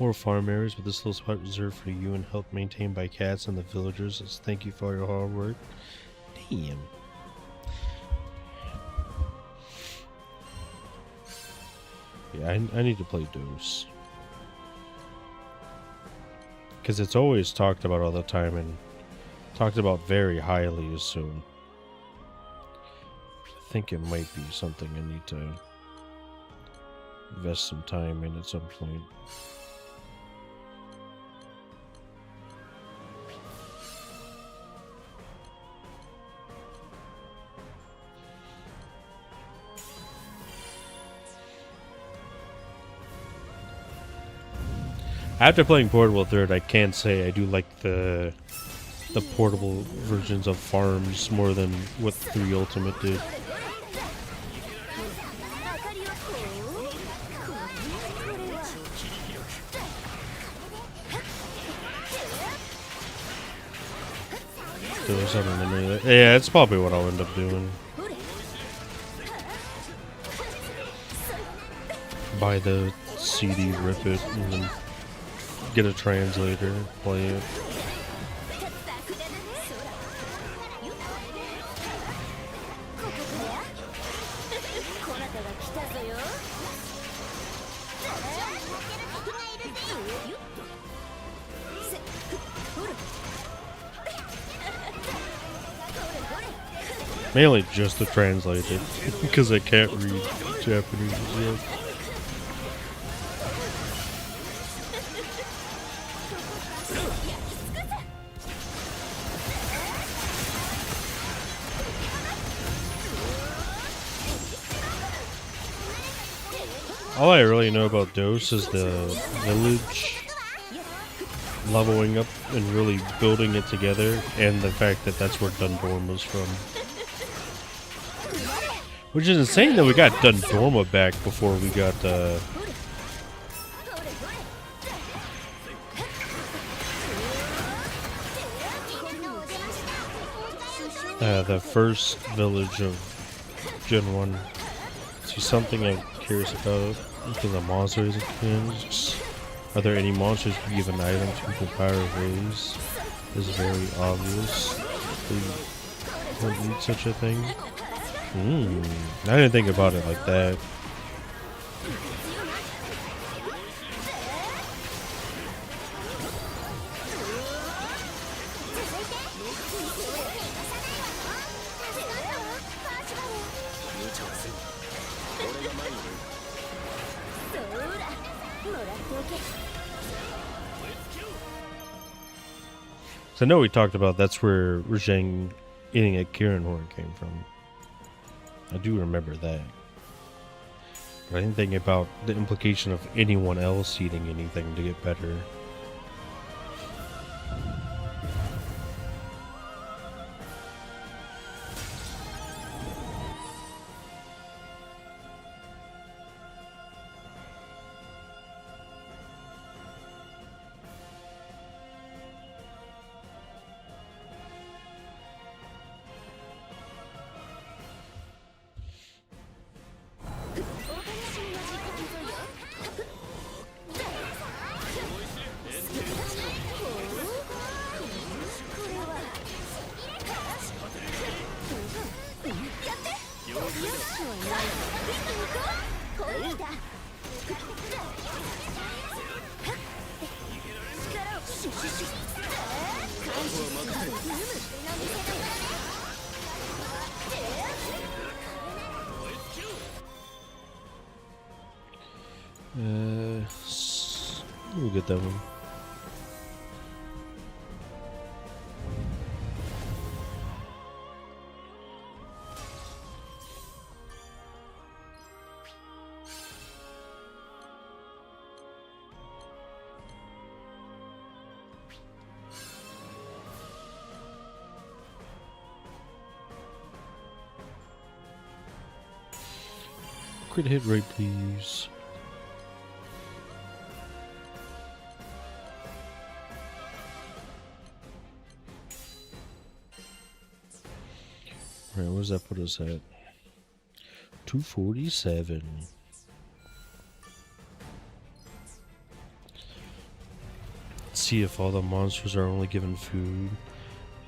more farm areas, but this little spot reserved for you and helped maintained by cats and the villagers. As thank you for all your hard work. Damn. Yeah, I need to play DOS. Because it's always talked about all the time and talked about very highly, so I think it might be something I need to invest some time in at some point. After playing Portable Third, I can say I do like the portable versions of farms more than what 3 Ultimate did. There something in there. Yeah, it's probably what I'll end up doing. Buy the CD, rip it, and then get a translator, play it. Mainly just to translate it, because I can't read Japanese yet. All I really know about Dose is the village leveling up and really building it together, and the fact that that's where Dundorm was from. Which is insane that we got Dundorma back before we got the first village of Gen 1. See, something I'm curious about because the monsters again. Are there any monsters who give an item to the power of raise? Is very obvious. They don't need such a thing. I didn't think about it like that. So I know we talked about that's where Rajang eating a Kirin horn came from. I do remember that. But I didn't think about the implication of anyone else eating anything to get better. We'll get that one. Crit hit rate, please. Alright, where does that put us at? 247. Let's see if all the monsters are only given food.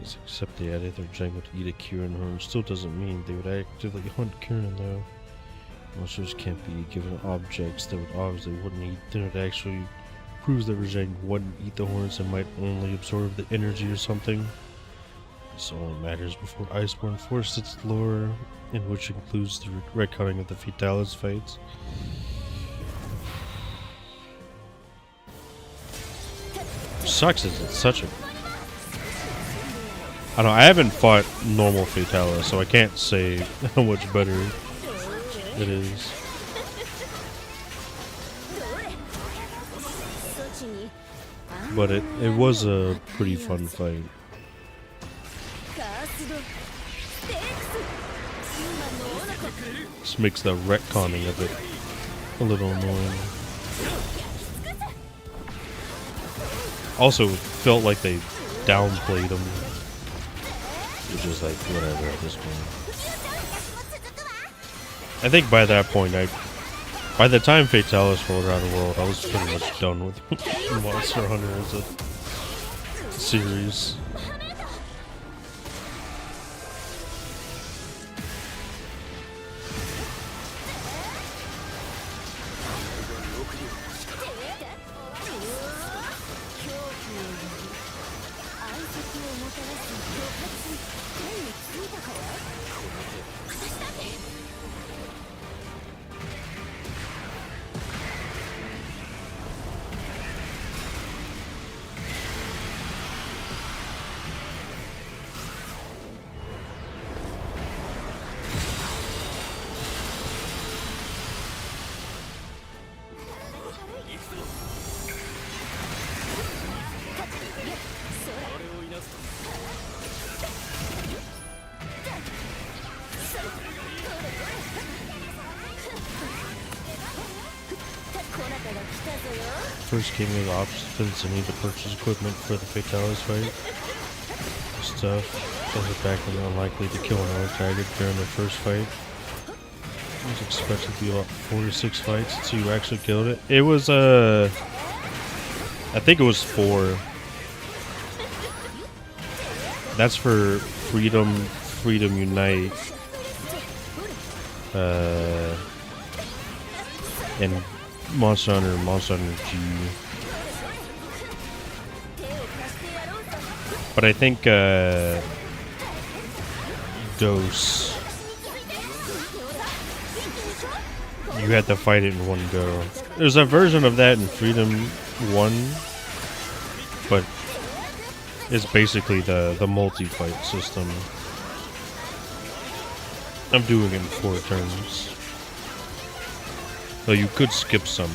Except they added their jungle to eat a Kirin horn. Still doesn't mean they would actively hunt Kirin though. Monsters can't be given objects that would obviously wouldn't eat. Then it actually proves that Rajang wouldn't eat the horns and might only absorb the energy or something. This only matters before Iceborne forced its lore, in which includes the retconning of the Fatalis fights. Sucks is it's such a... I don't know, I haven't fought normal Fatalis, so I can't say how much better it is. But it was a pretty fun fight. Just makes the retconning of it a little annoying. Also, felt like they downplayed him. Which is like, whatever at this point. I think by that point, by the time Fatalis rolled around the world, I was pretty much done with Monster Hunter as a series. First game of options and need to purchase equipment for the Fatalis fight. Stuff as a background unlikely to kill another target during the first fight. It was expected to be about 4 to 6 fights until you actually killed it. It was I think it was 4. That's for Freedom Unite. And Monster Hunter G. But I think Dose, you had to fight it in one go. There's a version of that in Freedom 1, but it's basically the multi-fight system. I'm doing it in 4 turns. Though you could skip some.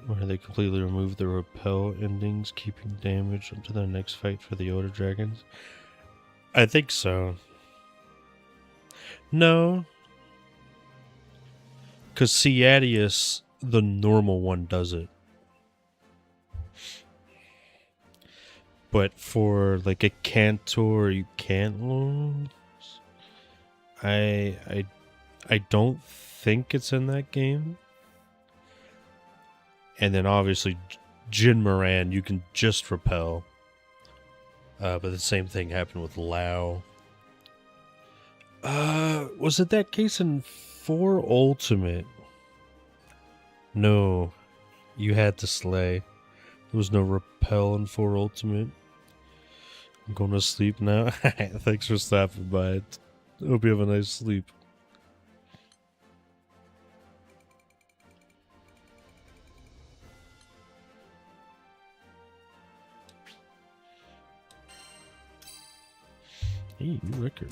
Where they completely remove the repel endings, keeping damage up to the next fight for the older dragons? I think so. No. Because Ciadius, the normal one, does it. But for like a Cantor, you can't lose. I don't think it's in that game. And then obviously Jin Moran, you can just repel. But the same thing happened with Lao. Was it that case in 4 Ultimate? No. You had to slay. There was no repel in 4 Ultimate. I'm going to sleep now. Thanks for stopping by. Hope you have a nice sleep. Hey, new record.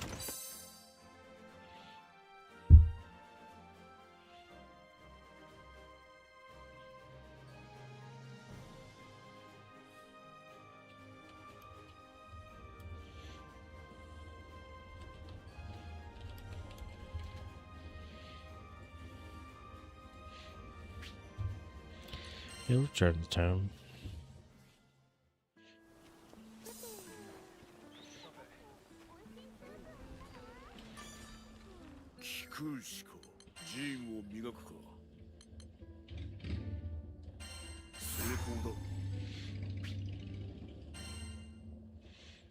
Yeah, we'll return to town.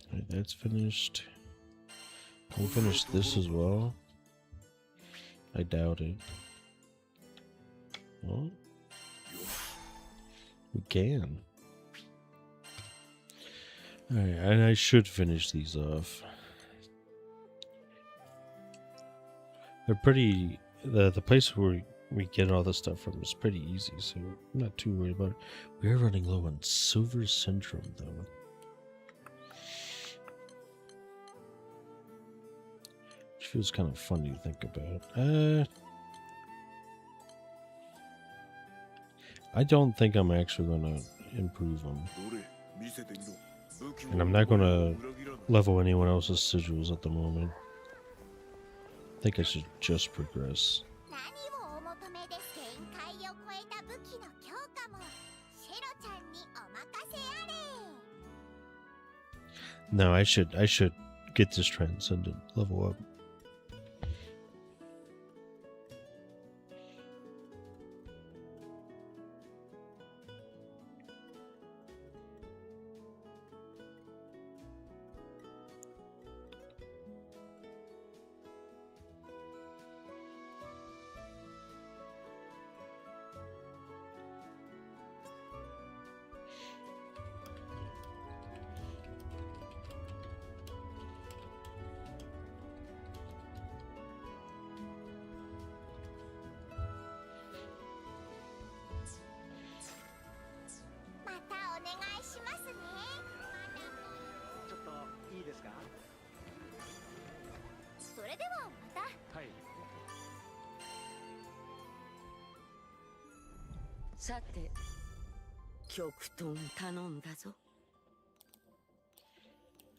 Alright, that's finished. We'll finish this as well. I doubt it. Well, we can. Alright, and I should finish these off. They're pretty... The place where we get all this stuff from is pretty easy, so I'm not too worried about it. We are running low on Silver Syndrome, though. Which feels kind of funny to think about. I don't think I'm actually going to improve them. And I'm not going to level anyone else's sigils at the moment. I think I should just progress. No, I should get this transcendent level up.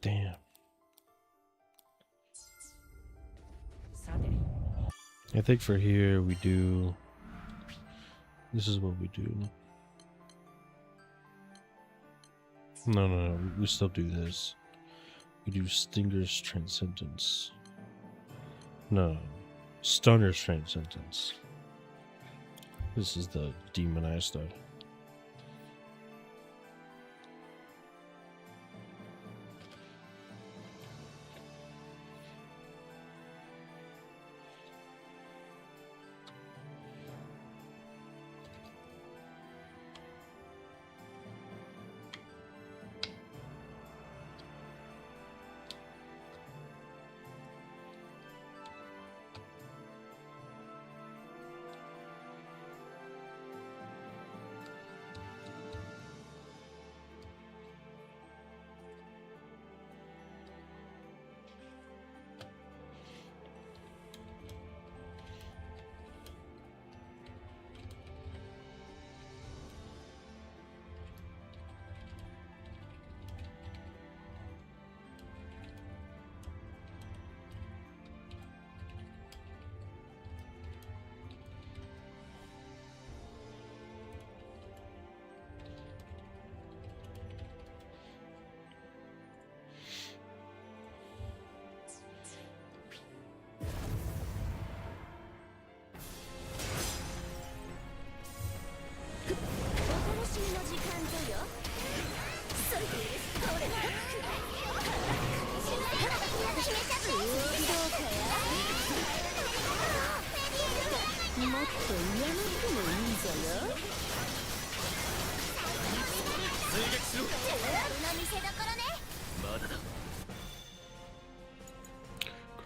Damn. I think for here we do... This is what we do. No, we still do this. We do Stinger's Transcendence. No, Stunner's Transcendence. This is the demonized stuff.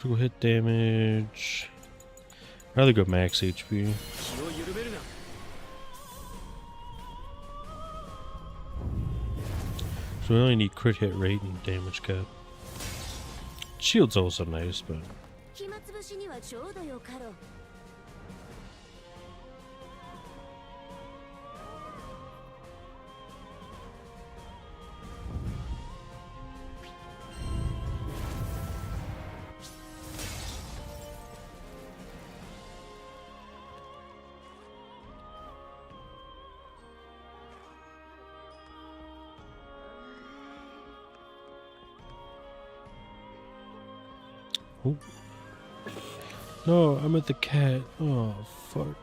Critical hit damage. I'd rather go max HP. So we only need crit hit rate and damage cap. Shield's also nice, but... Oh. No, I'm at the cat. Oh, fuck.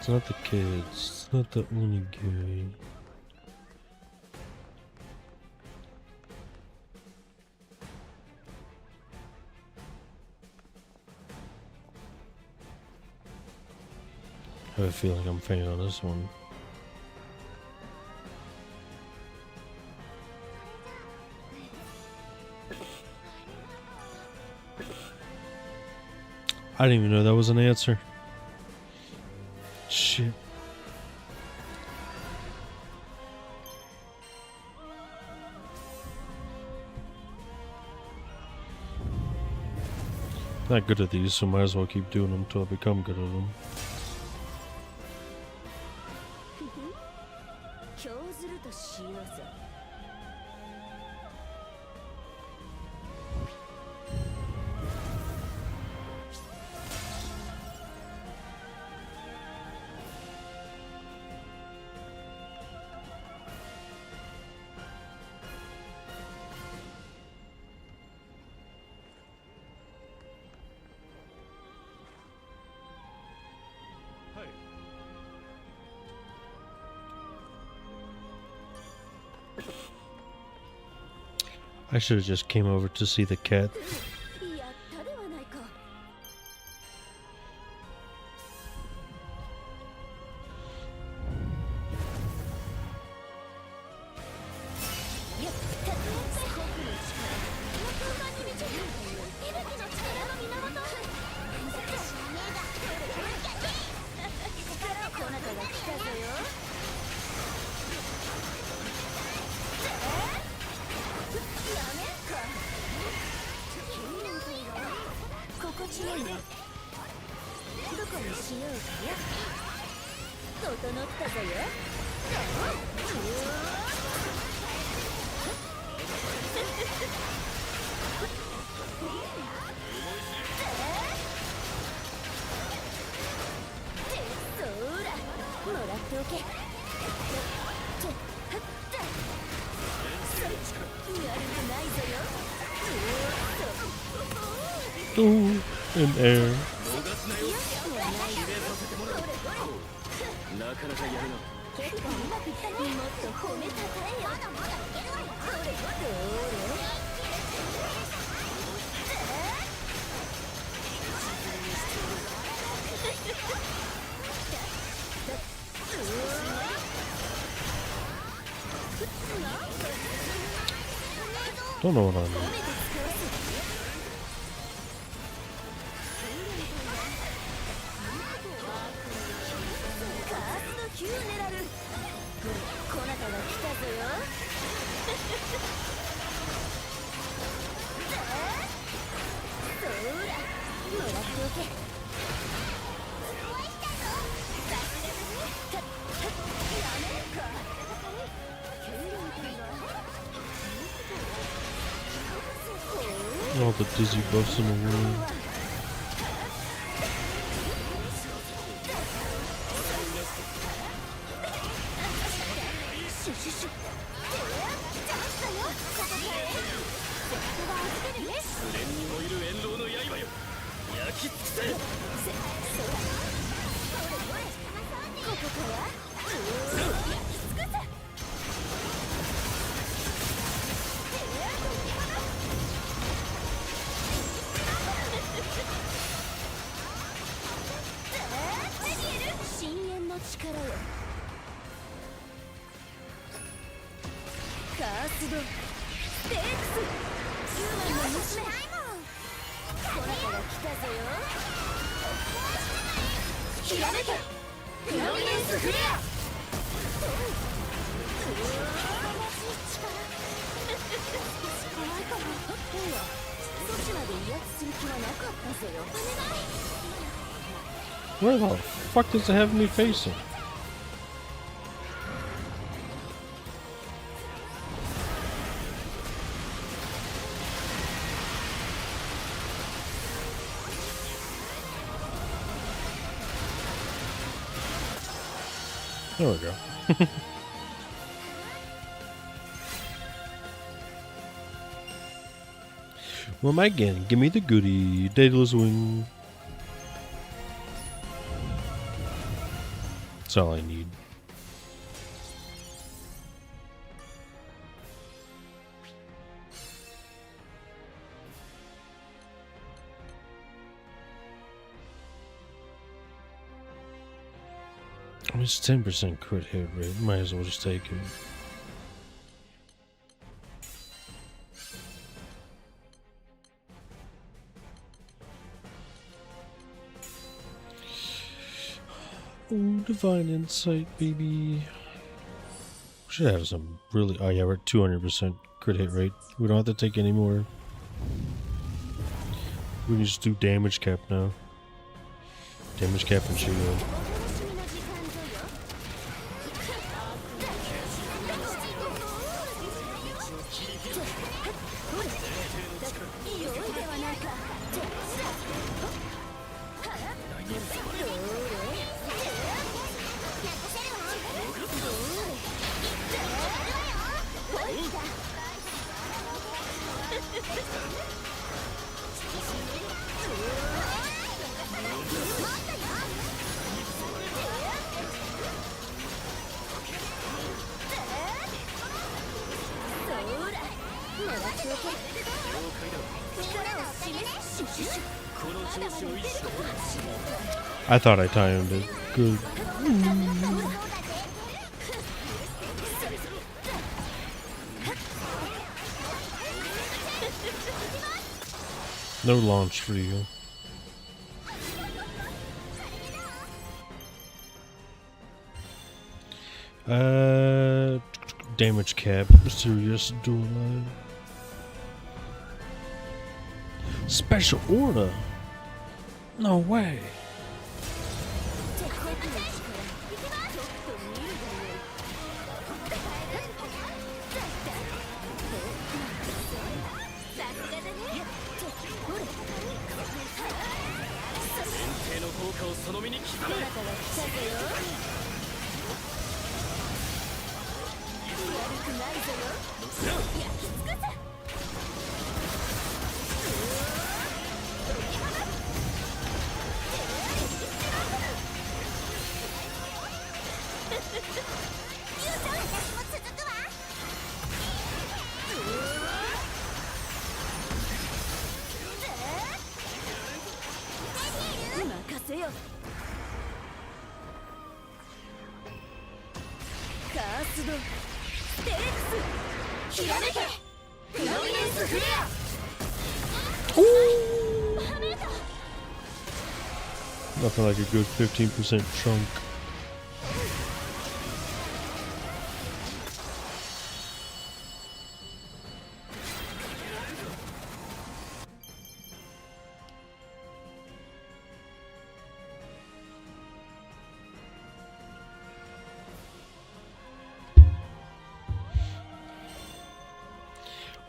It's not the kids. It's not the onigiri. I have a feeling I'm failing on this one. I didn't even know that was an answer. Shit. Not good at these, so might as well keep doing them until I become good at them. I should have just came over to see the cat. Ooh, in air. Don't know what I mean. All the dizzy buffs in the world. Where the fuck does it have me facing? There we go. What am I getting? Give me the goodie. Daedalus wing. That's all I need. I mean, it's 10% crit hit rate. Might as well just take it. Oh, divine insight, baby. Should have some really. Oh, yeah, we're at 200% crit hit rate. We don't have to take any more. We can just do damage cap now. Damage cap and shield. I thought I timed it. Good. No launch for you. Damage cap. Mysterious dual line. Special order. No way. Nothing like a good 15% chunk.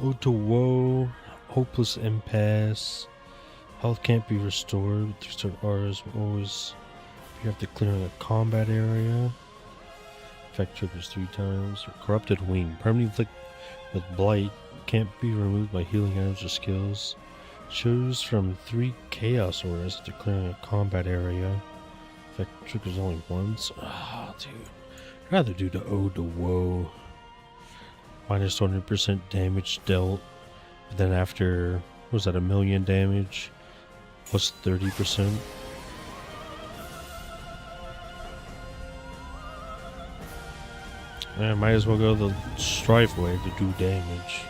Ode to Woe, Hopeless Impasse. Health can't be restored. 3-star auras will always be after clearing a combat area. Effect triggers 3 times. Corrupted Wing. Permanently inflict with Blight. Can't be removed by healing items or skills. Choose from 3 Chaos auras after clearing a combat area. Effect triggers only once. Ah, oh, dude. I'd rather do the Ode to Woe. Minus 100% damage dealt. But then after, what was that, 1,000,000 damage? Plus 30%. I might as well go the Strife way to do damage.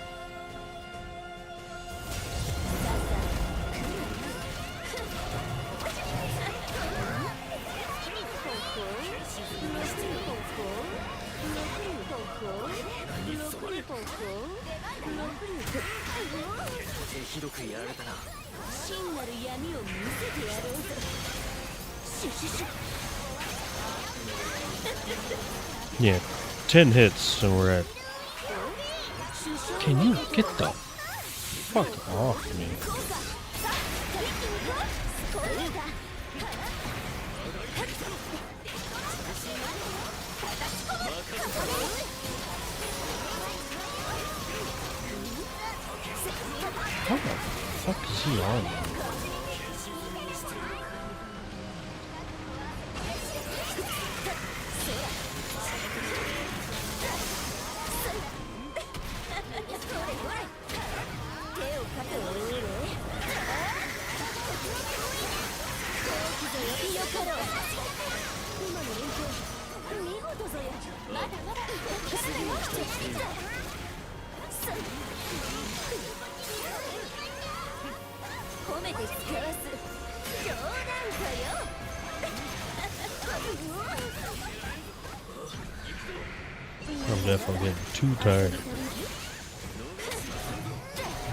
Yeah, 10 hits and we're at... Can you get the fuck off me? How the fuck is he on me? 褒めて使わす冗談かよ。I'm definitely getting too tired.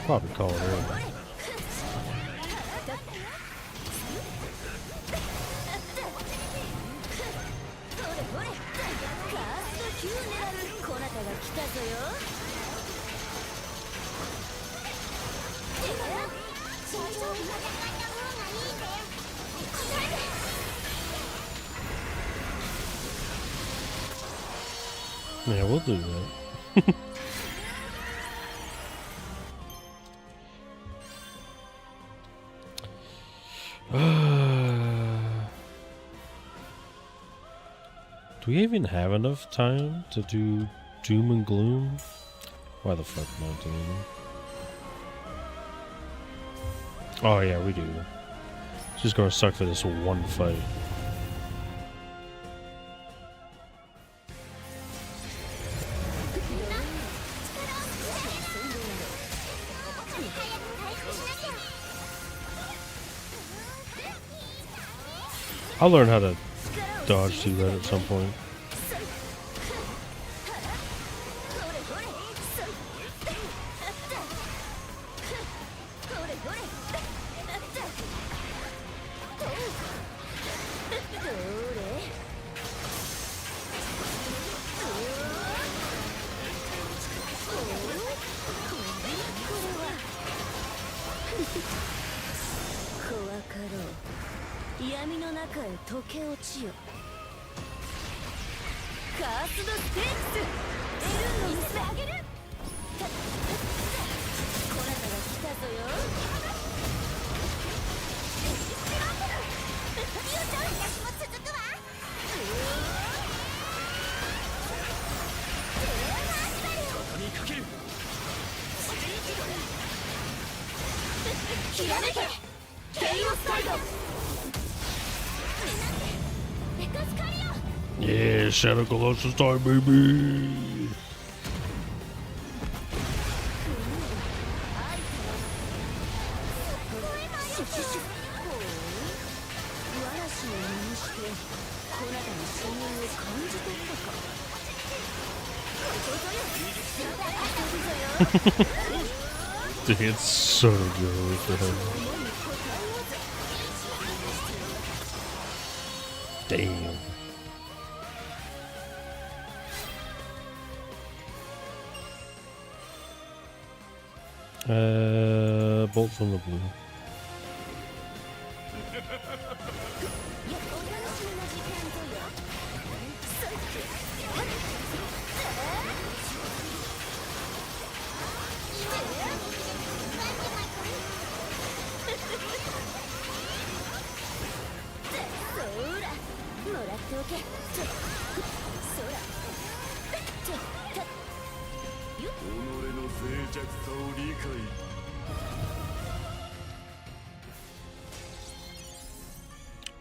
Probably call it early. こなたが来たぞよ。社長戦った方がいいね。Yeah, we'll do that. Do we even have enough time to do Doom and Gloom? Why the fuck am I doing it? Oh yeah, we do. It's just gonna suck for this one fight. I'll learn how to dodge through that at some point. Yeah, Shadow Colossus time, baby! Dude, it's so good for him. Damn. Bolt from the blue.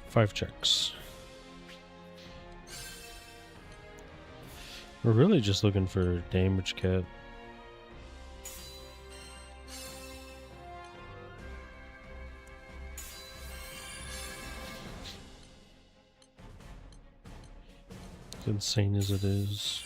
Five checks. We're really just looking for damage cat. As insane as it is.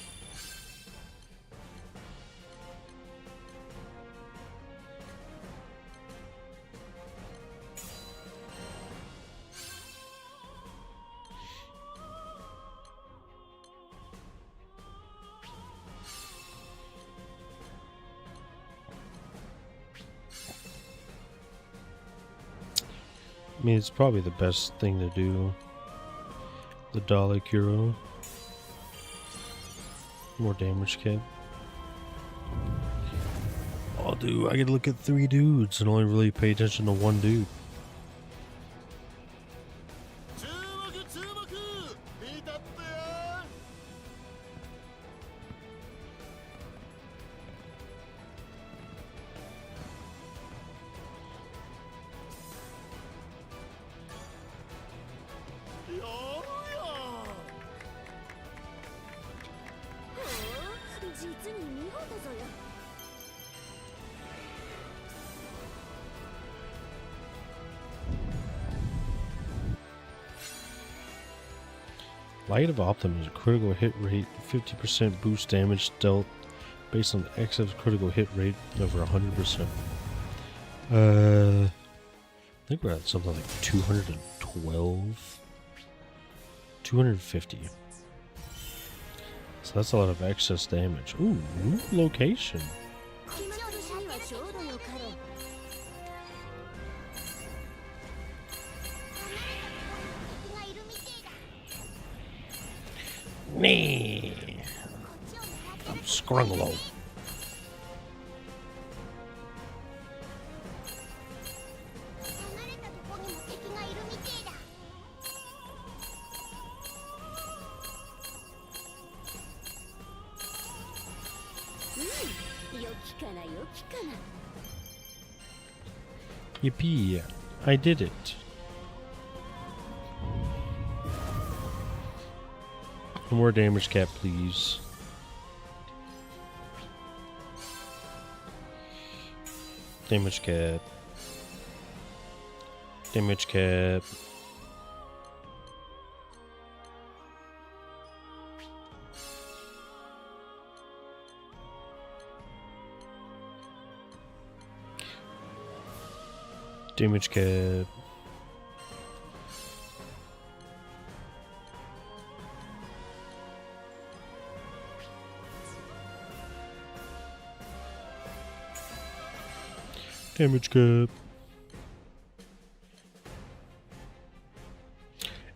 I mean, it's probably the best thing to do. The Dolly Kuro. More damage kit. Oh, dude, I could look at 3 dudes and only really pay attention to one dude. Light of Optimism, critical hit rate, 50% boost damage stealth based on the excess critical hit rate over 100%. I think we're at something like 212, 250. So that's a lot of excess damage. Ooh, new location. Nee. I'm Scrunglo. Yippee, I did it. One more damage cap, please. Damage cap. Damage cap. Damage cap. Damage cap.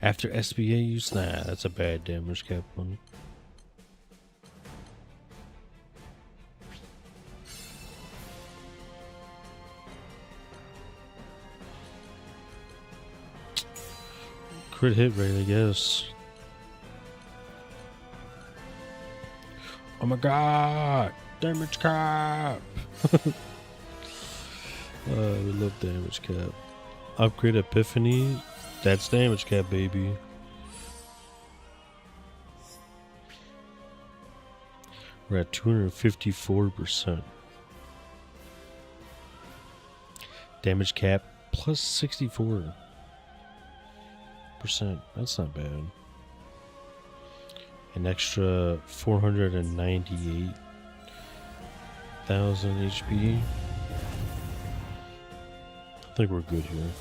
After SBA use? Nah, that's a bad damage cap one. Crit hit rate, I guess. Oh my god! Damage cap! We love damage cap. Upgrade Epiphany. That's damage cap, baby. We're at 254%. Damage cap plus 64%. That's not bad. An extra 498,000 HP. I think we're good here.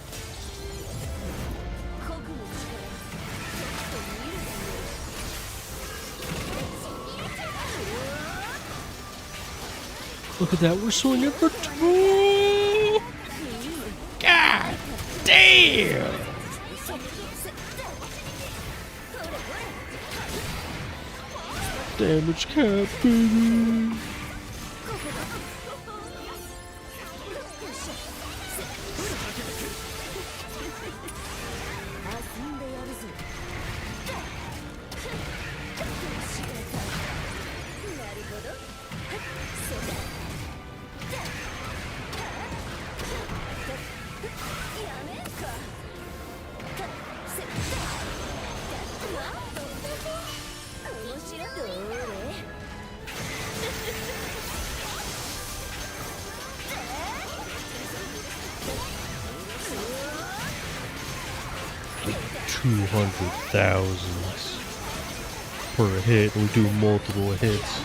Look at that, we're swinging for 2! God damn! Damage cap, baby! $200,000 per hit. We do multiple hits.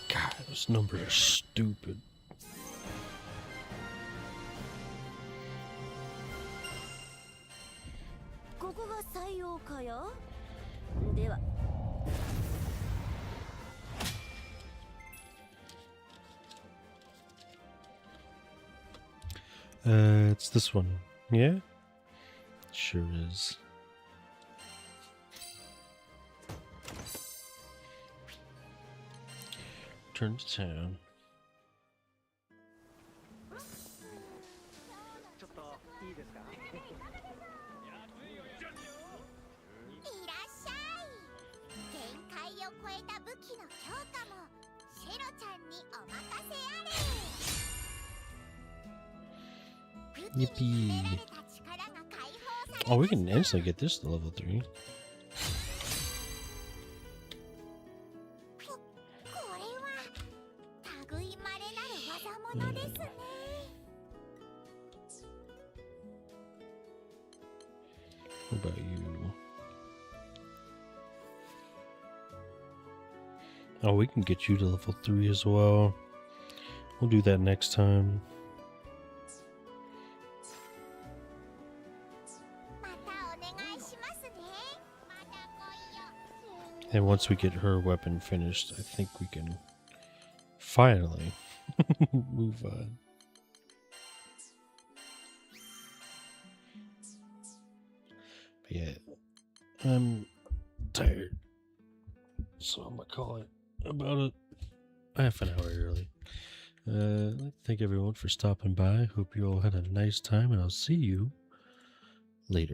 God, those numbers are stupid. It's this one. Yeah? Sure is. Turn to town. Yippee. Oh, we can instantly get this to level 3. What about you? Oh, we can get you to level 3 as well. We'll do that next time. And once we get her weapon finished, I think we can finally move on. But yeah, I'm tired, so I'm gonna call it about half an hour early. Thank everyone for stopping by. Hope you all had a nice time, and I'll see you later.